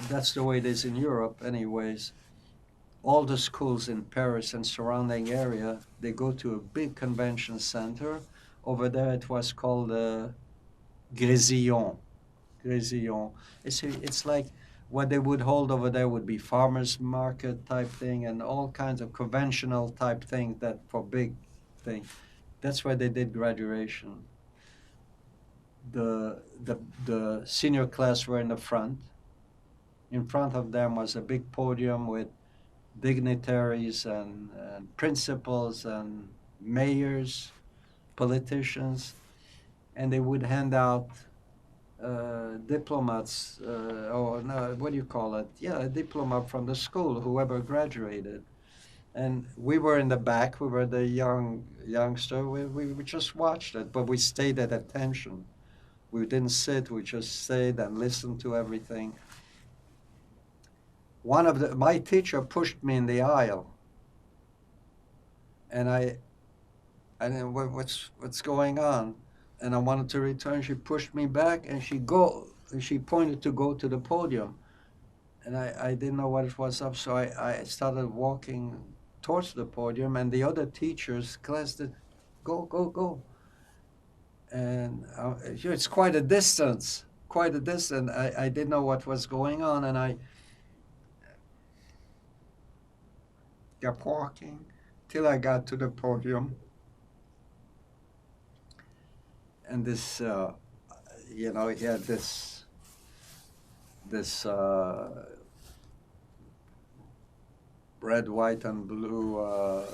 Speaker 2: that's the way it is in Europe anyways, all the schools in Paris and surrounding area, they go to a big convention center. Over there it was called Grésillon. Grésillon. It's like what they would hold over there would be farmers market type thing and all kinds of conventional type things that for big thing. That's where they did graduation. The senior class were in the front. In front of them was a big podium with dignitaries and principals and mayors, politicians, and they would hand out diplomats, or no, what do you call it? Yeah, a diploma from the school, whoever graduated. And we were in the back, we were the youngster, we just watched it, but we stayed at attention. We didn't sit, we just stayed and listened to everything. My teacher pushed me in the aisle, and I didn't, what's going on? And I wanted to return. She pushed me back, and she pointed to go to the podium, and I didn't know what it was up, so I started walking towards the podium, and the other teachers class did, go, go, go, and it's quite a distance, quite a distance. I didn't know what was going on, and I kept walking till I got to the podium. And this, he had this red, white, and blue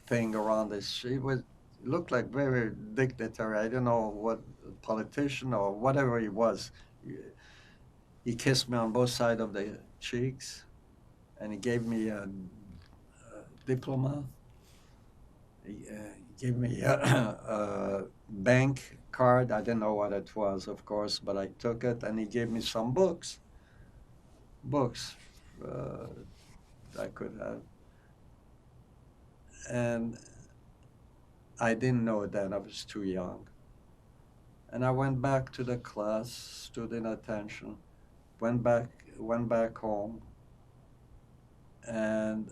Speaker 2: thing around his. It looked like very dignitary. I don't know what politician or whatever he was. He kissed me on both sides of the cheeks, and he gave me a diploma. He gave me a bank card. I didn't know what it was, of course, but I took it, and he gave me some books. I could have. And I didn't know then, I was too young. And I went back to the class, stood in attention, went back home, and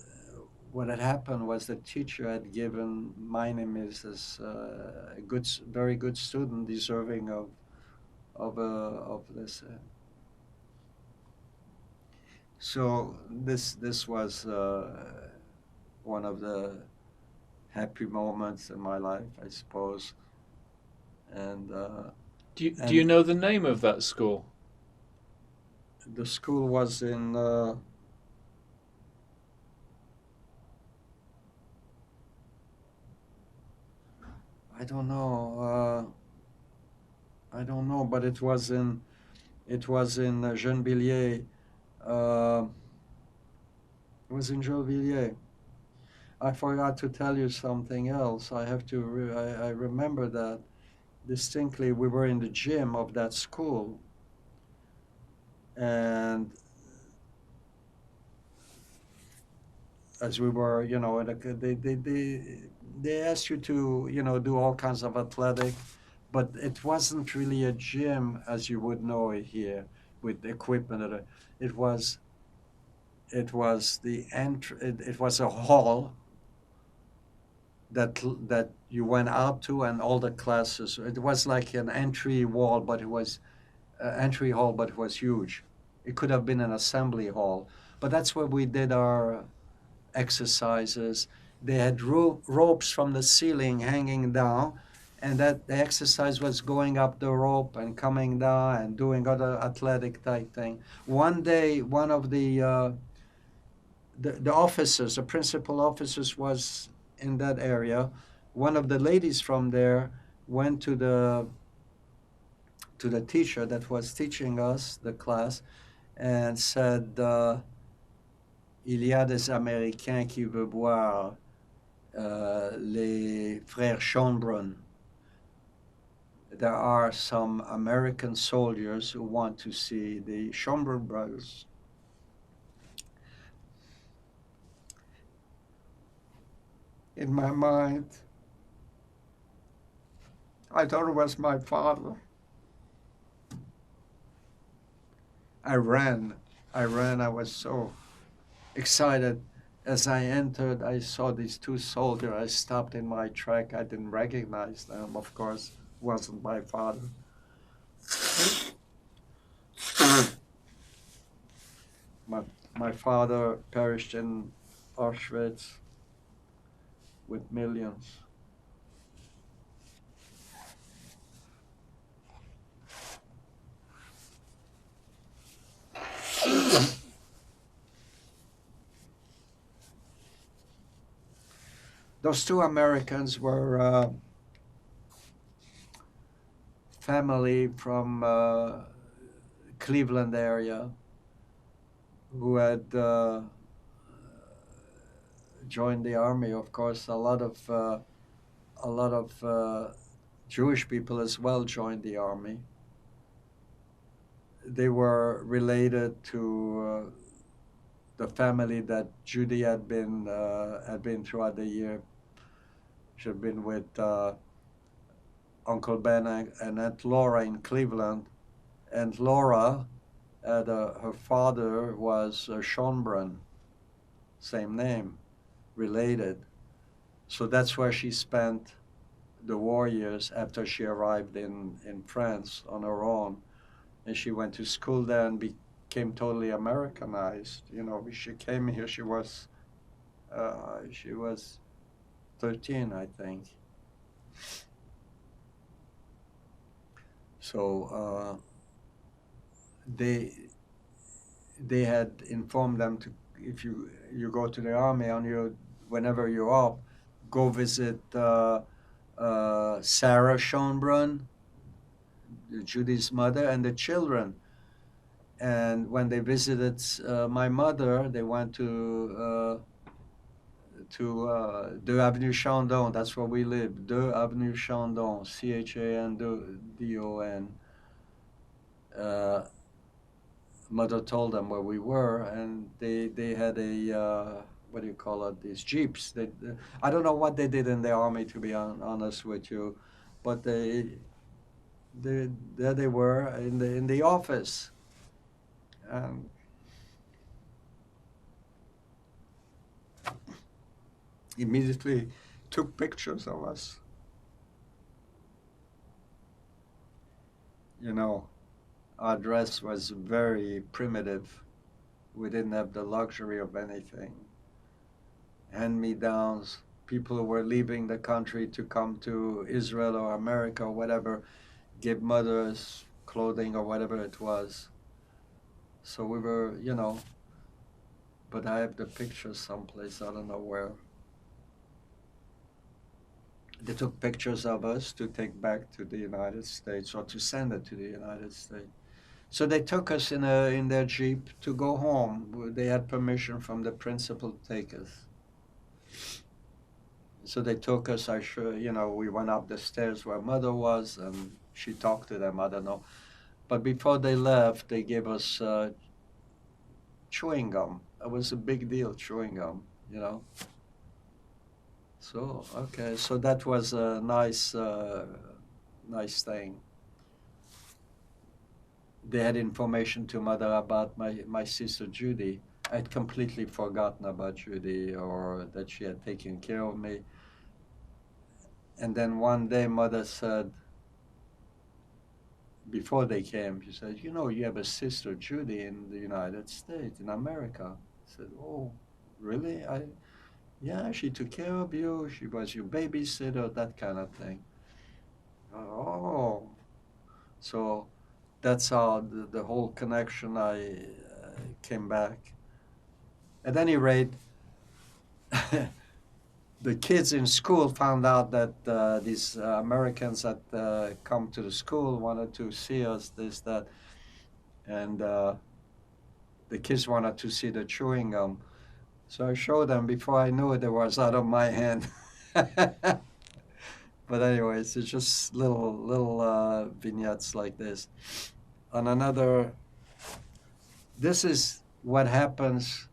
Speaker 2: what had happened was the teacher had given my name is a very good student, deserving of this. So this was one of the happy moments in my life, I suppose. And
Speaker 1: do you know the name of that school?
Speaker 2: The school was in. I don't know. I don't know, but it was in Gennevilliers. It was in Gennevilliers. I forgot to tell you something else. I have to. I remember that distinctly. We were in the gym of that school, and as we were, they asked you to, do all kinds of athletic, but it wasn't really a gym as you would know it here. with equipment. It was it was the it was a hall that you went out to, and all the classes. It was like an entry wall, but it was entry hall, but it was huge. It could have been an assembly hall, but that's where we did our exercises. They had ropes from the ceiling hanging down, and that the exercise was going up the rope and coming down and doing other athletic type thing. One day, one of the officers, the principal officers, was in that area. One of the ladies from there went to the teacher that was teaching us the class and said, il y a des Américains qui veulent voir les frères Schönbrunn. There are some American soldiers who want to see the Schönbrunn brothers. In my mind, I thought it was my father. I ran. I was so excited. As I entered, I saw these two soldiers. I stopped in my track. I didn't recognize them, of course. It wasn't my father. My father perished in Auschwitz with millions. Those two Americans were family from Cleveland area who had joined the army. Of course, a lot of Jewish people as well joined the army. They were related to the family that Judy had been throughout the year. She had been with Uncle Ben and Aunt Laura in Cleveland. And Laura, her father was Schönbrunn, same name, related. So that's where she spent the war years after she arrived in France on her own. And she went to school there and became totally Americanized. You know, she came here, she was 13, I think. So they had informed them to, if you go to the army on your, whenever you're up, go visit Sarah Schönbrunn, Judy's mother, and the children. And when they visited my mother, they went to 2 Avenue Chandon. That's where we live. 2 Avenue Chandon, Chandon. Mother told them where we were, and they had a what do you call it? These jeeps. I don't know what they did in the army, to be honest with you, but there they were in the office. Immediately took pictures of us. You know, our dress was very primitive. We didn't have the luxury of anything. Hand-me-downs. People who were leaving the country to come to Israel or America or whatever, give mothers clothing or whatever it was. So we were, you know, but I have the pictures someplace, I don't know where. They took pictures of us to take back to the United States or to send it to the United States. So they took us in their Jeep to go home. They had permission from the principal to take us. So they took us, we went up the stairs where Mother was, and she talked to them, I don't know. But before they left, they gave us chewing gum. It was a big deal, chewing gum, you know. So, okay, so that was a nice thing. they had information to mother about my sister Judy. I'd completely forgotten about Judy, or that she had taken care of me. And then one day mother said, before they came, she said, you know, you have a sister Judy in the United States, in America. I said, oh, really? Yeah, she took care of you, she was your babysitter, that kind of thing. Oh, so that's how the whole connection came back. At any rate, the kids in school found out that these Americans that come to the school wanted to see us, this, that, and the kids wanted to see the chewing gum. So I showed them. Before I knew it, it was out of my hand. But anyways, it's just little vignettes like this. On another, this is what happens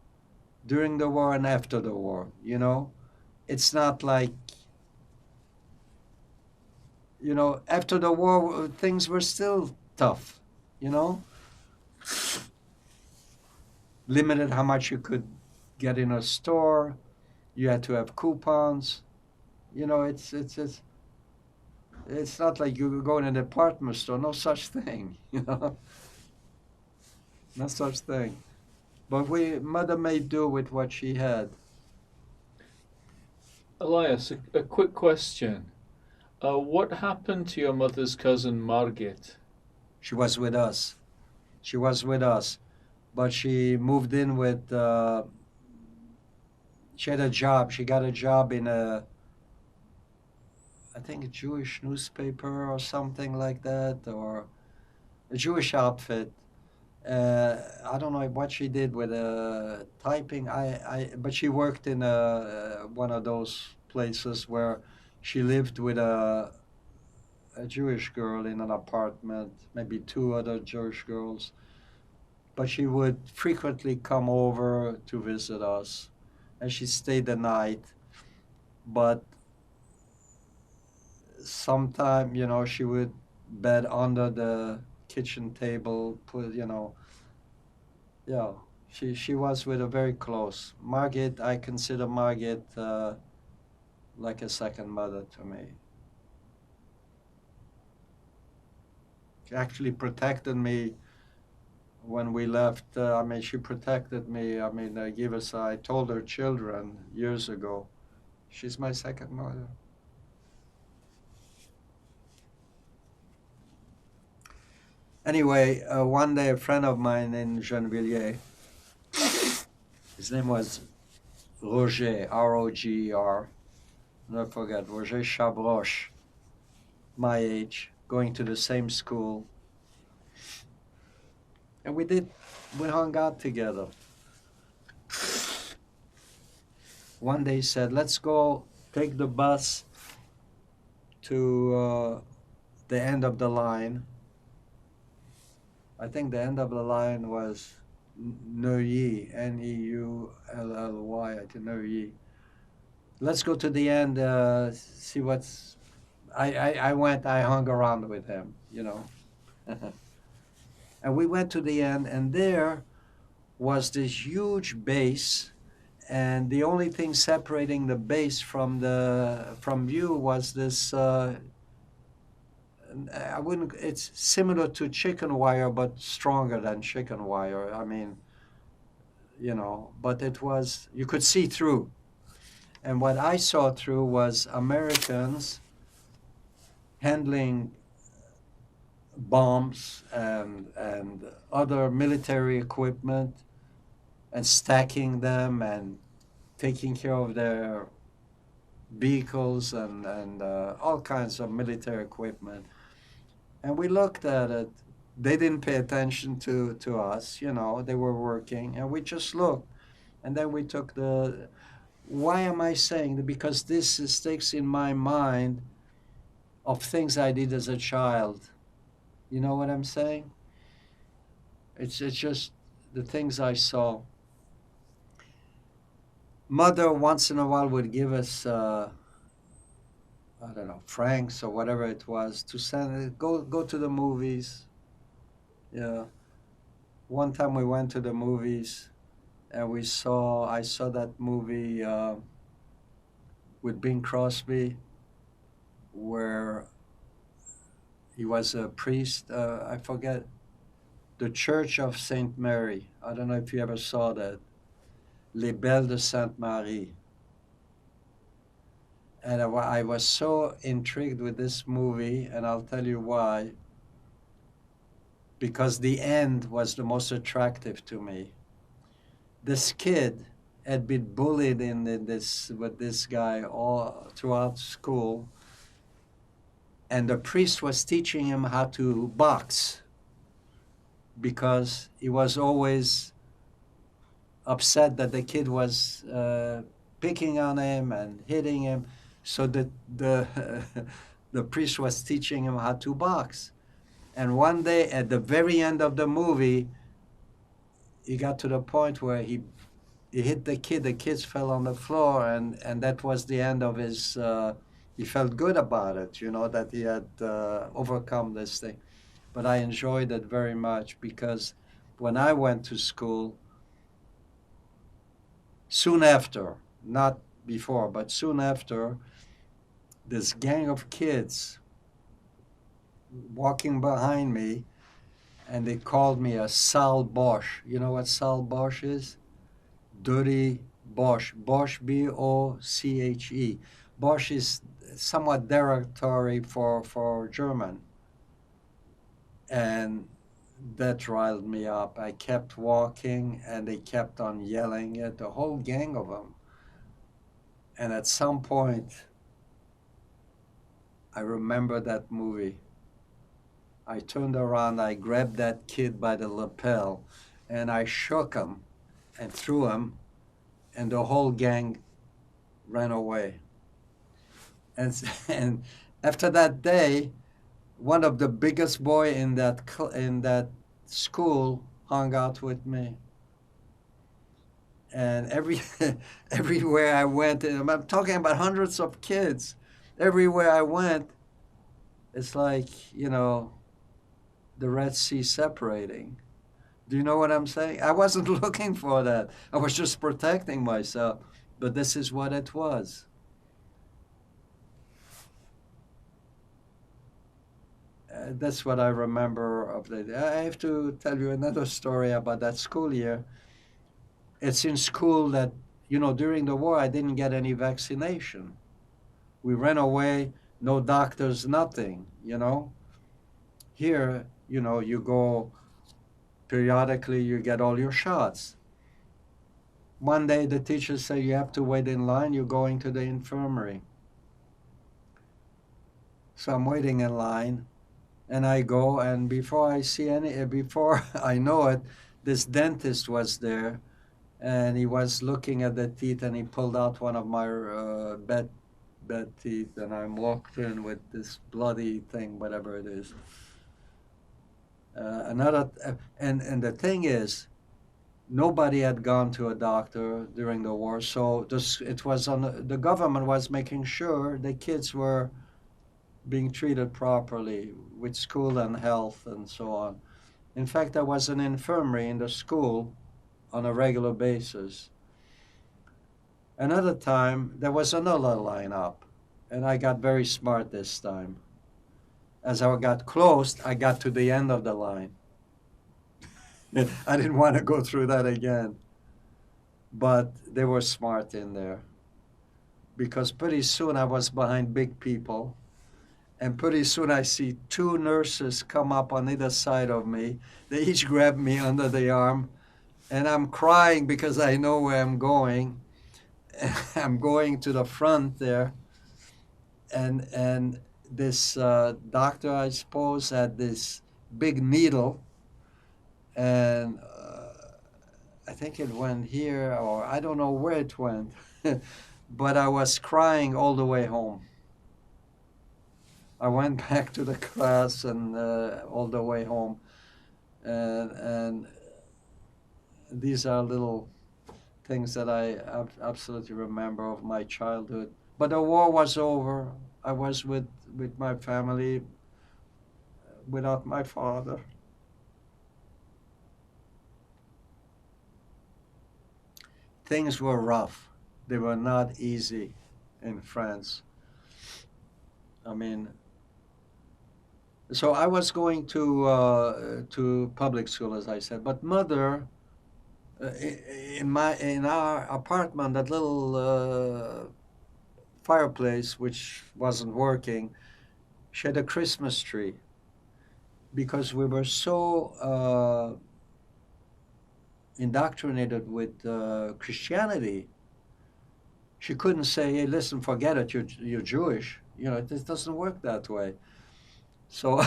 Speaker 2: during the war and after the war, you know? It's not like, you know, after the war, things were still tough, you know? Limited how much you could get in a store. You had to have coupons. You know, it's not like you go in a department store. No such thing, you know? No such thing. But mother made do with what she had.
Speaker 1: Elias, a quick question. What happened to your mother's cousin Margit?
Speaker 2: She was with us. She was with us. But she moved in with, she had a job. She got a job in I think a Jewish newspaper or something like that, or a Jewish outfit. I don't know what she did with typing. But she worked in one of those places where she lived with a Jewish girl in an apartment, maybe two other Jewish girls. But she would frequently come over to visit us, and she stayed the night. But sometime, you know, she would bed under the kitchen table, put, you know, yeah. She was with a very close. Margit, I consider Margit like a second mother to me. She actually protected me when we left. I mean, she protected me. I mean, I told her children years ago, she's my second mother. Anyway, one day a friend of mine in Gennevilliers, his name was Roger, R-O-G-E-R, never forget, Roger Chabroche, my age, going to the same school. And we hung out together. One day he said, let's go take the bus to the end of the line. I think the end of the line was Neuilly, N-E-U-L-L-Y, I think Neuilly. Let's go to the end, see what's... I hung around with him, you know. And we went to the end, and there was this huge base, and the only thing separating the base from view was this it's similar to chicken wire, but stronger than chicken wire. I mean, you know, but you could see through. And what I saw through was Americans handling bombs and other military equipment and stacking them and taking care of their vehicles and all kinds of military equipment. And we looked at it. They didn't pay attention to us, you know, they were working, and we just looked. And then we took why am I saying that? Because this sticks in my mind of things I did as a child. You know what I'm saying? It's just the things I saw. Mother once in a while would give us I don't know, francs or whatever it was, to go to the movies, Yeah. One time we went to the movies and I saw that movie with Bing Crosby where he was a priest. I forget, the Church of Saint Mary. I don't know if you ever saw that. Les Belles de Sainte Marie. And I was so intrigued with this movie, and I'll tell you why. Because the end was the most attractive to me. This kid had been bullied with this guy all throughout school, and the priest was teaching him how to box because he was always upset that the kid was picking on him and hitting him. So the the priest was teaching him how to box. And one day at the very end of the movie, he got to the point where he hit the kid. The kids fell on the floor, and that was the end of his. He felt good about it, you know, that he had overcome this thing. But I enjoyed it very much because when I went to school, soon after, not before, but soon after, this gang of kids walking behind me, and they called me a Sal Bosch. You know what Sal Bosch is? Dirty Bosch. Bosch, Boche. Bosch is somewhat derogatory for German. And that riled me up. I kept walking, and they kept on yelling at the whole gang of them. And at some point, I remember that movie. I turned around, I grabbed that kid by the lapel, and I shook him and threw him, and the whole gang ran away. And after that day, one of the biggest boy in that school hung out with me. And everywhere I went, and I'm talking about hundreds of kids, everywhere I went, it's like, you know, the Red Sea separating. Do you know what I'm saying? I wasn't looking for that. I was just protecting myself. But this is what it was. That's what I remember of the. I have to tell you another story about that school year. It's in school that, you know, during the war, I didn't get any vaccination. We ran away, no doctors, nothing, you know. Here, you know, you go periodically, you get all your shots. One day the teachers say you have to wait in line, you're going to the infirmary. So I'm waiting in line, and I go, and before I know it, this dentist was there, and he was looking at the teeth, and he pulled out one of my bed teeth, and I'm walked in with this bloody thing, whatever it is. And the thing is, nobody had gone to a doctor during the war, so it was the government was making sure the kids were being treated properly with school and health and so on. In fact, there was an infirmary in the school on a regular basis. Another time, there was another lineup, and I got very smart this time. As I got close, I got to the end of the line. I didn't want to go through that again. But they were smart in there. Because pretty soon I was behind big people. And pretty soon I see two nurses come up on either side of me. They each grab me under the arm. And I'm crying because I know where I'm going. I'm going to the front there. And this doctor, I suppose, had this big needle. And I think it went here, or I don't know where it went. But I was crying all the way home. I went back to the class and all the way home. And these are little things that I absolutely remember of my childhood. But the war was over. I was with my family without my father. things were rough. They were not easy in France. I mean, so I was going to public school, as I said, but mother, in our apartment, that little fireplace which wasn't working, she had a Christmas tree because we were so indoctrinated with Christianity. She couldn't say, "Hey, listen, forget it. You're Jewish." You know, it doesn't work that way. So,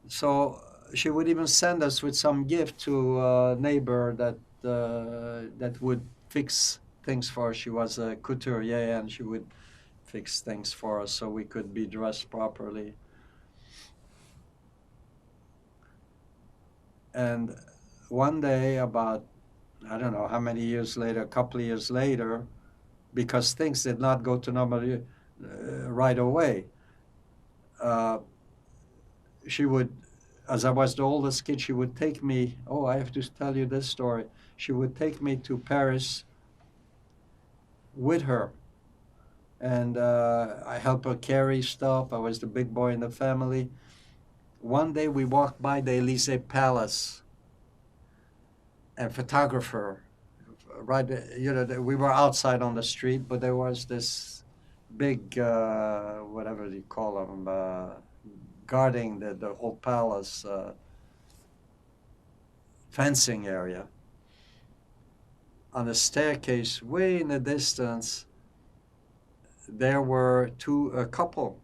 Speaker 2: so she would even send us with some gift to a neighbor that would fix things for us. She was a couturier, and she would fix things for us so we could be dressed properly. And one day, about I don't know how many years later, a couple of years later, because things did not go to normal right away. Uh, she would, as I was the oldest kid, she would take me. Oh, I have to tell you this story. She would take me to Paris with her, and I helped her carry stuff. I was the big boy in the family. One day we walked by the Elysee Palace, and photographer, right, you know, we were outside on the street, but there was this big, whatever you call them, guarding the whole palace, fencing area. On the staircase, way in the distance, there were a couple,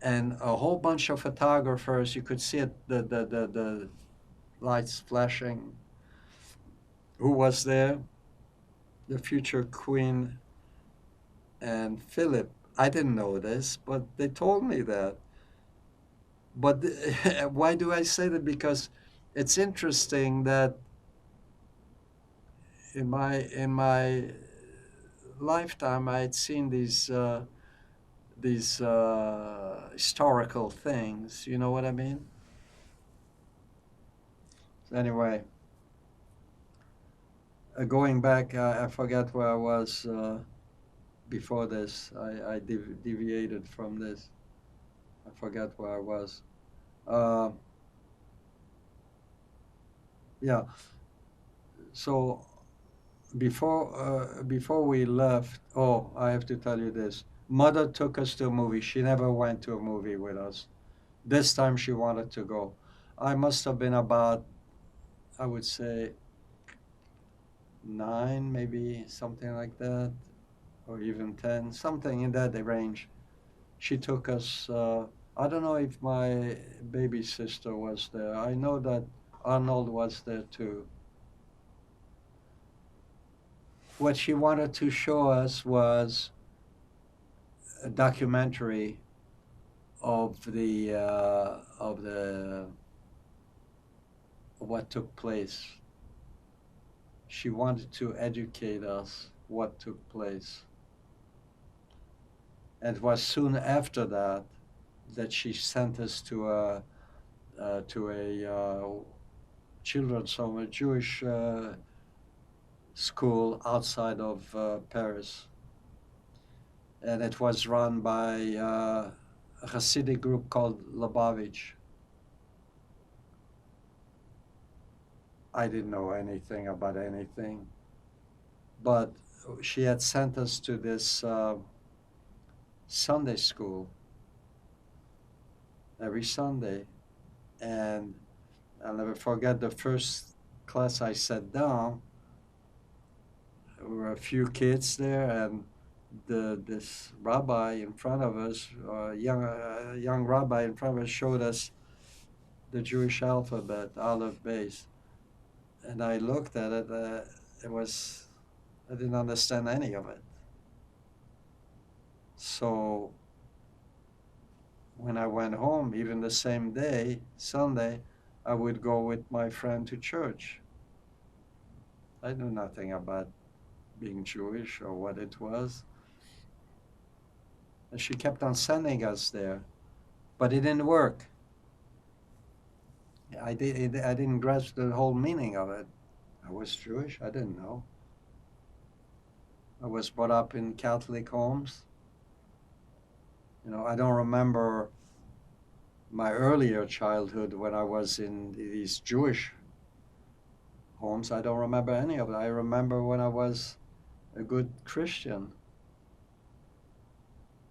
Speaker 2: and a whole bunch of photographers. You could see it, the lights flashing. Who was there? The future queen and Philip. I didn't know this, but they told me that. But why do I say that? Because it's interesting that in my lifetime I had seen these historical things. You know what I mean? Anyway, going back, I forgot where I was before this. I deviated from this. I forgot where I was. Uh, yeah. So before we left, oh, I have to tell you this. Mother took us to a movie. She never went to a movie with us. This time she wanted to go. I must have been about, I would say, 9, maybe something like that, or even 10, something in that range. She took us. I don't know if my baby sister was there. I know that Arnold was there too. What she wanted to show us was a documentary of what took place. She wanted to educate us what took place. And it was soon after that she sent us to a children's home, a Jewish school outside of Paris. And it was run by a Hasidic group called Lubavitch. I didn't know anything about anything, but she had sent us to this Sunday school every Sunday, and I'll never forget the first class I sat down. There were a few kids there, and this rabbi in front of us, young rabbi in front of us, showed us the Jewish alphabet, Aleph, Beis, and I looked at it. I didn't understand any of it. So when I went home, even the same day, Sunday, I would go with my friend to church. I knew nothing about being Jewish or what it was. And she kept on sending us there, but it didn't work. I didn't grasp the whole meaning of it. I was Jewish. I didn't know. I was brought up in Catholic homes. You know, I don't remember my earlier childhood when I was in these Jewish homes. I don't remember any of it. I remember when I was a good Christian.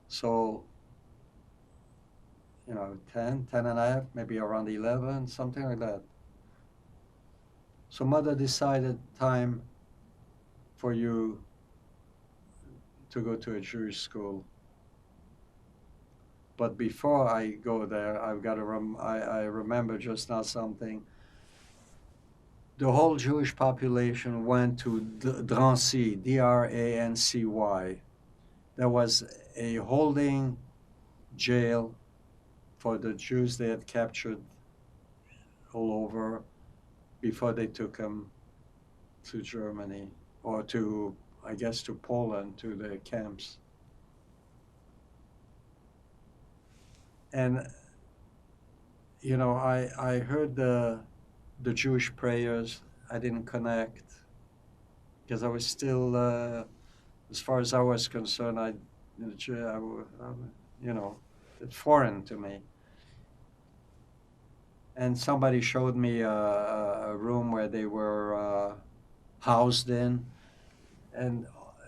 Speaker 2: So, you know, 10 and a half, maybe around 11, something like that. So mother decided time for you to go to a Jewish school. But before I go there, I've got to I remember just now something. The whole Jewish population went to Drancy, Drancy. There was a holding jail for the Jews they had captured all over before they took them to Germany or to, I guess, to Poland, to the camps. And, you know, I heard the Jewish prayers. I didn't connect because I was still, as far as I was concerned, you know, it's foreign to me. And somebody showed me a room where they were housed in, and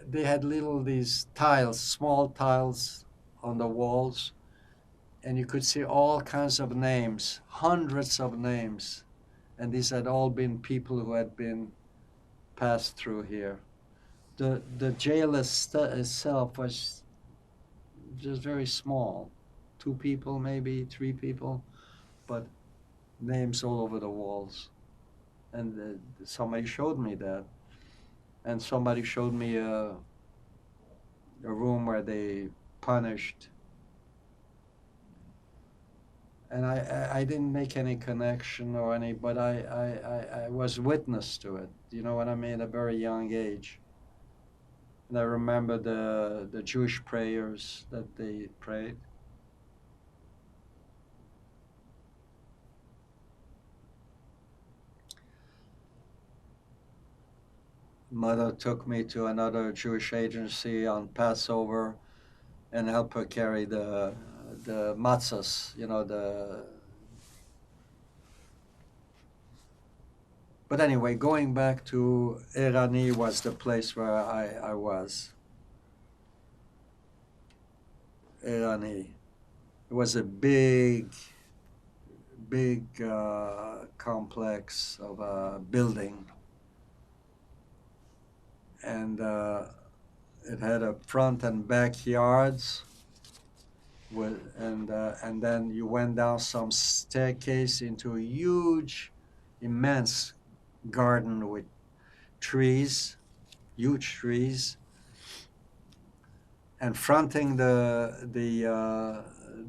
Speaker 2: they had these tiles, small tiles on the walls, and you could see all kinds of names, hundreds of names, and these had all been people who had been passed through here. The jail itself was just very small, 2 people, maybe 3 people, but names all over the walls. And somebody showed me that, and somebody showed me a room where they punished. And I didn't make any connection or any, but I was witness to it, you know what I mean, at a very young age. And I remember the Jewish prayers that they prayed. Mother took me to another Jewish agency on Passover and helped her carry the matzahs, you know, But anyway, going back to Erani was the place where I was. Erani. It was a big complex of a building. And it had a front and back yards. And then you went down some staircase into a huge, immense garden with trees, huge trees, and fronting the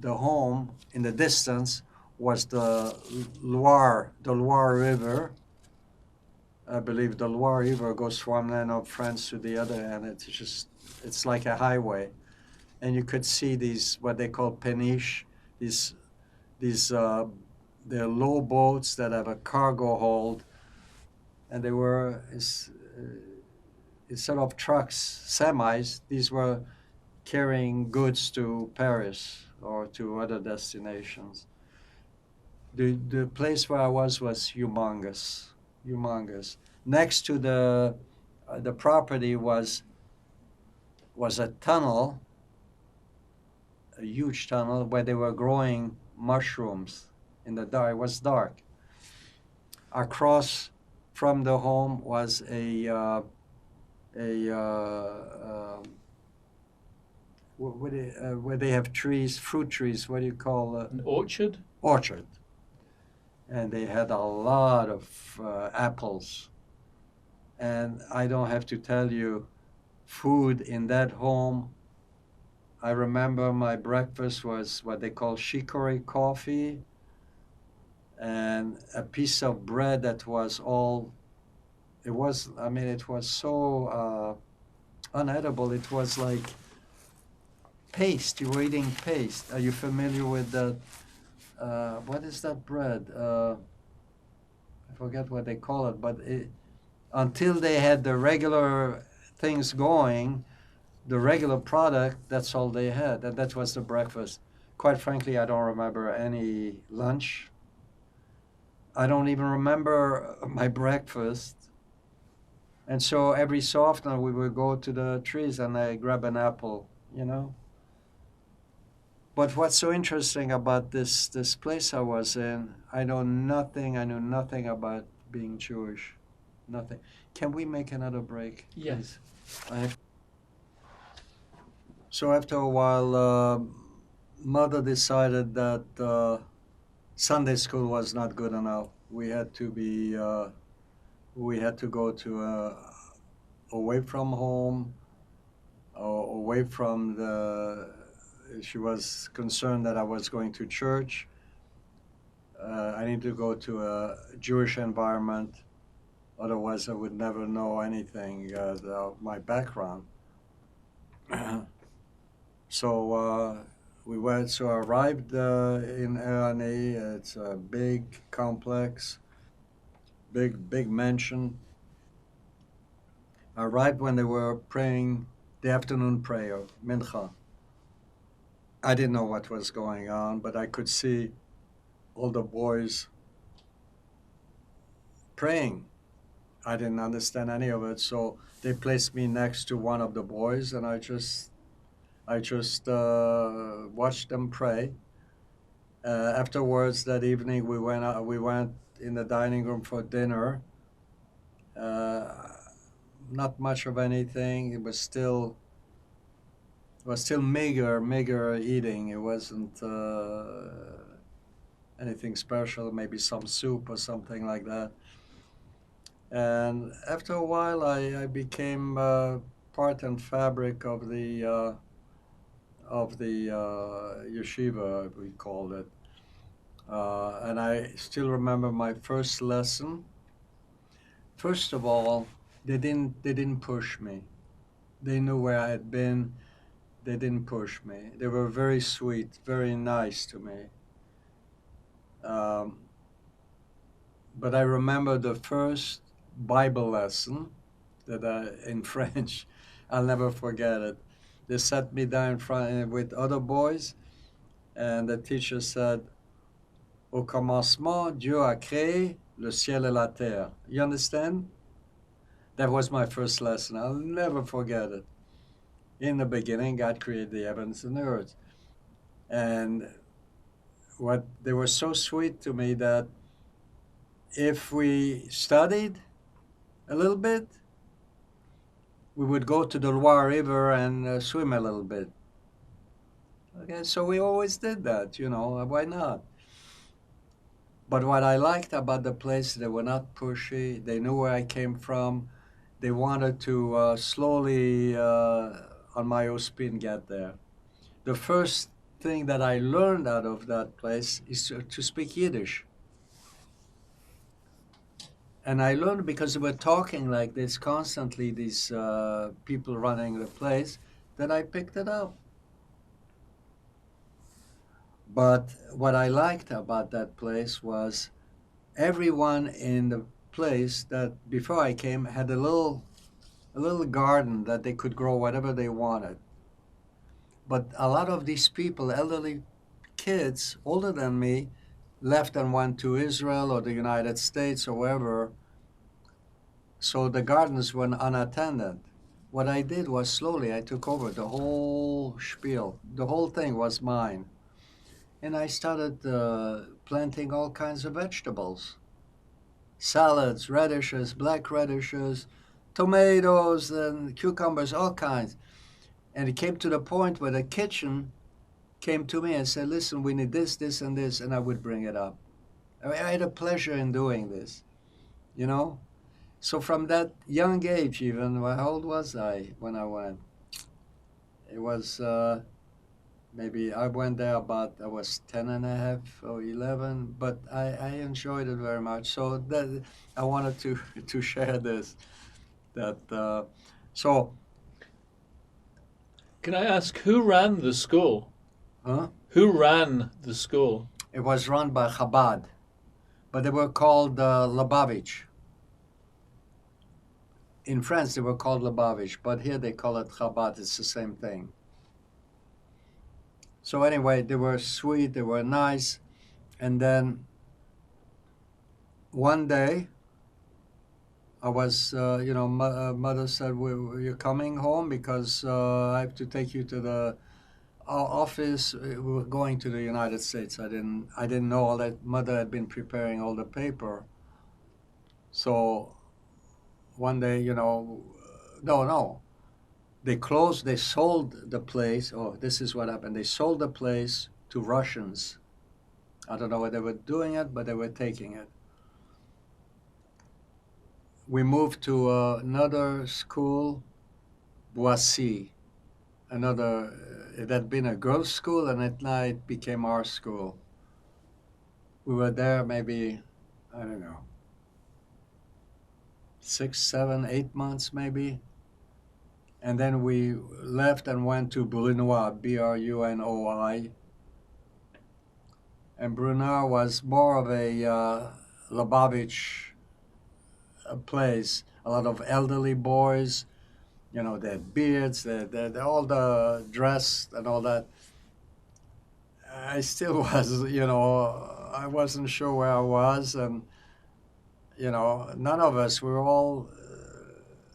Speaker 2: home in the distance was the Loire River. I believe the Loire River goes from one end of France to the other end. It's like a highway, and you could see these what they call péniches, these they're low boats that have a cargo hold, and they were instead of trucks, semis, these were carrying goods to Paris or to other destinations. The place where I was humongous. Next to the property was a tunnel, a huge tunnel where they were growing mushrooms in the dark. It was dark. Across from the home was where they have trees, fruit trees. What do you call
Speaker 1: an orchard?
Speaker 2: Orchard. And they had a lot of apples. And I don't have to tell you, food in that home. I remember my breakfast was what they call chicory coffee and a piece of bread that was all, it was so unedible. It was like paste. You were eating paste. Are you familiar with the, what is that bread? I forget what they call it, but until they had the regular things going, the regular product, that's all they had. And that was the breakfast. Quite frankly, I don't remember any lunch. I don't even remember my breakfast. And so every so often we would go to the trees and I grab an apple, you know. But what's so interesting about this place I was in, I knew nothing about being Jewish. Nothing. Can we make another break?
Speaker 1: Yes.
Speaker 2: Please? I have. So after a while, mother decided that Sunday school was not good enough. We had to go to away from home, away from the. She was concerned that I was going to church. I need to go to a Jewish environment, otherwise I would never know anything of my background. So we went. So I arrived in Erani. It's a big complex, big mansion. I arrived when they were praying the afternoon prayer, mincha. I didn't know what was going on, but I could see all the boys praying. I didn't understand any of it, so they placed me next to one of the boys, and I just watched them pray. Afterwards, that evening, we went in the dining room for dinner. Not much of anything. It was still meager eating. It wasn't anything special. Maybe some soup or something like that. And after a while, I became part and fabric of the yeshiva, we called it. And I still remember my first lesson. First of all, they didn't push me. They knew where I had been. They didn't push me. They were very sweet, very nice to me. But I remember the first Bible lesson in French. I'll never forget it. They sat me down in front with other boys, and the teacher said, "Au commencement, Dieu a créé le ciel et la terre." You understand? That was my first lesson. I'll never forget it. In the beginning, God created the heavens and the earth. And they were so sweet to me that if we studied a little bit, we would go to the Loire River and swim a little bit. Okay, so we always did that, why not? But what I liked about the place, they were not pushy. They knew where I came from. They wanted to slowly, on my own spin, get there. The first thing that I learned out of that place is to speak Yiddish. And I learned because they were talking like this constantly, these people running the place, that I picked it up. But what I liked about that place was everyone in the place that before I came had a little garden that they could grow whatever they wanted. But a lot of these people, elderly kids, older than me, left and went to Israel or the United States or wherever. So the gardens were unattended. What I did was slowly I took over the whole spiel. The whole thing was mine. And I started planting all kinds of vegetables. Salads, radishes, black radishes, tomatoes and cucumbers, all kinds. And it came to the point where the kitchen came to me and said, "Listen, we need this, this, and this," and I would bring it up. I had a pleasure in doing this, So from that young age even, how old was I when I went? It was maybe I went there I was 10 and a half or 11, but I enjoyed it very much. So that I wanted to share this. So.
Speaker 1: Can I ask who ran the school?
Speaker 2: Huh?
Speaker 1: Who ran the school?
Speaker 2: It was run by Chabad, but they were called Lubavitch. In France, they were called Lubavitch, but here they call it Chabad. It's the same thing. So anyway, they were sweet, they were nice, and then one day, I was, mother said, "You're coming home because I have to take you to the office." We were going to the United States. I didn't know all that. Mother had been preparing all the paper. So one day, no. They closed, they sold the place. Oh, this is what happened. They sold the place to Russians. I don't know why they were doing it, but they were taking it. We moved to another school, Boissy. It had been a girls' school, and at night became our school. We were there maybe, I don't know, 6, 7, 8 months maybe. And then we left and went to Brunoy, Brunoi. And Brunoy was more of a Lubavitch place. A lot of elderly boys, they had beards, they all the dress and all that. I still was, I wasn't sure where I was, and none of us. We were all.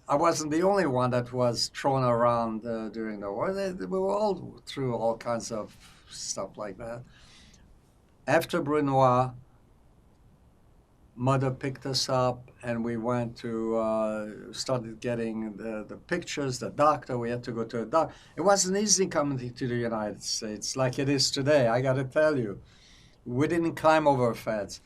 Speaker 2: I wasn't the only one that was thrown around during the war. We were all through all kinds of stuff like that. After Brunoy, Mother picked us up, and we went to started getting the pictures. The doctor. We had to go to a doctor. It wasn't easy coming to the United States like it is today. I got to tell you, we didn't climb over a fence.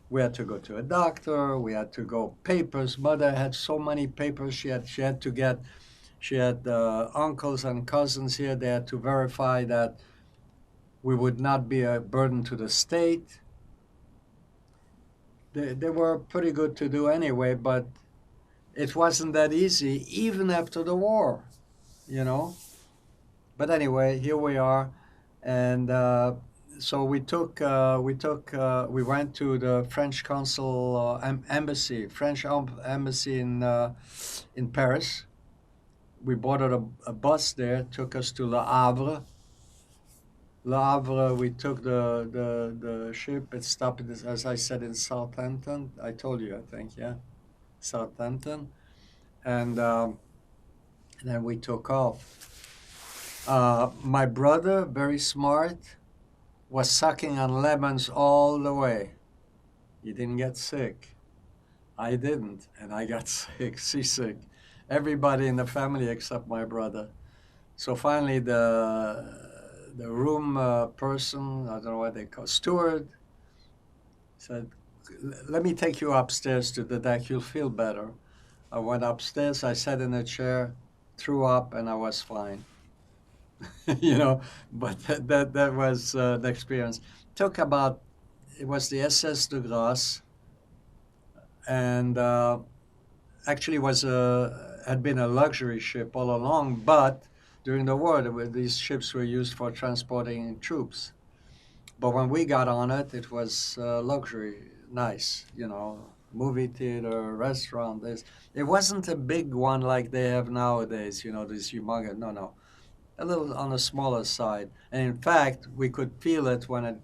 Speaker 2: We had to go to a doctor. We had to go papers. Mother had so many papers. She had to get. She had uncles and cousins here. They had to verify that we would not be a burden to the state. They were pretty good to do anyway, but it wasn't that easy even after the war, But anyway, here we are, and so we went to the French consul embassy, French embassy in Paris. We boarded a bus there, took us to Le Havre. Le Havre, we took the ship. It stopped, as I said, in Southampton. I told you, I think, yeah, Southampton, and then we took off. My brother, very smart, was sucking on lemons all the way. He didn't get sick. I didn't, and I got seasick. Everybody in the family except my brother. So finally, the room person, I don't know what they call, steward, said, "Let me take you upstairs to the deck. You'll feel better." I went upstairs. I sat in a chair, threw up, and I was fine. But that was the experience. It was the SS de Grasse, and actually had been a luxury ship all along, but during the war, these ships were used for transporting troops. But when we got on it, it was luxury, nice, movie theater, restaurant. It wasn't a big one like they have nowadays, this humongous, no. A little on the smaller side, and in fact, we could feel it when it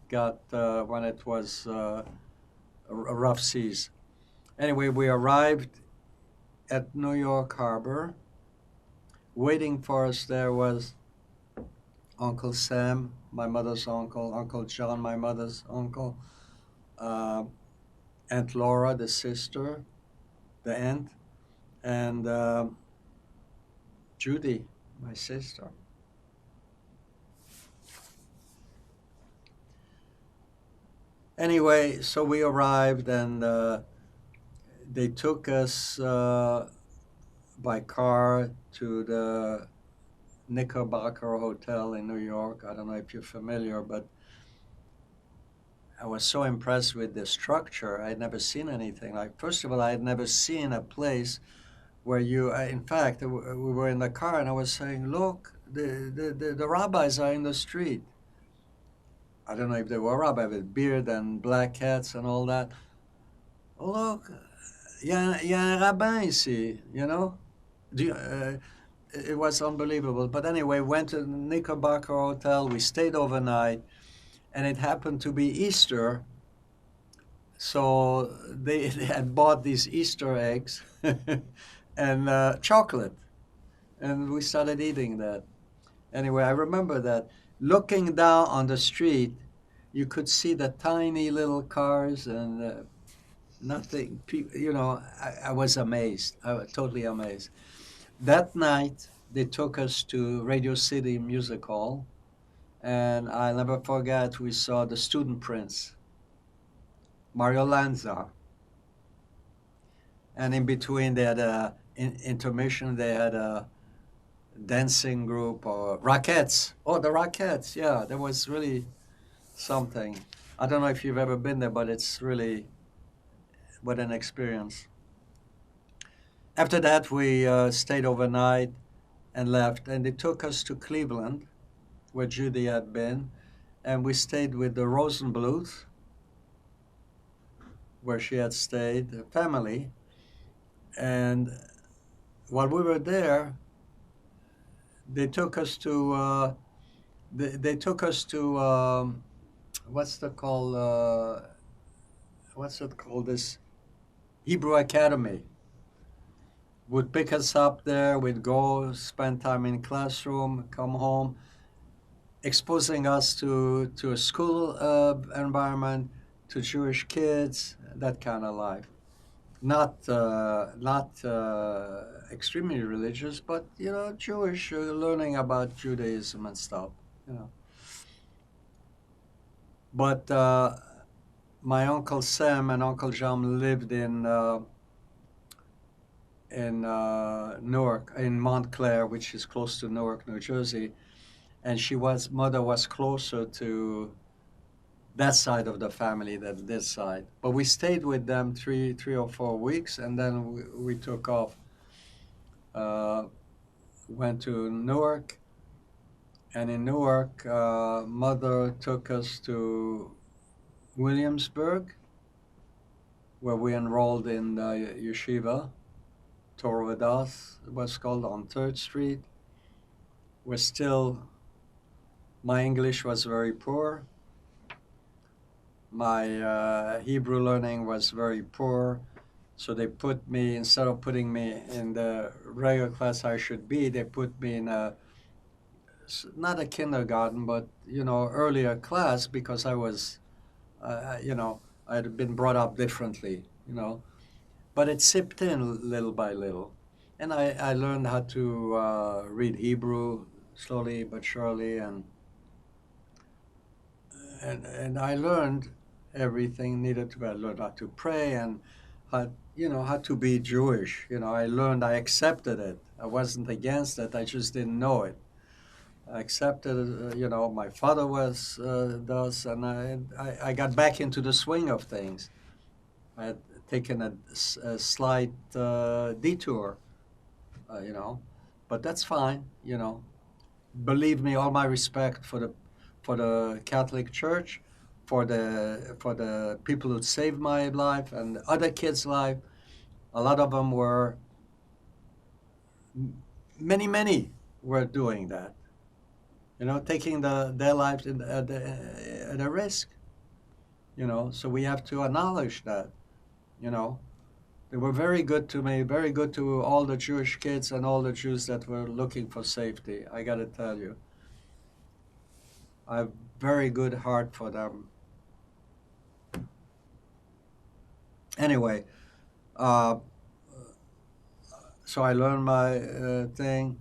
Speaker 2: was rough seas. Anyway, we arrived at New York Harbor. Waiting for us there was Uncle Sam, my mother's uncle, Uncle John, my mother's uncle, Aunt Laura, the sister, the aunt, and Judy, my sister. Anyway, so we arrived, and they took us by car to the Knickerbocker Hotel in New York. I don't know if you're familiar, but I was so impressed with the structure. I had never seen anything like. First of all, I had never seen a place where in fact, we were in the car, and I was saying, "Look, the rabbis are in the street." I don't know if they were rabbi with beard and black hats and all that. Look, il y a un rabbin ici, you know. It was unbelievable. But anyway, went to the Knickerbocker Hotel. We stayed overnight, and it happened to be Easter. So they had bought these Easter eggs and chocolate, and we started eating that. Anyway, I remember that looking down on the street, you could see the tiny little cars and nothing. You know, I was amazed. I was totally amazed. That night, they took us to Radio City Music Hall, and I'll never forget. We saw the Student Prince, Mario Lanza, and in between they had a intermission. They had a dancing group or Rockettes. Oh, the Rockettes! Yeah, that was really something. I don't know if you've ever been there, but it's really what an experience. After that, we stayed overnight and left, and they took us to Cleveland, where Judy had been, and we stayed with the Rosenbluth, where she had stayed, the family. And while we were there, they took us to they took us to what's the called what's it called, this Hebrew Academy. Would pick us up there. We'd go spend time in classroom, come home, exposing us to a school environment, to Jewish kids, that kind of life. Not extremely religious, but you know, Jewish, learning about Judaism and stuff. You know, but my uncle Sam and Uncle John lived in Newark, in Montclair, which is close to Newark, New Jersey, and mother was closer to that side of the family than this side. But we stayed with them three or 4 weeks, and then we took off. Went to Newark, and in Newark, mother took us to Williamsburg, where we enrolled in the yeshiva. Torah Vodaas, it was called, on 3rd Street. My English was very poor. My Hebrew learning was very poor. So they put me, instead of putting me in the regular class I should be, they put me in not a kindergarten, but, you know, earlier class, because I was, you know, I had been brought up differently, you know. But it sipped in little by little. And I learned how to read Hebrew slowly but surely, and I learned everything needed to be. I learned how to pray and how to be Jewish. You know, I accepted it. I wasn't against it. I just didn't know it. I accepted it. You know, my father does, and I got back into the swing of things. I had taken a slight detour, you know, but that's fine. You know, believe me, all my respect for the Catholic Church, for the people who saved my life and other kids' life. A lot of them were, many were doing that. You know, taking their lives at a risk. You know, so we have to acknowledge that. You know, they were very good to me, very good to all the Jewish kids and all the Jews that were looking for safety. I got to tell you, I have very good heart for them. Anyway, so I learned my thing,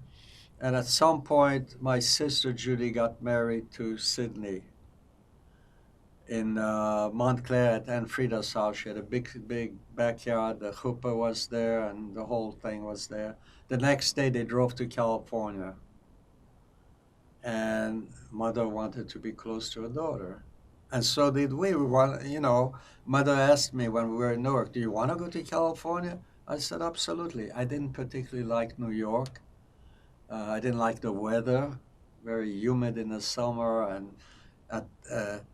Speaker 2: and at some point, my sister Judy got married to Sydney in Montclair at Aunt Frida's house. She had a big backyard. The chuppah was there, and the whole thing was there. The next day, they drove to California, and mother wanted to be close to her daughter, and so did we. You know, mother asked me when we were in Newark, "Do you want to go to California?" I said, "Absolutely." I didn't particularly like New York. I didn't like the weather, very humid in the summer, and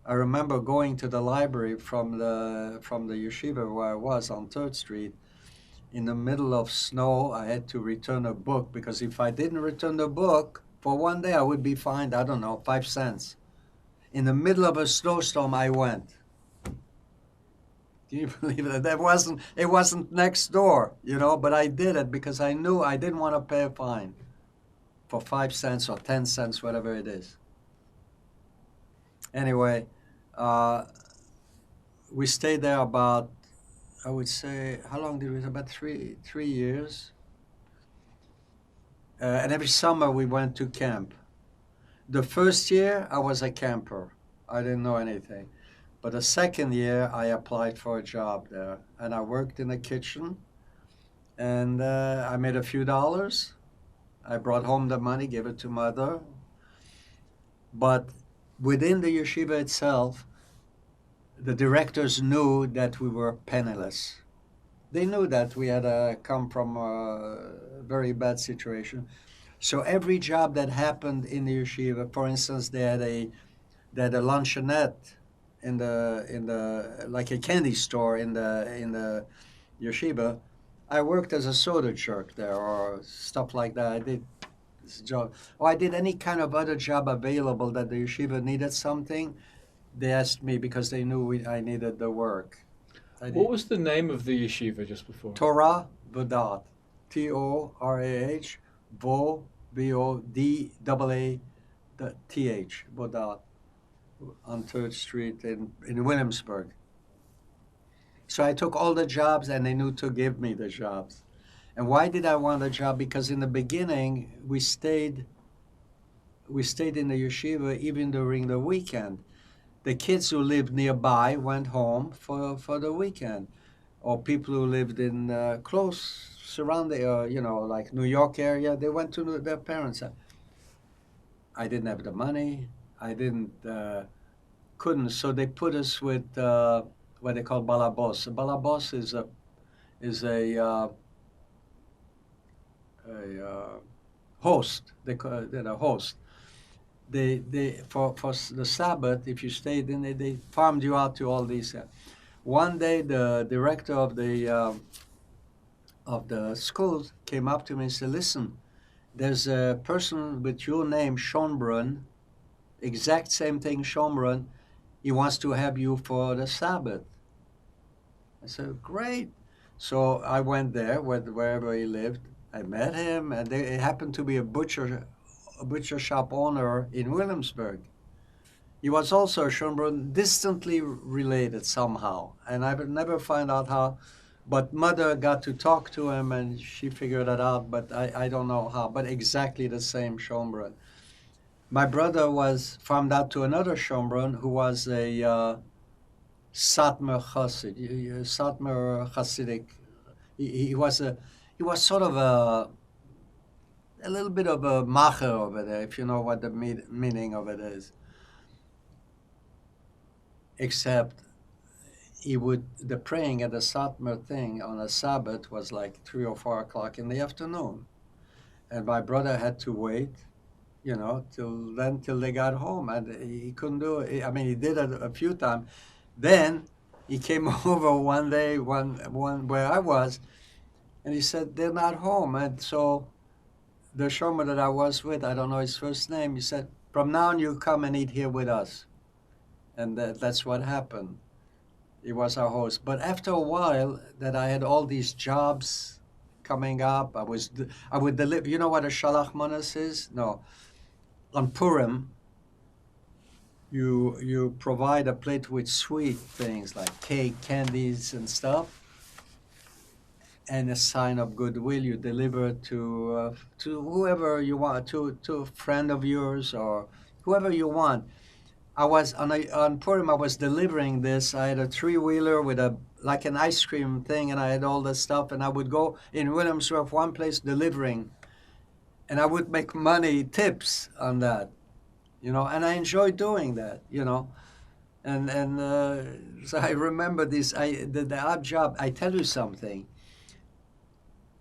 Speaker 2: I remember going to the library from the yeshiva where I was on 3rd Street, in the middle of snow. I had to return a book because if I didn't return the book for one day, I would be fined, I don't know, 5 cents. In the middle of a snowstorm, I went. Can you believe that? It wasn't next door, you know, but I did it because I knew I didn't want to pay a fine for 5 cents or 10 cents, whatever it is. Anyway, we stayed there about, I would say, how long did we? About 3 years. And every summer we went to camp. The first year I was a camper. I didn't know anything. But the second year I applied for a job there, and I worked in the kitchen, and I made a few dollars. I brought home the money, gave it to mother. But within the yeshiva itself, the directors knew that we were penniless. They knew that we had come from a very bad situation. So every job that happened in the yeshiva, for instance, they had a luncheonette in the like a candy store in the yeshiva. I worked as a soda jerk there or stuff like that. I did this job. Or I did any kind of other job available that the yeshiva needed something. They asked me because they knew I needed the work.
Speaker 1: What was the name of the yeshiva just before?
Speaker 2: Torah Vodat. Torah, Vo, Vodaath, Vodat, on 3rd Street in Williamsburg. So I took all the jobs, and they knew to give me the jobs. And why did I want a job? Because in the beginning, we stayed in the yeshiva even during the weekend. The kids who lived nearby went home for the weekend, or people who lived in close surrounding, like New York area, they went to their parents. I didn't have the money. I couldn't. So they put us with what they call balabos. A balabos is a host. They call it a host. They for the Sabbath, if you stayed in, they farmed you out to all these. One day, the director of the school came up to me and said, "Listen, there's a person with your name, Schonbrun, exact same thing, Schonbrun. He wants to have you for the Sabbath." I said, "Great." So I went there, wherever he lived. I met him, and it happened to be a butcher shop owner in Williamsburg. He was also Schonbrun, distantly related somehow, and I would never find out how. But mother got to talk to him, and she figured it out, but I don't know how. But exactly the same Schonbrun. My brother found out to another Schonbrun who was a Satmar Chassid, Satmar Chassidic. He was sort of a little bit of a macher over there, if you know what the meaning of it is. Except the praying at the Satmar thing on a Sabbath was like 3 or 4 o'clock in the afternoon. And my brother had to wait, till they got home. And he couldn't do it. I mean, he did it a few times. Then he came over one day, one where I was, and he said, they're not home. And so the shomer that I was with, I don't know his first name, he said, from now on you come and eat here with us. And that's what happened. He was our host. But after a while that I had all these jobs coming up, I would deliver. You know what a shalach manas is? No. On Purim, you provide a plate with sweet things like cake, candies, and stuff. And a sign of goodwill, you deliver to whoever you want, to a friend of yours or whoever you want. I was on Purim. I was delivering this. I had a 3-wheeler with like an ice cream thing, and I had all this stuff. And I would go in Williamsburg, one place delivering, and I would make money, tips on that, And I enjoyed doing that, And so I remember this. The odd job. I tell you something.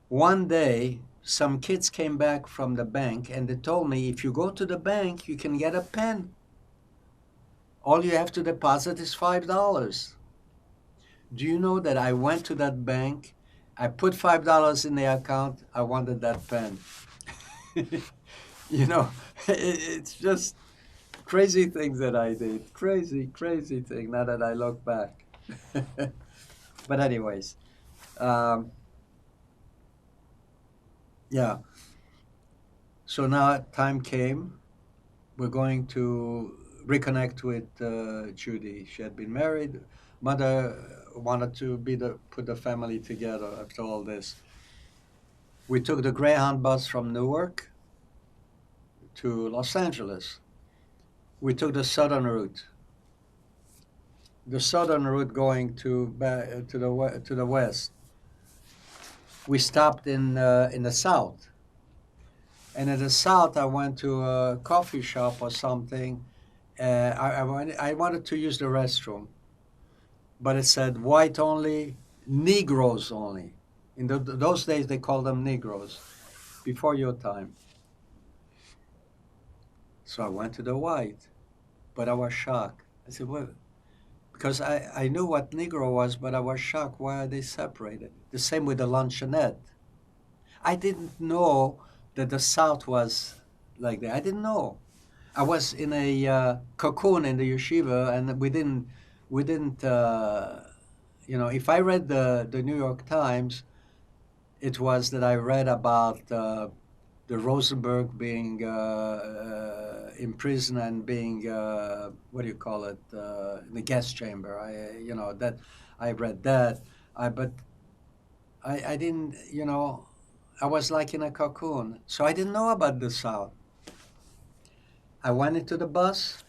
Speaker 2: One day, some kids came back from the bank, and they told me, if you go to the bank, you can get a pen. All you have to deposit is $5. Do you know that I went to that bank I put $5 in the account. I wanted that pen. You know, it's just crazy things that I did. Crazy, crazy thing. Now that I look back. But anyways, um, yeah. So now time came. We're going to reconnect with Judy. She had been married. Mother wanted to put the family together after all this. We took the Greyhound bus from Newark to Los Angeles. We took the southern route. The southern route going to the west. We stopped in the south, and in the south I went to a coffee shop or something. I wanted to use the restroom, but it said white only, Negroes only. In those days they called them Negroes, before your time. So I went to the white, but I was shocked. I said, well, because I knew what Negro was, but I was shocked. Why are they separated? The same with the luncheonette. I didn't know that the South was like that. I didn't know. I was in a cocoon in the yeshiva, and we didn't, if I read the New York Times, it was that I read about the Rosenberg being in prison and being what do you call it, in the gas chamber. That I read that. But I didn't, I was like in a cocoon, so I didn't know about the South. I went into the bus,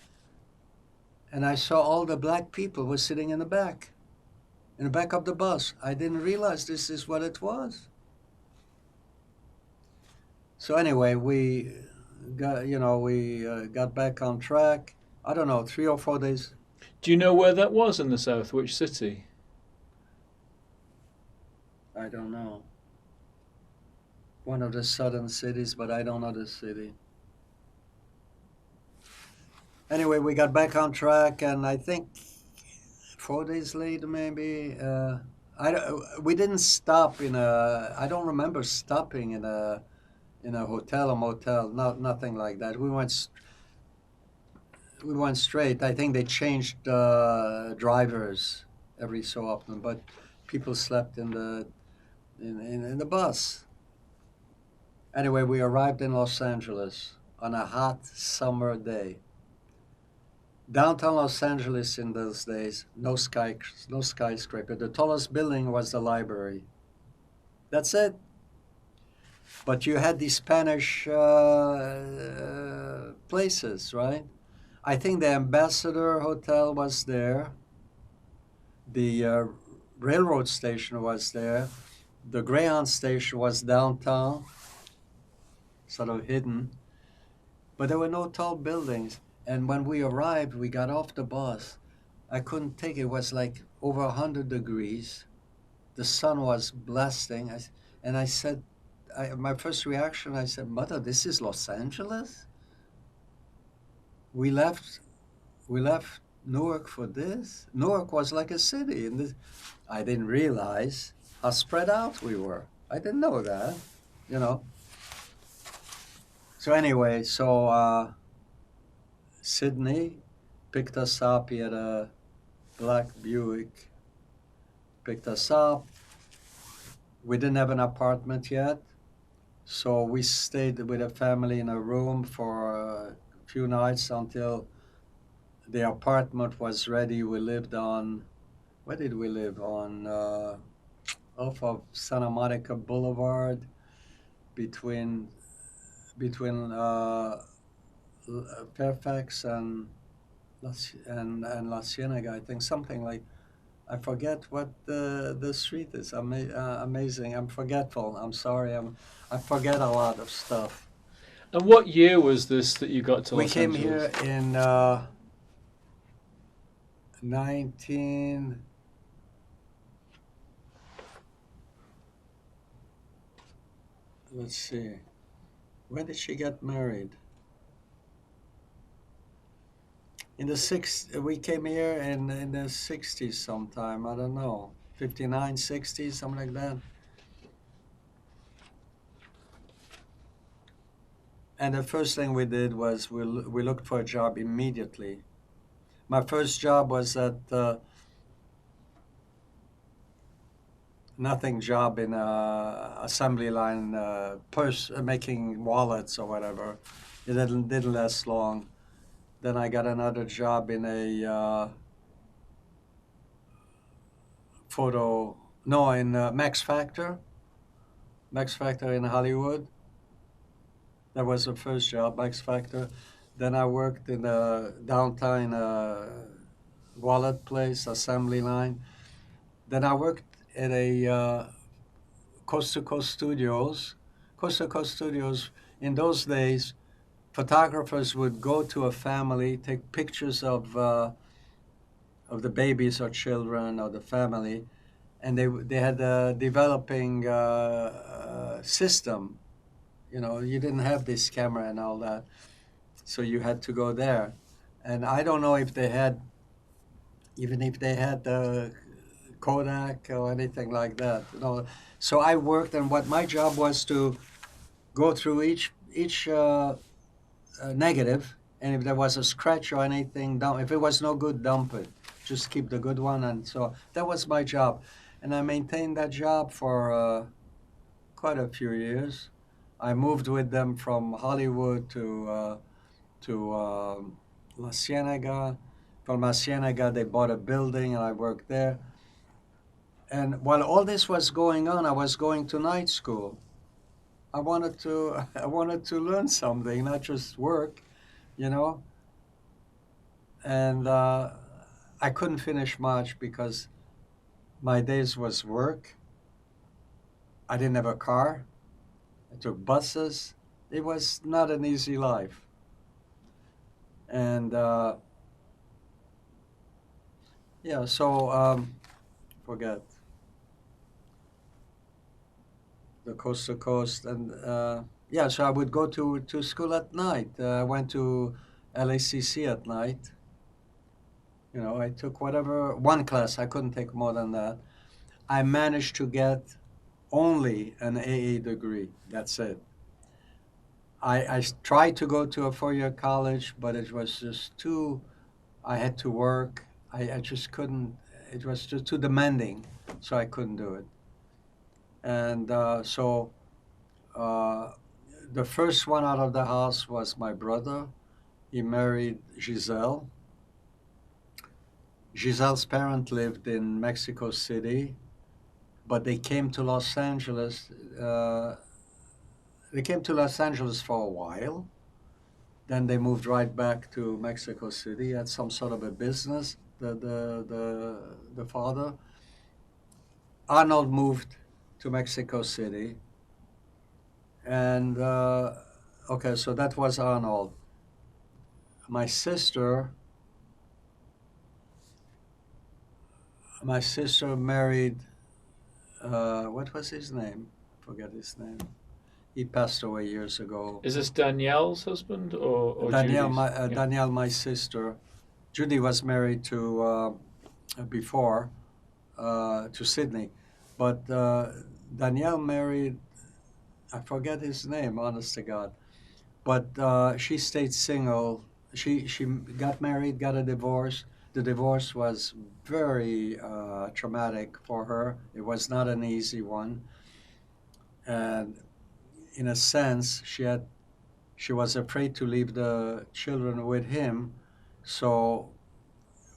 Speaker 2: and I saw all the black people were sitting in the back of the bus. I didn't realize this is what it was. So anyway, we got back on track. I don't know, 3 or 4 days.
Speaker 1: Do you know where that was in the south? Which city?
Speaker 2: I don't know. One of the southern cities, but I don't know the city. Anyway, we got back on track, and I think 4 days later, maybe. We didn't stop in a. I don't remember stopping in a hotel or motel. Nothing like that. We went straight. I think they changed drivers every so often, but people slept in the bus. Anyway, we arrived in Los Angeles on a hot summer day. Downtown Los Angeles in those days, no skyscraper. The tallest building was the library. That's it. But you had these Spanish places, right? I think the Ambassador Hotel was there. The railroad station was there. The Greyhound station was downtown, sort of hidden. But there were no tall buildings. And when we arrived, we got off the bus. I couldn't take it. It was like over 100 degrees. The sun was blasting. And I said, my first reaction, I said, Mother, this is Los Angeles? We left Newark for this? Newark was like a city. And I didn't realize how spread out we were. I didn't know that, you know. So anyway, Sydney picked us up. He had a black Buick, picked us up. We didn't have an apartment yet, so we stayed with a family in a room for a few nights until the apartment was ready. We lived on, where did we live? On off of Santa Monica Boulevard, between Fairfax and La Cienega, I think, something like. I forget what the street is. Amazing. I'm forgetful. I'm sorry. I forget a lot of stuff.
Speaker 1: And what year was this that you got to
Speaker 2: We
Speaker 1: Los
Speaker 2: came
Speaker 1: Angeles?
Speaker 2: here in 19. Let's see. When did she get married? In the we came here in the 60s sometime. I don't know, 59, 60s, something like that. And the first thing we did was we looked for a job immediately. My first job was at nothing job in a assembly line, making wallets or whatever. It didn't last long. Then I got another job in a in Max Factor in Hollywood. That was the first job, Max Factor. Then I worked in a downtown wallet place, assembly line. Then I worked at a Coast to Coast Studios. Coast to Coast Studios, in those days, photographers would go to a family, take pictures of the babies or children or the family, and they had a developing system. You know, you didn't have this camera and all that, so you had to go there. And I don't know if they had, even if they had the Kodak or anything like that. You know, so I worked, and what my job was to go through each negative, and if there was a scratch or anything, dump. If it was no good, dump it. Just keep the good one, and so that was my job, and I maintained that job for quite a few years. I moved with them from Hollywood to La Cienega. From La Cienega, they bought a building, and I worked there. And while all this was going on, I was going to night school. I wanted to learn something, not just work, you know. And I couldn't finish much because my days was work. I didn't have a car. I took buses. It was not an easy life. And yeah, so forget the coast to coast, and yeah, so I would go to school at night. I went to LACC at night. You know, I took one class. I couldn't take more than that. I managed to get only an AA degree. That's it. I tried to go to a four-year college, but it was just too. I had to work. I just couldn't. It was just too demanding, so I couldn't do it. And so the first one out of the house was my brother. He married Giselle. Giselle's parents lived in Mexico City, but they came to Los Angeles. They came to Los Angeles for a while. Then they moved right back to Mexico City. Had some sort of a business. The father. Arnold moved to Mexico City, and okay, so that was Arnold. My sister. My sister married. What was his name? I forget his name. He passed away years ago.
Speaker 1: Is this Danielle's husband or
Speaker 2: Danielle,
Speaker 1: Judy's?
Speaker 2: Yeah. Danielle, my sister. Judy was married to before to Sydney, but Danielle married. I forget his name, honest to God, but she stayed single. She got married, got a divorce. The divorce was very traumatic for her. It was not an easy one, and in a sense, she was afraid to leave the children with him. So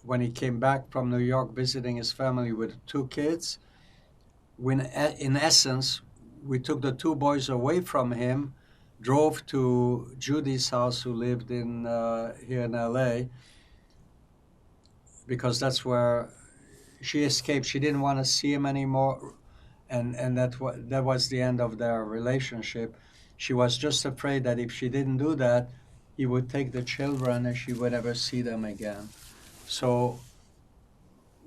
Speaker 2: when he came back from New York visiting his family with two kids, when in essence we took the two boys away from him, drove to Judy's house, who lived in here in LA, because that's where she escaped. She didn't want to see him anymore, and that was the end of their relationship. She was just afraid that if she didn't do that, he would take the children and she would never see them again. So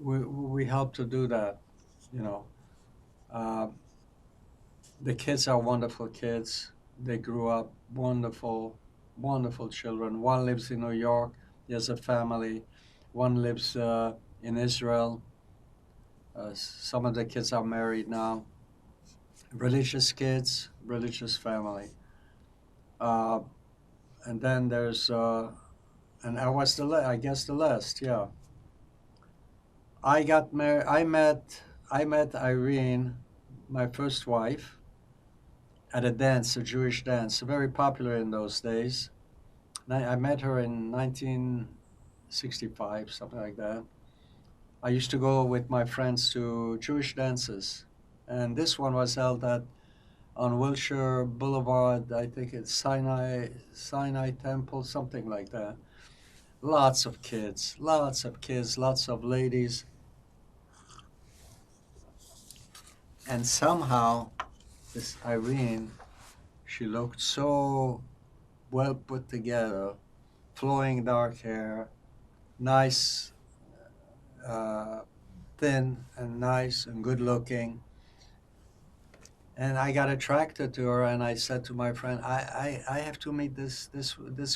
Speaker 2: we helped to do that, you know. The kids are wonderful kids. They grew up wonderful, wonderful children. One lives in New York. He has a family. One lives in Israel. Some of the kids are married now. Religious kids, religious family. and then there's and I was I guess the last, yeah. I got married. I met Irene, my first wife, at a dance, a Jewish dance, very popular in those days. I met her in 1965, something like that. I used to go with my friends to Jewish dances, and this one was held at on Wilshire Boulevard. I think it's Sinai Temple, something like that. Lots of kids, lots of kids, lots of ladies, and somehow this Irene, she looked so well put together, flowing dark hair, nice, uh, thin and nice and good looking. And I got attracted to her, and I said to my friend, I have to meet this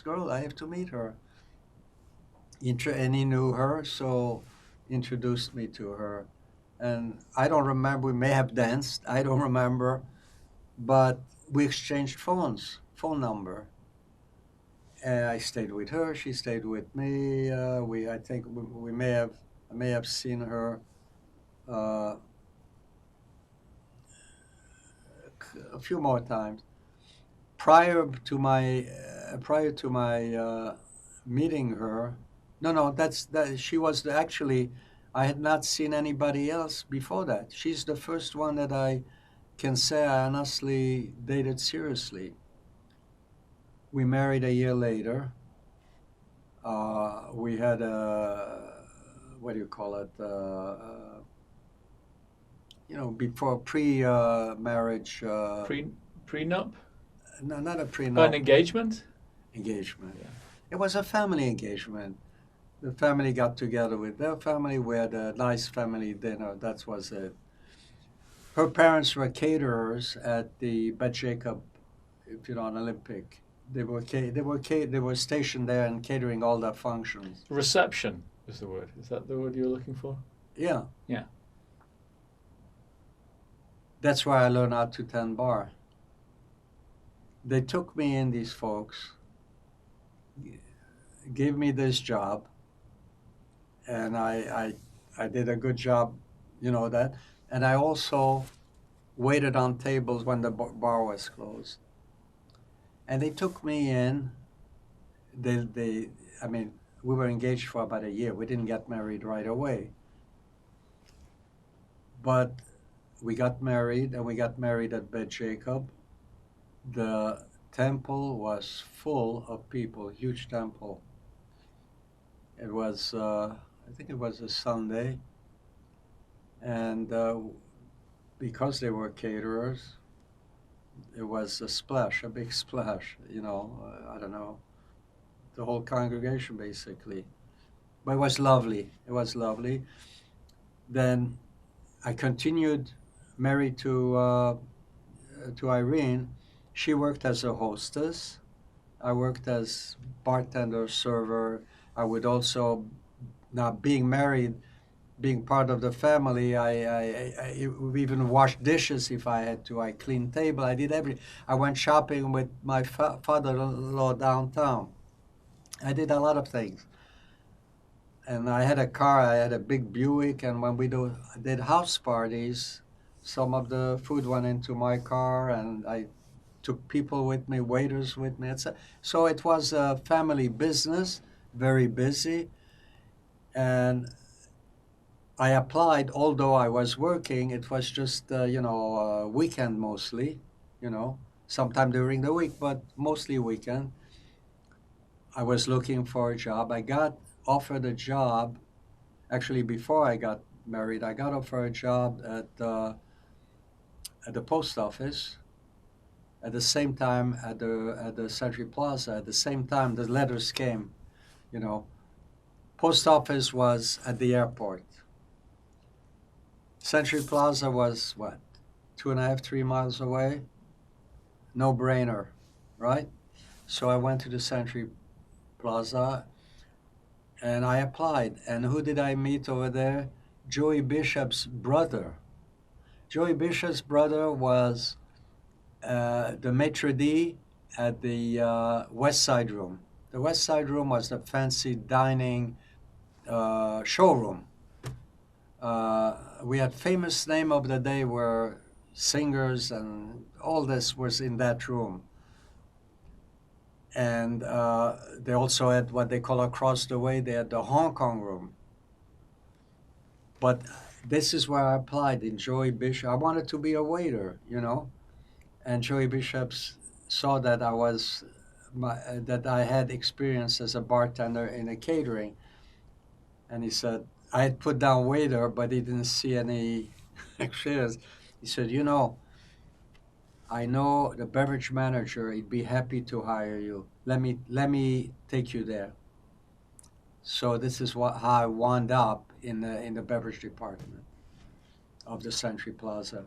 Speaker 2: girl. I have to meet her. And he knew her, so introduced me to her. And I don't remember. We may have danced. I don't remember, but we exchanged phone number. And I stayed with her. She stayed with me. I think we I may have seen her uh, a few more times prior to my meeting her. No, that she was actually. I had not seen anybody else before that. She's the first one that I can say I honestly dated seriously. We married a year later. We had a, what do you call it? Before pre-marriage.
Speaker 1: Prenup?
Speaker 2: No, not a
Speaker 1: An
Speaker 2: prenup.
Speaker 1: engagement?
Speaker 2: Engagement.
Speaker 1: Yeah.
Speaker 2: It was a family engagement. The family got together with their family. We had a nice family dinner. That was it. Her parents were caterers at the Bet Jacob, if you know, an Olympic. They were stationed there and catering all the functions.
Speaker 1: Reception is the word. Is that the word you're looking for?
Speaker 2: Yeah.
Speaker 1: Yeah.
Speaker 2: That's where I learned how to tend bar. They took me in, these folks, gave me this job, and I did a good job, that. And I also waited on tables when the bar was closed. And they took me in. I mean, we were engaged for about a year. We didn't get married right away. But we got married, and we got married at Bet Jacob. The temple was full of people, huge temple. It was, I think it was a Sunday. And because they were caterers, it was a splash, a big splash, I don't know, the whole congregation basically. But it was lovely. It was lovely. Then I continued married to Irene. She worked as a hostess. I worked as bartender, server. I would also, now being married, being part of the family, I even washed dishes if I had to. I cleaned table. I did everything. I went shopping with my father-in-law downtown. I did a lot of things. And I had a car. I had a big Buick. And when we did house parties, some of the food went into my car, and I took people with me, waiters with me, etc. So it was a family business, very busy. And I applied, although I was working. It was just, weekend mostly, sometime during the week, but mostly weekend. I was looking for a job. I got offered a job, actually before I got married. I got offered a job at the post office. At the same time, at the Century Plaza, at the same time, the letters came, Post office was at the airport. Century Plaza was what, 2.5, 3 miles away? No brainer, right? So I went to the Century Plaza and I applied. And who did I meet over there? Joey Bishop's brother. Joey Bishop's brother was the maitre d' at the West Side Room. The West Side Room was the fancy dining showroom. We had famous name of the day were singers and all this was in that room. And they also had what they call across the way, they had the Hong Kong room. But this is where I applied in Joey Bishop. I wanted to be a waiter, you know, and Joey Bishop saw that that I had experience as a bartender in a catering, and he said I had put down waiter, but he didn't see any experience. He said, you know, I know the beverage manager. He'd be happy to hire you. Let me take you there. So this is how I wound up in the beverage department of the Century Plaza.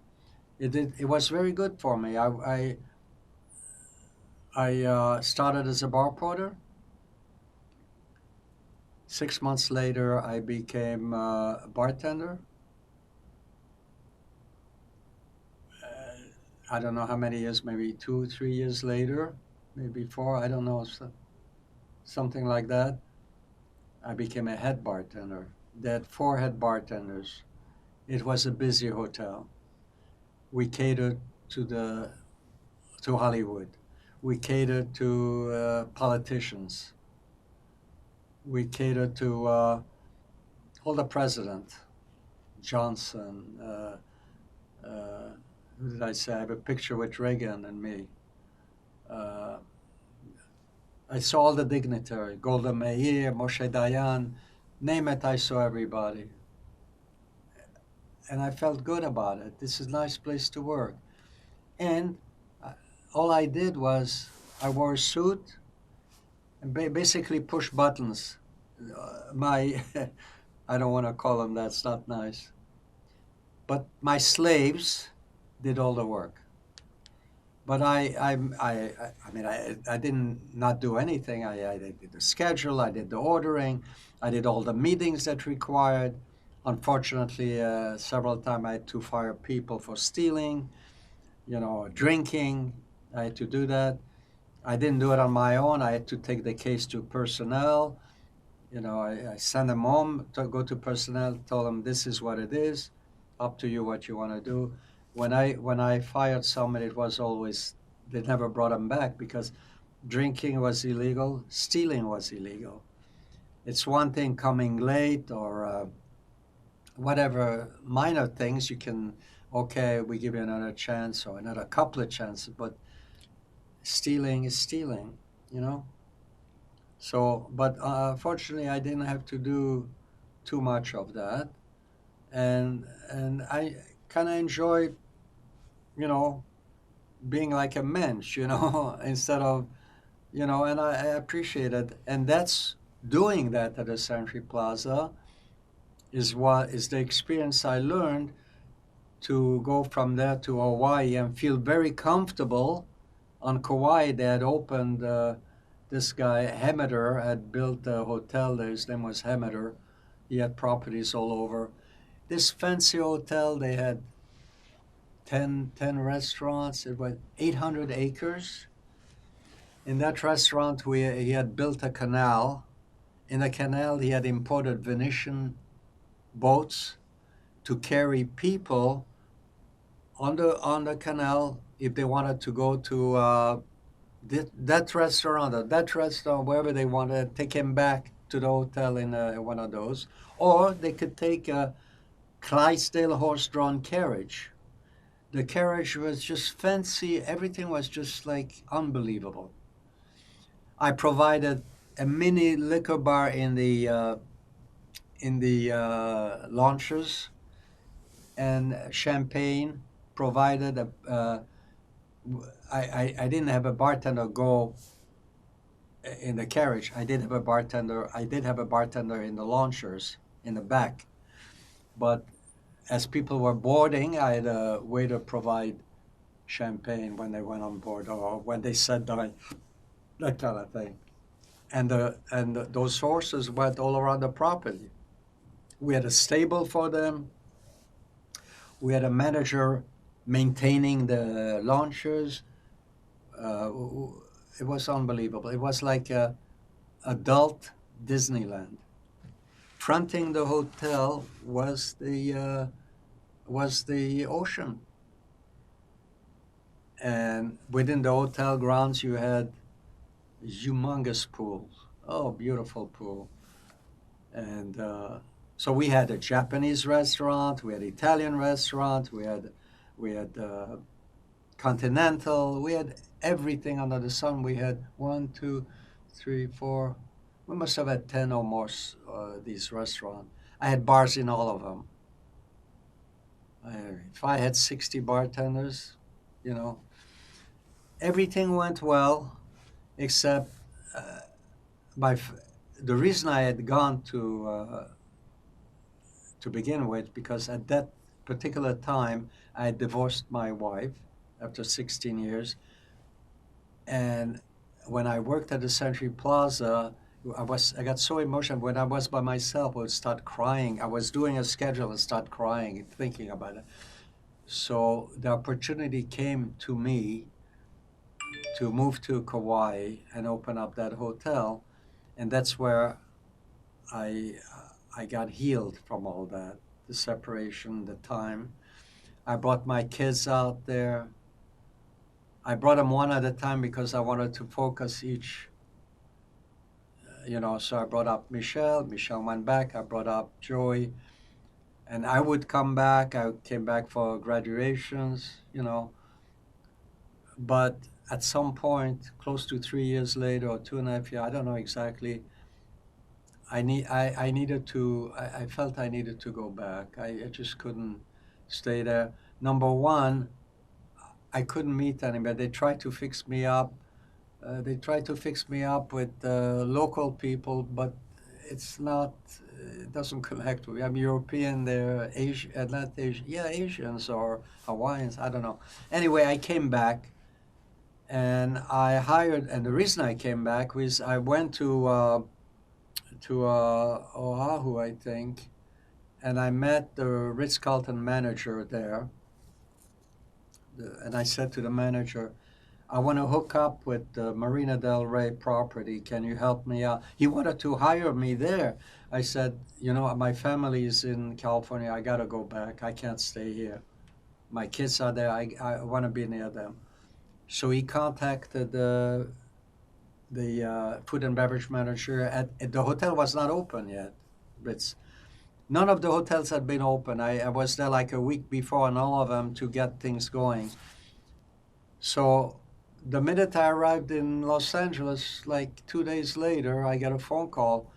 Speaker 2: It was very good for me. I started as a bar porter. 6 months later, I became a bartender. I don't know how many years, maybe 2, 3 years later, maybe 4, I don't know, something like that. I became a head bartender. They had 4 head bartenders. It was a busy hotel. We catered to Hollywood. We catered to politicians. We catered to all the president, Johnson. Who did I say? I have a picture with Reagan and me. I saw all the dignitaries, Golda Meir, Moshe Dayan, name it, I saw everybody. And I felt good about it. This is a nice place to work. And all I did was I wore a suit and basically push buttons. My, I don't want to call them that, it's not nice. But my slaves did all the work. But I mean, I didn't not do anything. I did the schedule, I did the ordering, I did all the meetings that required. Unfortunately, several times I had to fire people for stealing, you know, drinking. I had to do that. I didn't do it on my own. I had to take the case to personnel. You know, I sent them home to go to personnel, told them this is what it is, up to you what you want to do. When I fired someone, it was always, they never brought them back because drinking was illegal, stealing was illegal. It's one thing coming late or whatever minor things you can, okay, we give you another chance or another couple of chances, but stealing is stealing, you know? So, but fortunately, I didn't have to do too much of that, and I kind of enjoyed, you know, being like a mensch, you know, instead of, you know, and I appreciate it, and that's doing that at the Century Plaza is what is the experience I learned to go from there to Hawaii and feel very comfortable. On Kauai, they had opened. This guy, Hemeter, had built a hotel there. His name was Hemeter. He had properties all over. This fancy hotel, they had 10 restaurants. It was 800 acres. In that restaurant, he had built a canal. In the canal, he had imported Venetian boats to carry people on the canal if they wanted to go to that restaurant or that restaurant, wherever they wanted, take him back to the hotel in one of those. Or they could take a Clydesdale horse-drawn carriage. The carriage was just fancy. Everything was just like unbelievable. I provided a mini liquor bar in the lounges, and champagne provided I didn't have a bartender go in the carriage. I did have a bartender. I did have a bartender in the launchers in the back. But as people were boarding, I had a waiter provide champagne when they went on board or when they sat down, that kind of thing. And those horses went all around the property. We had a stable for them. We had a manager maintaining the launchers. it was unbelievable. It was like a adult Disneyland. Fronting the hotel was the ocean, and within the hotel grounds you had humongous pools. Oh, beautiful pool. And so we had a Japanese restaurant, we had Italian restaurant, we had continental, we had everything under the sun. We had one, two, three, four. We must have had 10 or more these restaurants. I had bars in all of them. If I had 60 bartenders, you know, everything went well, except my the reason I had gone to begin with, because at that particular time I had divorced my wife after 16 years, and when I worked at the Century Plaza, I got so emotional. When I was by myself, I would start crying. I was doing a schedule and start crying and thinking about it. So the opportunity came to me to move to Kauai and open up that hotel, and that's where I I got healed from all that, the separation, the time. I brought my kids out there. I brought them one at a time because I wanted to focus each, so I brought up Michelle. Michelle went back. I brought up Joey, and I would come back. I came back for graduations. But at some point, close to 3 years later or 2.5 years, I don't know exactly. I felt I needed to go back. I just couldn't stay there. Number one, I couldn't meet anybody. They tried to fix me up. They tried to fix me up with local people, but it's not. It doesn't connect with me. I'm European. They're Asian, not Asian. Yeah, Asians or Hawaiians. I don't know. Anyway, I came back, and I hired. And the reason I came back was I went to Oahu, I think, and I met the Ritz-Carlton manager there. And I said to the manager, I want to hook up with the Marina Del Rey property. Can you help me out? He wanted to hire me there. I said, my family is in California. I got to go back. I can't stay here. My kids are there. I want to be near them. So he contacted the food and beverage manager. At the hotel was not open yet. None of the hotels had been open. I was there like a week before on all of them to get things going. So the minute I arrived in Los Angeles, like 2 days later, I got a phone call.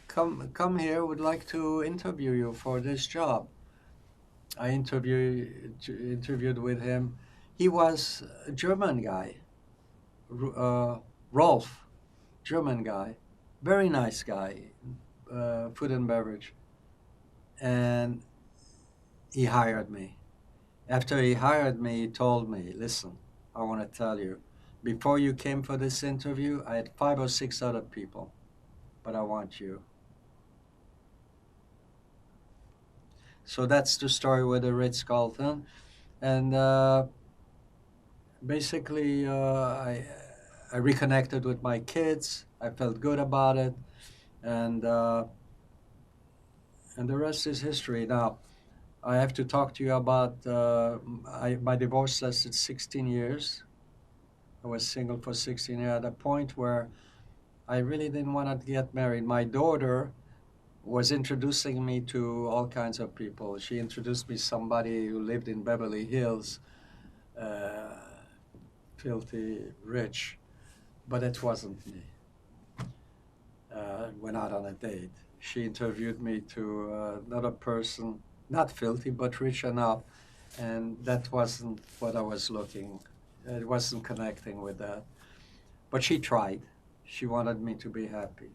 Speaker 2: Come here, would like to interview you for this job. I interviewed with him. He was a German guy, Rolf, German guy, very nice guy, food and beverage. And he hired me. After he hired me, he told me, listen, I want to tell you, before you came for this interview, I had 5 or 6 other people, but I want you. So that's the story with the Ritz-Carlton. And basically, I reconnected with my kids. I felt good about it. And the rest is history. Now, I have to talk to you about my divorce lasted 16 years. I was single for 16 years at a point where I really didn't want to get married. My daughter was introducing me to all kinds of people. She introduced me to somebody who lived in Beverly Hills, filthy rich, but it wasn't me. Went out on a date. She interviewed me to another person, not filthy, but rich enough, and that wasn't what I was looking. It wasn't connecting with that. But she tried. She wanted me to be happy.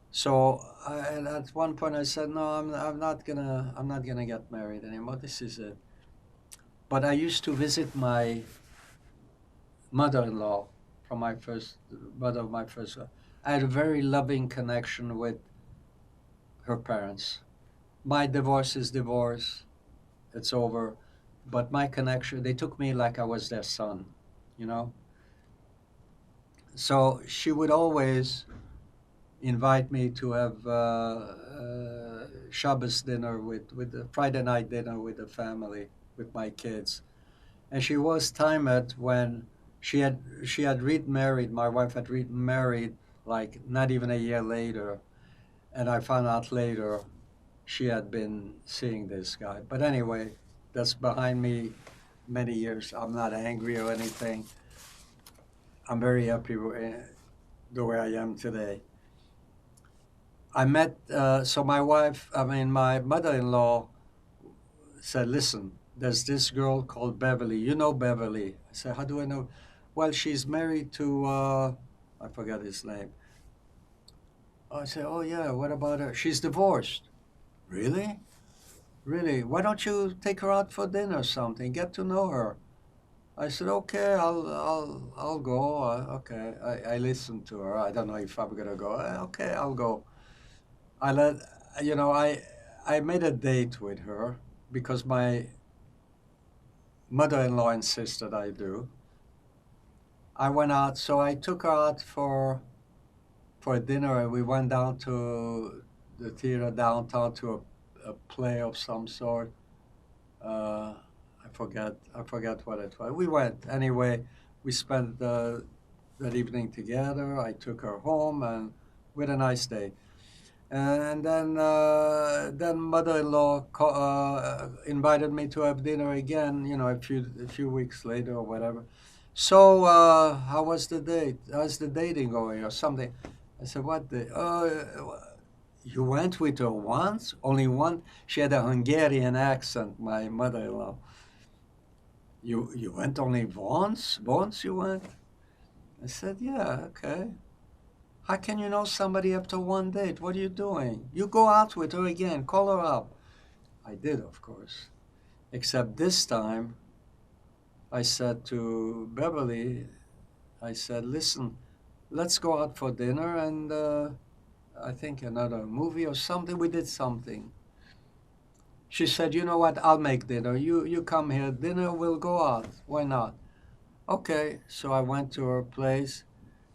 Speaker 2: So and at one point I said, no, I'm not gonna get married anymore. This is it. But I used to visit my mother-in-law from my first mother of my first. I had a very loving connection with her parents. My divorce is divorce. It's over. But my connection, they took me like I was their son, you know? So she would always invite me to have Shabbos dinner with the Friday night dinner with the family, with my kids. And she was timed when she had remarried. My wife had remarried like not even a year later, and I found out later she had been seeing this guy. But anyway, that's behind me many years. I'm not angry or anything. I'm very happy with the way I am today. I met, so my wife, I mean, my mother in law said, listen, there's this girl called Beverly. You know Beverly. I said, how do I know? Well, she's married to, I forgot his name. I said, oh, yeah, what about her? She's divorced. Really? Really? Why don't you take her out for dinner or something? Get to know her. I said, okay, I'll go. Okay. I listened to her. I don't know if I'm gonna go. Okay, I'll go. I let, you know, I made a date with her because my mother-in-law insisted I do. I went out, so I took her out for dinner, and we went down to the theater downtown to a play of some sort. I forget what it was. We went anyway. We spent that evening together. I took her home, and with a nice day. And then mother-in-law invited me to have dinner again. A few weeks later or whatever. So how was the date? How's the dating going or something? I said, what the? You went with her once? Only one? She had a Hungarian accent, my mother-in-law. You went only once? Once you went? I said, yeah, okay. How can you know somebody after one date? What are you doing? You go out with her again, call her up. I did, of course. Except this time, I said to Beverly, I said, listen, let's go out for dinner and I think another movie or something. We did something. She said, you know what? I'll make dinner. You come here. Dinner, we'll go out. Why not? Okay. So I went to her place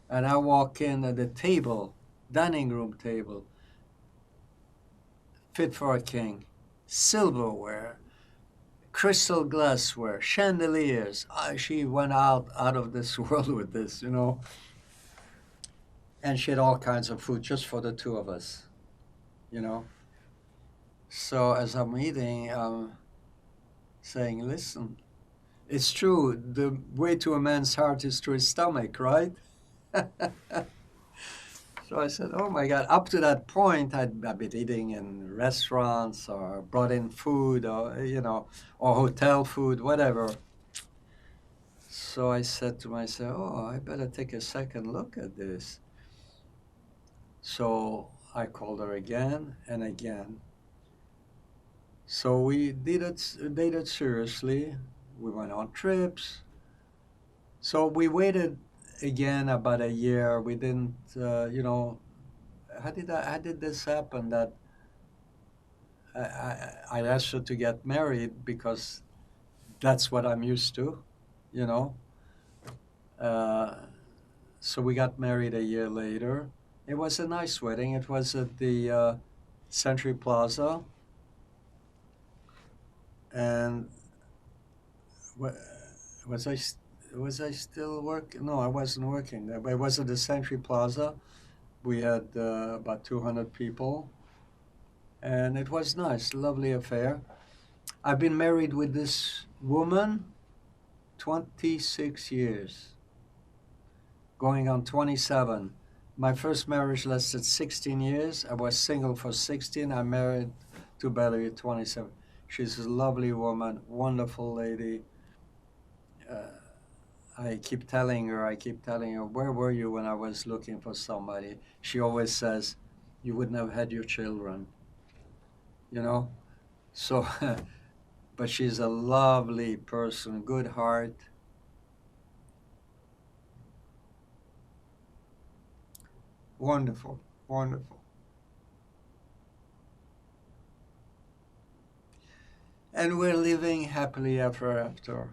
Speaker 2: and I walk in at the table, dining room table, fit for a king. Silverware, crystal glassware, chandeliers. She went out of this world with this. And she had all kinds of food just for the two of us, you know. So as I'm eating, I'm saying, listen, it's true. The way to a man's heart is to his stomach, right? So I said, oh my God. Up to that point, I'd been eating in restaurants or brought in food or hotel food, whatever. So I said to myself, oh, I better take a second look at this. So I called her again and again. So we dated seriously. We went on trips. So we waited again about a year. We didn't, how did this happen that I asked her to get married because that's what I'm used to, you know. Uh, so we got married a year later. It was a nice wedding. It was at the Century Plaza, and wa- was I was I still working? No, I wasn't working there. But it was at the Century Plaza. We had about 200 people, and it was nice, lovely affair. I've been married with this woman 26 years, going on 27. My first marriage lasted 16 years. I was single for 16. I married to Betty at 27. She's a lovely woman, wonderful lady. Uh, I keep telling her, where were you when I was looking for somebody? She always says, you wouldn't have had your children, you know? So, but she's a lovely person, good heart. Wonderful, wonderful. And we're living happily ever after.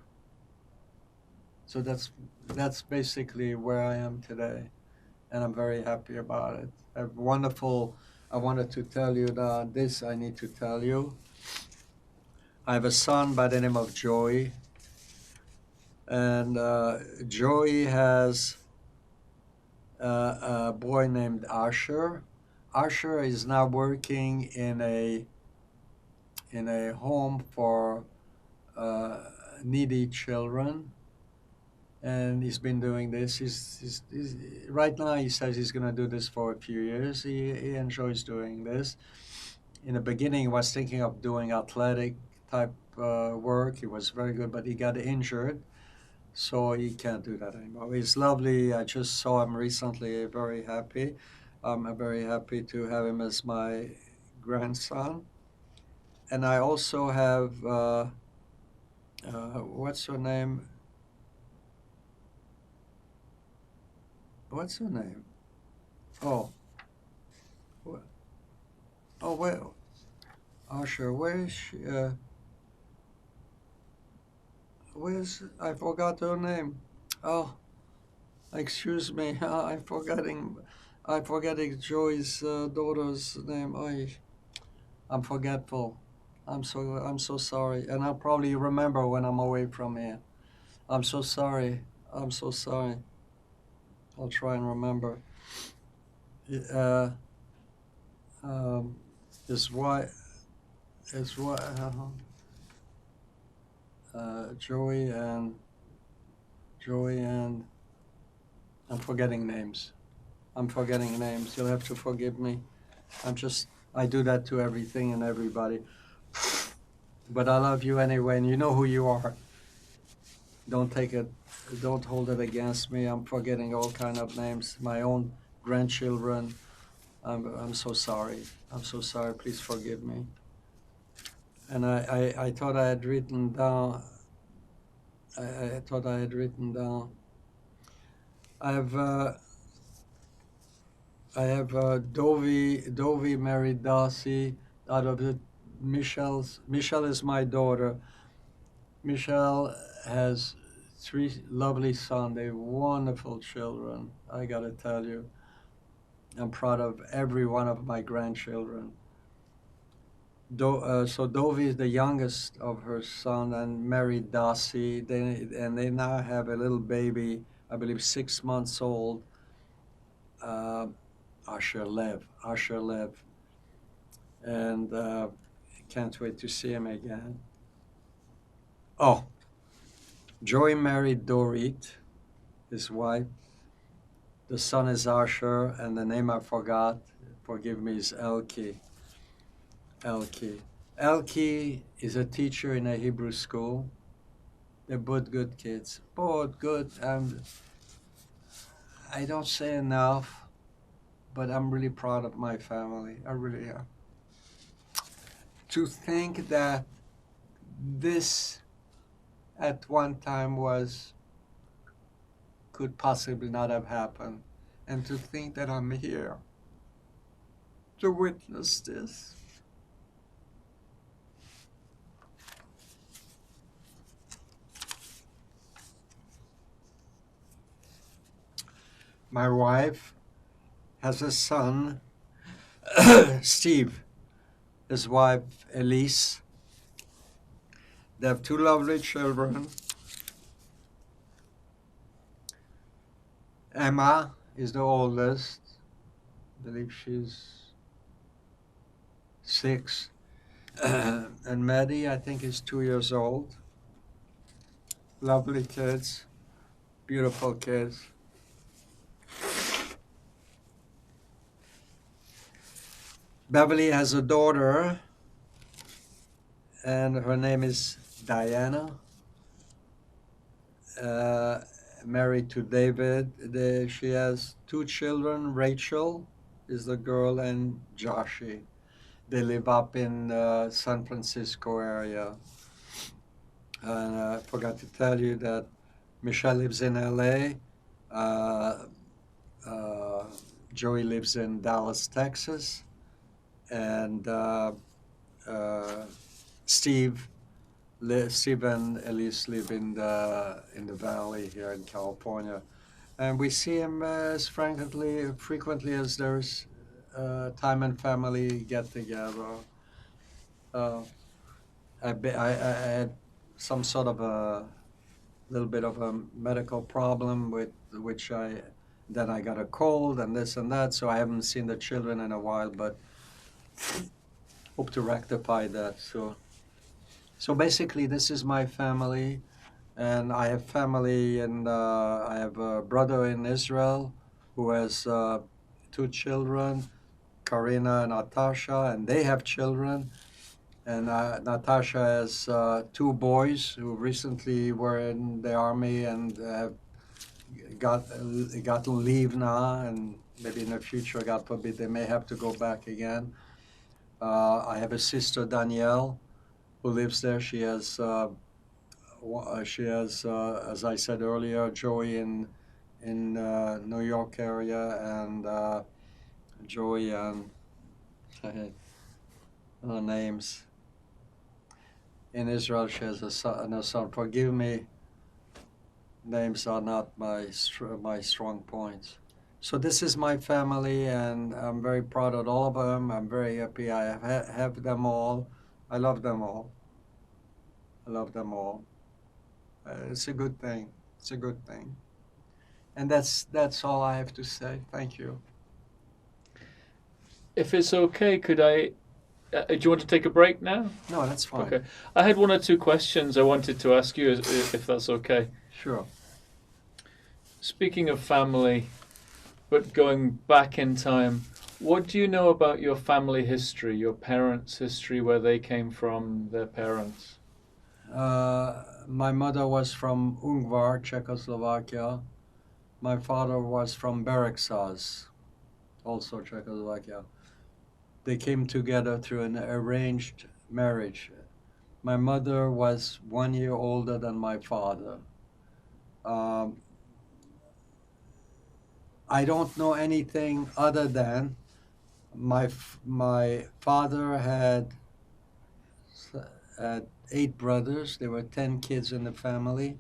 Speaker 2: So that's basically where I am today, and I'm very happy about it. I have wonderful. I wanted to tell you that this I need to tell you. I have a son by the name of Joey, and Joey has a boy named Asher. Asher is now working in a home for needy children, and he's been doing this. He's right now. He says he's going to do this for a few years. He enjoys doing this. In the beginning, he was thinking of doing athletic type work. He was very good, but he got injured, so he can't do that anymore. He's lovely. I just saw him recently. Very happy. I'm very happy to have him as my grandson. And I also have what's her name? What's her name? Oh, wh- oh, where? Usher, where is she? Where's? I forgot her name. Oh, excuse me. I'm forgetting Joy's daughter's name. I'm forgetful. I'm so sorry, and I'll probably remember when I'm away from here. I'm so sorry. I'm so sorry. I'll try and remember. Uh, um, is why is what Joey and Joey and I'm forgetting names. I'm forgetting names. You'll have to forgive me. I do that to everything and everybody. But I love you anyway, and you know who you are. Don't take it, don't hold it against me. I'm forgetting all kind of names. My own grandchildren. I'm so sorry. I'm so sorry. Please forgive me. And I thought I had written down. I thought I had written down. I have Dovie married Darcy out of the Michelle is my daughter. Michelle has three lovely sons. They're wonderful children. I gotta tell you, I'm proud of every one of my grandchildren. So Dovie is the youngest of her son and married Darcy. They now have a little baby, I believe 6 months old. Uh, Asher Lev, and can't wait to see him again. Oh, Joey married Dorit, his wife. The son is Asher, and the name I forgot, forgive me, is Elki. Elki. Elki is a teacher in a Hebrew school. They're both good kids. Both good. I don't say enough, but I'm really proud of my family. I really am. To think that this at one time could possibly not have happened, and to think that I'm here to witness this. My wife has a son, Steve, his wife, Elise. They have two lovely children. Emma is the oldest. I believe she's 6. And Maddie, I think, is 2 years old. Lovely kids, beautiful kids. Beverly has a daughter, and her name is Diana. Married to David. She has 2 children. Rachel is the girl, and Joshi. They live up in San Francisco area. And I forgot to tell you that Michelle lives in LA. Uh, uh, Joey lives in Dallas, Texas. And Steve Steve and Elise live in the valley here in California, and we see him as frequently as there's time and family get together. Uh, I had some sort of a little bit of a medical problem with which then I got a cold and this and that, so I haven't seen the children in a while, but hope to rectify that. So basically, this is my family, and I have family, and I have a brother in Israel who has two children, Karina and Natasha, and they have children. And Natasha has two boys who recently were in the army and have gotten leave now, and maybe in the future, God forbid, they may have to go back again. I have a sister, Danielle, who lives there. She has, as I said earlier, Joey in New York area, and Joey and names in Israel. She has a son. Forgive me, names are not my strong points. So this is my family, and I'm very proud of all of them. I'm very happy I have them all. I love them all. I love them all. It's a good thing. It's a good thing. And that's all I have to say. Thank you.
Speaker 1: If it's okay, could I? Do you want to take a break now?
Speaker 2: No, that's fine.
Speaker 1: Okay. I had one or two questions I wanted to ask you, if that's okay.
Speaker 2: Sure.
Speaker 1: Speaking of family, but going back in time, what do you know about your family history, your parents' history, where they came from, their parents?
Speaker 2: My mother was from Ungvar, Czechoslovakia. My father was from Berecsaz, also Czechoslovakia. They came together through an arranged marriage. My mother was 1 year older than my father. I don't know anything other than my father had 8 brothers. There were 10 kids in the family.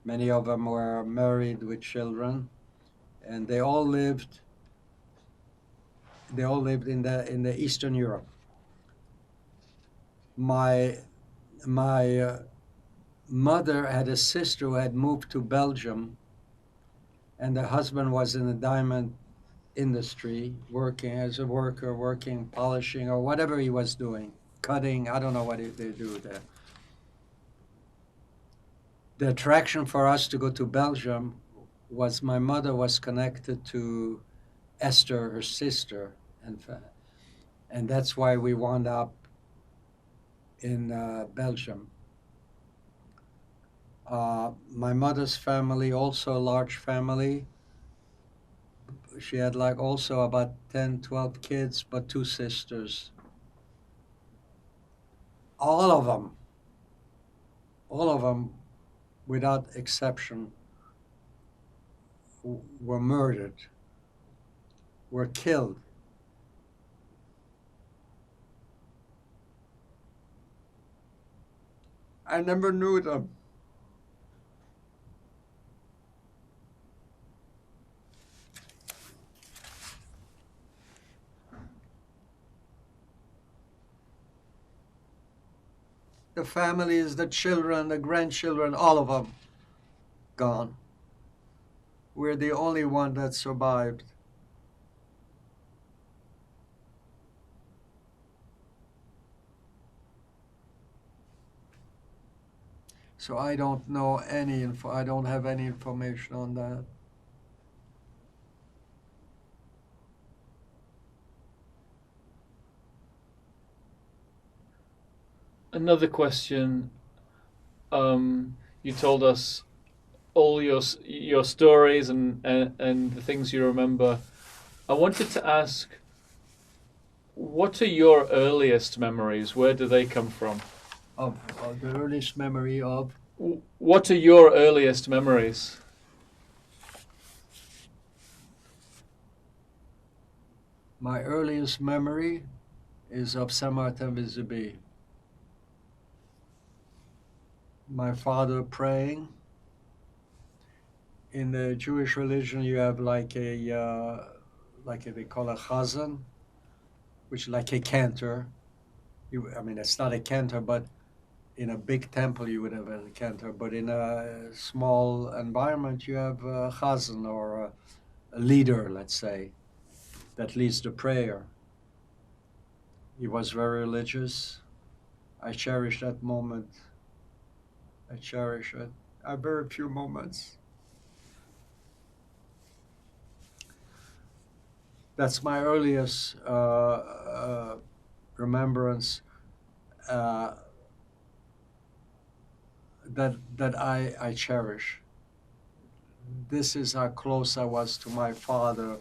Speaker 2: Many of them were married with children, and they all lived in the Eastern Europe. My mother had a sister who had moved to Belgium, and the husband was in the diamond industry, working as a worker, polishing, or whatever he was doing, cutting. I don't know what they do there. The attraction for us to go to Belgium was my mother was connected to Esther, her sister, and that's why we wound up in Belgium. My mother's family, also a large family. She had like also about 10, 12 kids, but 2 sisters. All of them, without exception, were murdered, were killed. I never knew them. The families, the children, the grandchildren, all of them gone. We're the only one that survived. So I don't know I don't have any information on that.
Speaker 1: Another question. You told us all your stories and the things you remember. I wanted to ask, what are your earliest memories? Where do they come from?
Speaker 2: Of the earliest memory of?
Speaker 1: What are your earliest memories?
Speaker 2: My earliest memory is of Saint-Martin-Vésubie. my father praying. In the Jewish religion, you have like they call a chazan, which is like a cantor. I mean, it's not a cantor, but in a big temple you would have a cantor. But in a small environment, you have a chazan or a leader, let's say, that leads the prayer. He was very religious. I cherish that moment. I cherish it. I have very few moments. That's my earliest remembrance that I cherish. This is how close I was to my father.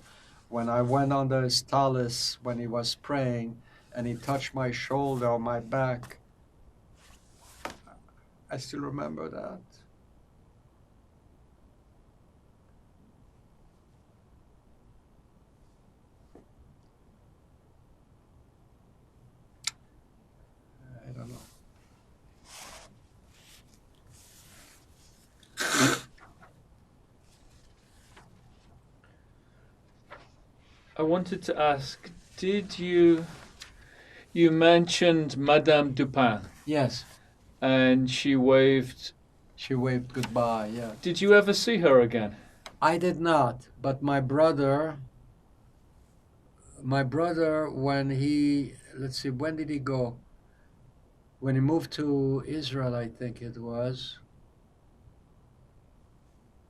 Speaker 2: When I went under his tallis when he was praying and he touched my shoulder or my back, I still remember that. I don't know.
Speaker 1: I wanted to ask, did you mentioned Madame Dupin
Speaker 2: Yes,
Speaker 1: and she waved.
Speaker 2: she waved goodbye, yeah.
Speaker 1: Did you ever see her again?
Speaker 2: I did not, but my brother, when he, let's see, when did he go? When he moved to Israel, I think it was,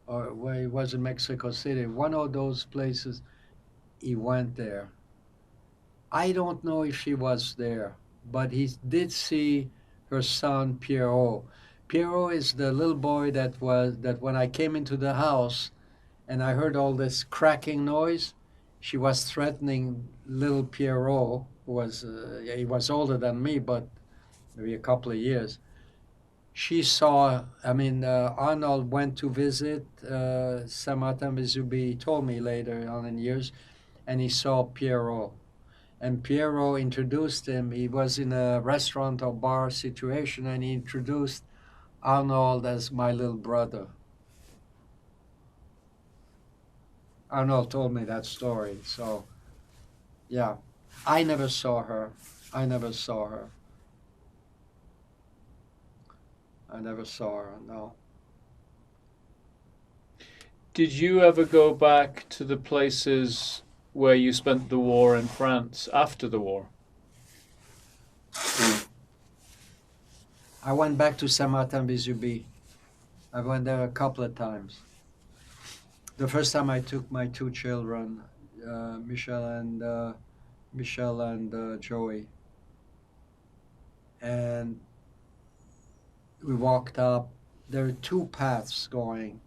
Speaker 2: or where he was in Mexico City, one of those places, he went there. I don't know if she was there, but he did see her son Pierrot. Pierrot is the little boy that when I came into the house and I heard all this cracking noise, she was threatening little Pierrot, who was he was older than me, but maybe a couple of years. She saw, I mean, Arnold went to visit Saint-Martin-Vésubie, he told me later on in years, and he saw Pierrot. And Pierrot introduced him. He was in a restaurant or bar situation, and he introduced Arnold as my little brother. Arnold told me that story. So, yeah, I never saw her. I never saw her. I never saw her, no.
Speaker 1: Did you ever go back to the places where you spent the war in France after the war?
Speaker 2: I went back to Saint-Martin-Vésubie. I went there a couple of times. The first time I took my two children, Michelle and Joey, and we walked up. There are two paths going.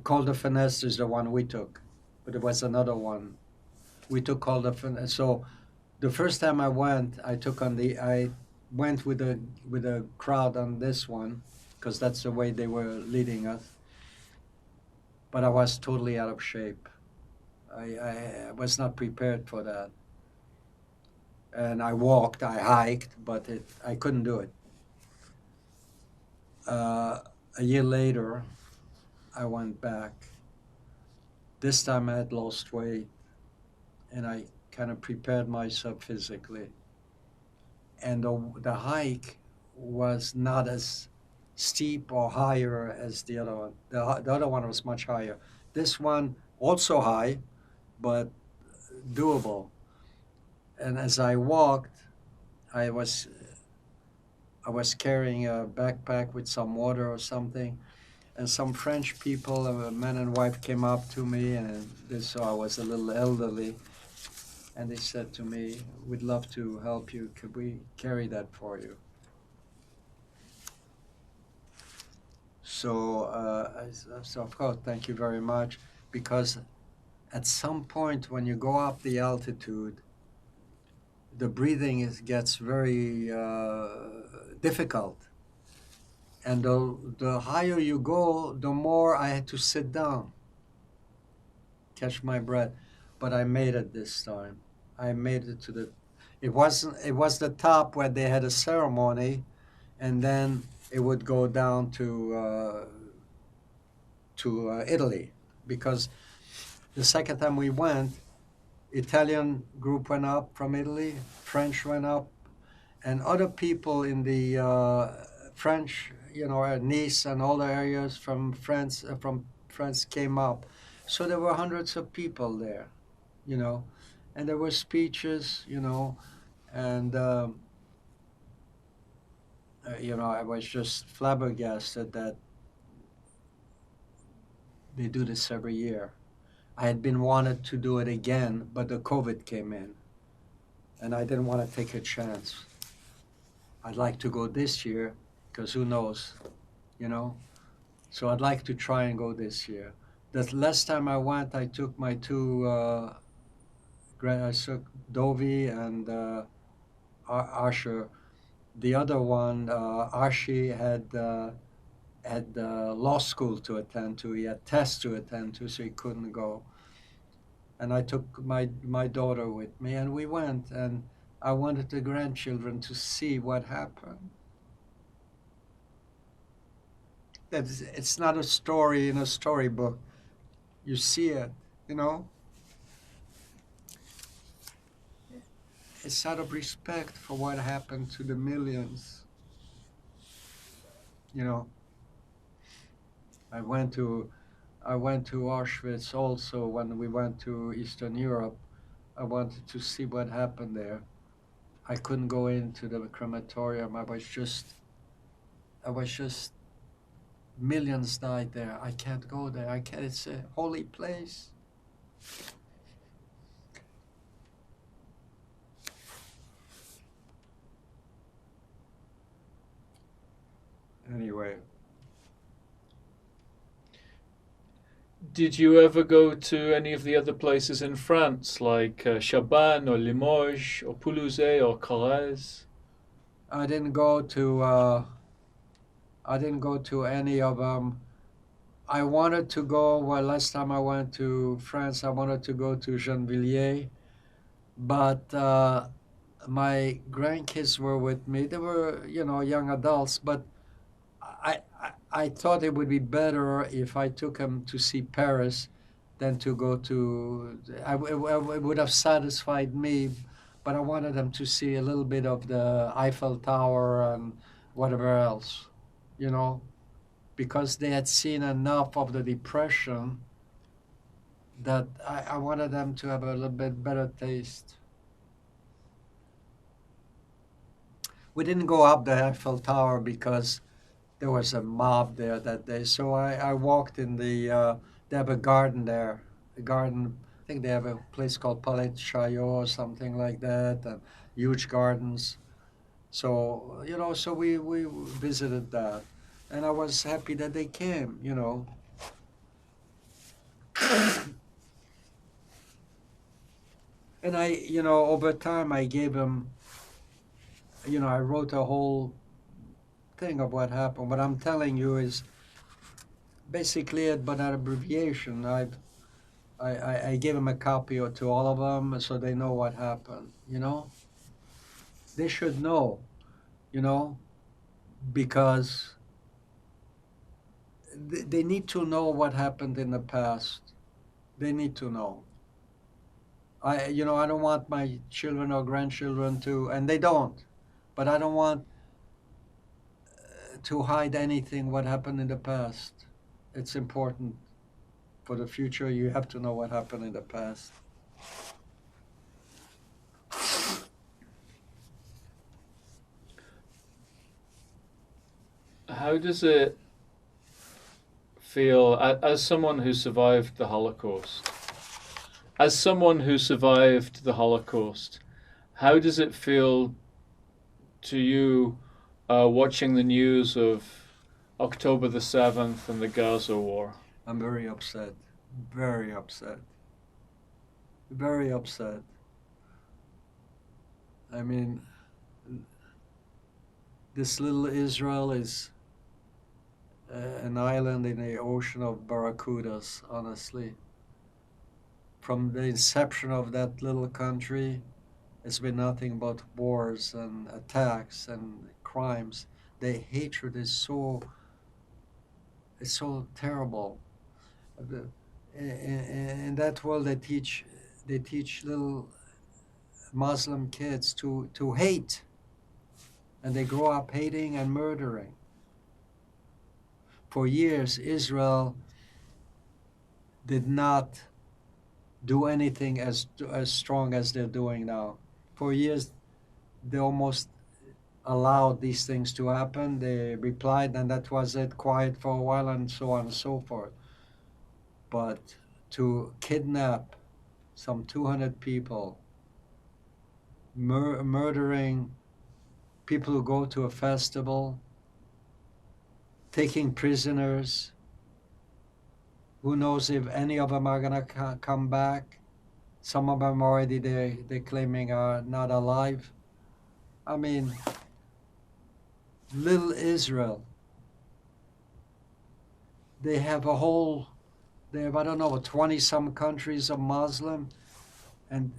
Speaker 2: Col de Fenêtre is the one we took, but there was another one. We took Col de Fenêtre. So the first time I went, I went with a crowd on this one, because that's the way they were leading us. But I was totally out of shape. I was not prepared for that. And I walked, I hiked, but I couldn't do it. A year later, I went back. This time I had lost weight, and I kind of prepared myself physically. And the hike was not as steep or higher as the other one. The other one was much higher. This one also high, but doable. And as I walked, I was carrying a backpack with some water or something, and some French people, a man and wife, came up to me, and they saw I was a little elderly, and they said to me, "We'd love to help you. Could we carry that for you?" So I said, "Of course, thank you very much," because at some point when you go up the altitude, the breathing gets very difficult. And the higher you go, the more I had to sit down, catch my breath. But I made it this time. I made it to the. It was the top where they had a ceremony, and then it would go down to Italy, because the second time we went, Italian group went up from Italy, French went up, and other people in the French, Nice and all the areas from France came up. So there were hundreds of people there, and there were speeches, and I was just flabbergasted that they do this every year. I had been wanted to do it again, but the COVID came in, and I didn't want to take a chance. I'd like to go this year, because who knows, So I'd like to try and go this year. The last time I went, I took my two, I took Dovi and Asher. The other one, Archie had law school to attend to. He had tests to attend to, so he couldn't go. And I took my daughter with me, and we went. And I wanted the grandchildren to see what happened. It's not a story in a storybook. You see it, It's out of respect for what happened to the millions. I went to Auschwitz also when we went to Eastern Europe. I wanted to see what happened there. I couldn't go into the crematorium. I was just millions died there. I can't go there. I can't. It's a holy place. Anyway.
Speaker 1: Did you ever go to any of the other places in France, like Chabannes or Limoges or Toulouse or Corrèze?
Speaker 2: I didn't go to any of them. I wanted to go. Well, last time I went to France, I wanted to go to Gennevilliers, but my grandkids were with me. They were, young adults, but I thought it would be better if I took them to see Paris than to go to. It would have satisfied me, but I wanted them to see a little bit of the Eiffel Tower and whatever else, because they had seen enough of the Depression that I wanted them to have a little bit better taste. We didn't go up the Eiffel Tower because there was a mob there that day. So I walked in they have a garden there. A garden, I think they have a place called Palais Chaillot or something like that, and huge gardens. So, so we visited that. And I was happy that they came, And over time I gave them, I wrote a whole thing of what happened. What I'm telling you is basically it, but an abbreviation. I gave them a copy to all of them so they know what happened. They should know, because they need to know what happened in the past. They need to know. I don't want my children or grandchildren to, and they don't, but I don't want to hide anything what happened in the past. It's important for the future. You have to know what happened in the past.
Speaker 1: How does it feel, as someone who survived the Holocaust, how does it feel to you watching the news of October the 7th and the Gaza war?
Speaker 2: I'm very upset. Very upset. Very upset. I mean, this little Israel is an island in the ocean of barracudas, honestly. From the inception of that little country, it's been nothing but wars and attacks and crimes. The hatred is so, it's so terrible. In that world, they teach little Muslim kids to hate, and they grow up hating and murdering. For years, Israel did not do anything as strong as they're doing now. For years, they almost allowed these things to happen. They replied, and that was it, quiet for a while, and so on and so forth. But to kidnap some 200 people, murdering people who go to a festival, taking prisoners, who knows if any of them are going to come back. Some of them already they're claiming are not alive. I mean, little Israel, they have I don't know, 20-some countries of Muslim, and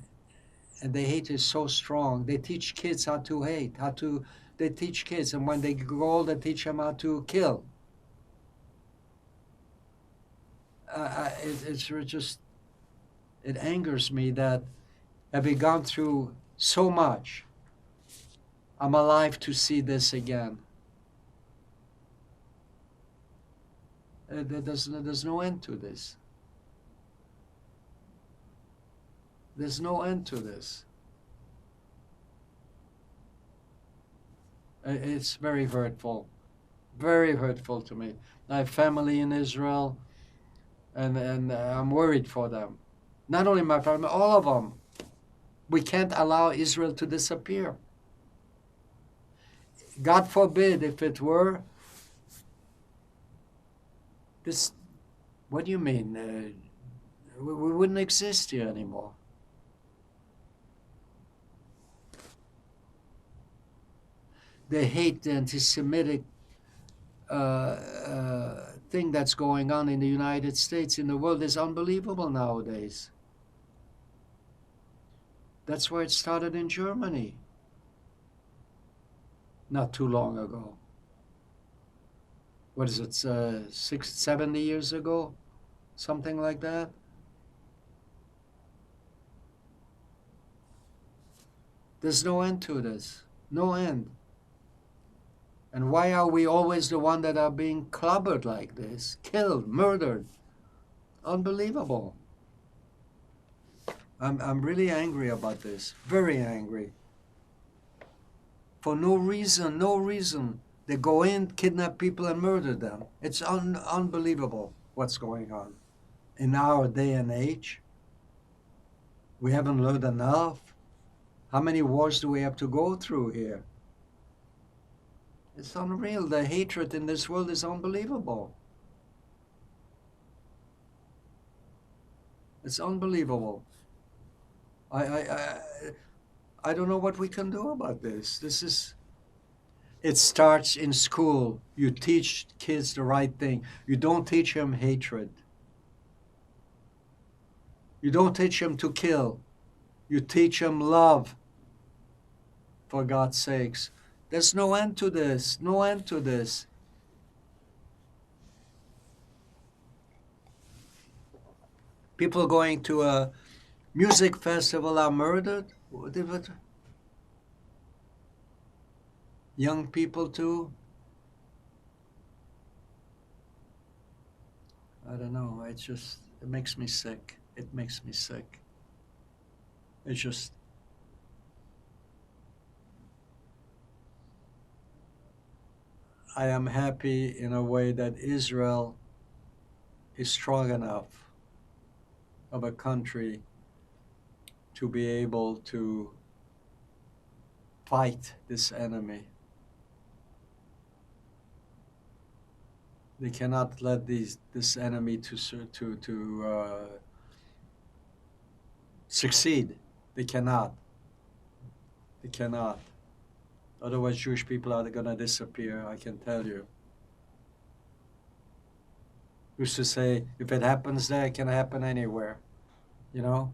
Speaker 2: the hate is so strong. They teach kids how to hate, they teach kids, and when they grow old, they teach them how to kill. It angers me that having gone through so much, I'm alive to see this again. There's no end to this. There's no end to this. It's very hurtful to me. I have family in Israel, and I'm worried for them. Not only my family, all of them. We can't allow Israel to disappear. God forbid if it were. This, what do you mean? We wouldn't exist here anymore. They hate the anti-Semitic thing that's going on in the United States, in the world, is unbelievable nowadays. That's where it started in Germany, not too long ago. What is it, 70 years ago? Something like that? There's no end to this. No end. And why are we always the one that are being clobbered like this? Killed, murdered. Unbelievable. I'm really angry about this. Very angry. For no reason. They go in, kidnap people, and murder them. It's unbelievable what's going on. In our day and age, we haven't learned enough. How many wars do we have to go through here? It's unreal. The hatred in this world is unbelievable. It's unbelievable. I don't know what we can do about this. It starts in school. You teach kids the right thing. You don't teach them hatred. You don't teach them to kill. You teach them love, for God's sakes. There's no end to this. No end to this. People going to a music festival are murdered. Young people too. I don't know. It makes me sick. It makes me sick. It's just, I am happy in a way that Israel is strong enough of a country to be able to fight this enemy. They cannot let this enemy to succeed. They cannot. They cannot. Otherwise, Jewish people are going to disappear, I can tell you. Used to say, if it happens there, it can happen anywhere. You know?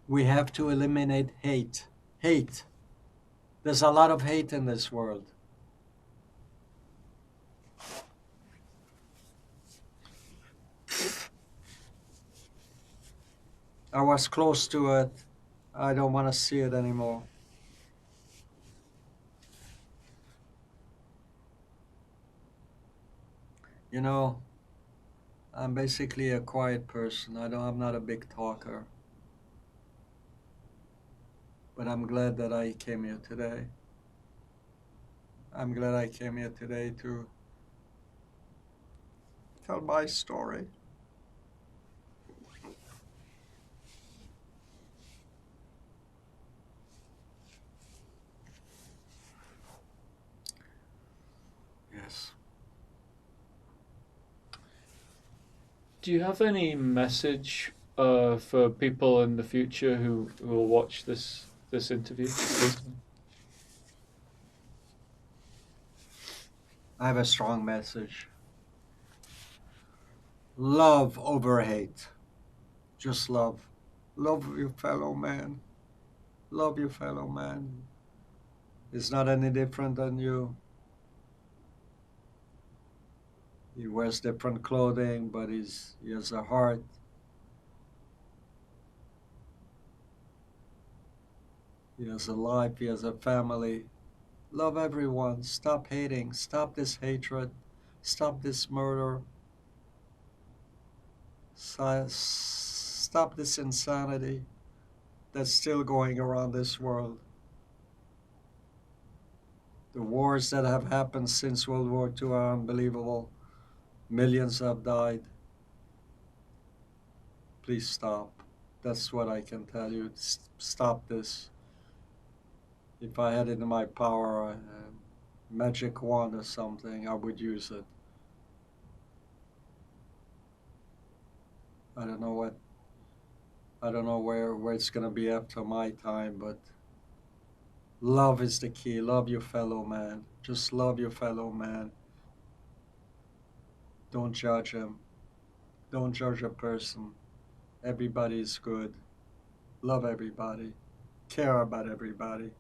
Speaker 2: We have to eliminate hate. Hate. There's a lot of hate in this world. I was close to it. I don't want to see it anymore. You know, I'm basically a quiet person. I'm not a big talker. But I'm glad that I came here today. I'm glad I came here today to tell my story. Yes.
Speaker 1: Do you have any message for people in the future who will watch this interview?
Speaker 2: I have a strong message. Love over hate. Just love. Love your fellow man. Love your fellow man. He's not any different than you. He wears different clothing, but he has a heart. He has a life. He has a family. Love everyone. Stop hating. Stop this hatred. Stop this murder. Stop this insanity that's still going around this world. The wars that have happened since World War II are unbelievable. Millions have died. Please stop. That's what I can tell you. Stop this. If I had it in my power, a magic wand or something, I would use it. I don't know where it's gonna be after my time, but love is the key. Love your fellow man. Just love your fellow man. Don't judge him. Don't judge a person. Everybody is good. Love everybody. Care about everybody.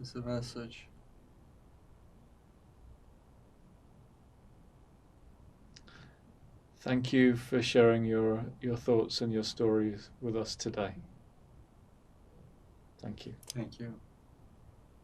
Speaker 2: It's a message.
Speaker 1: Thank you for sharing your thoughts and your stories with us today. Thank you.
Speaker 2: Thank you.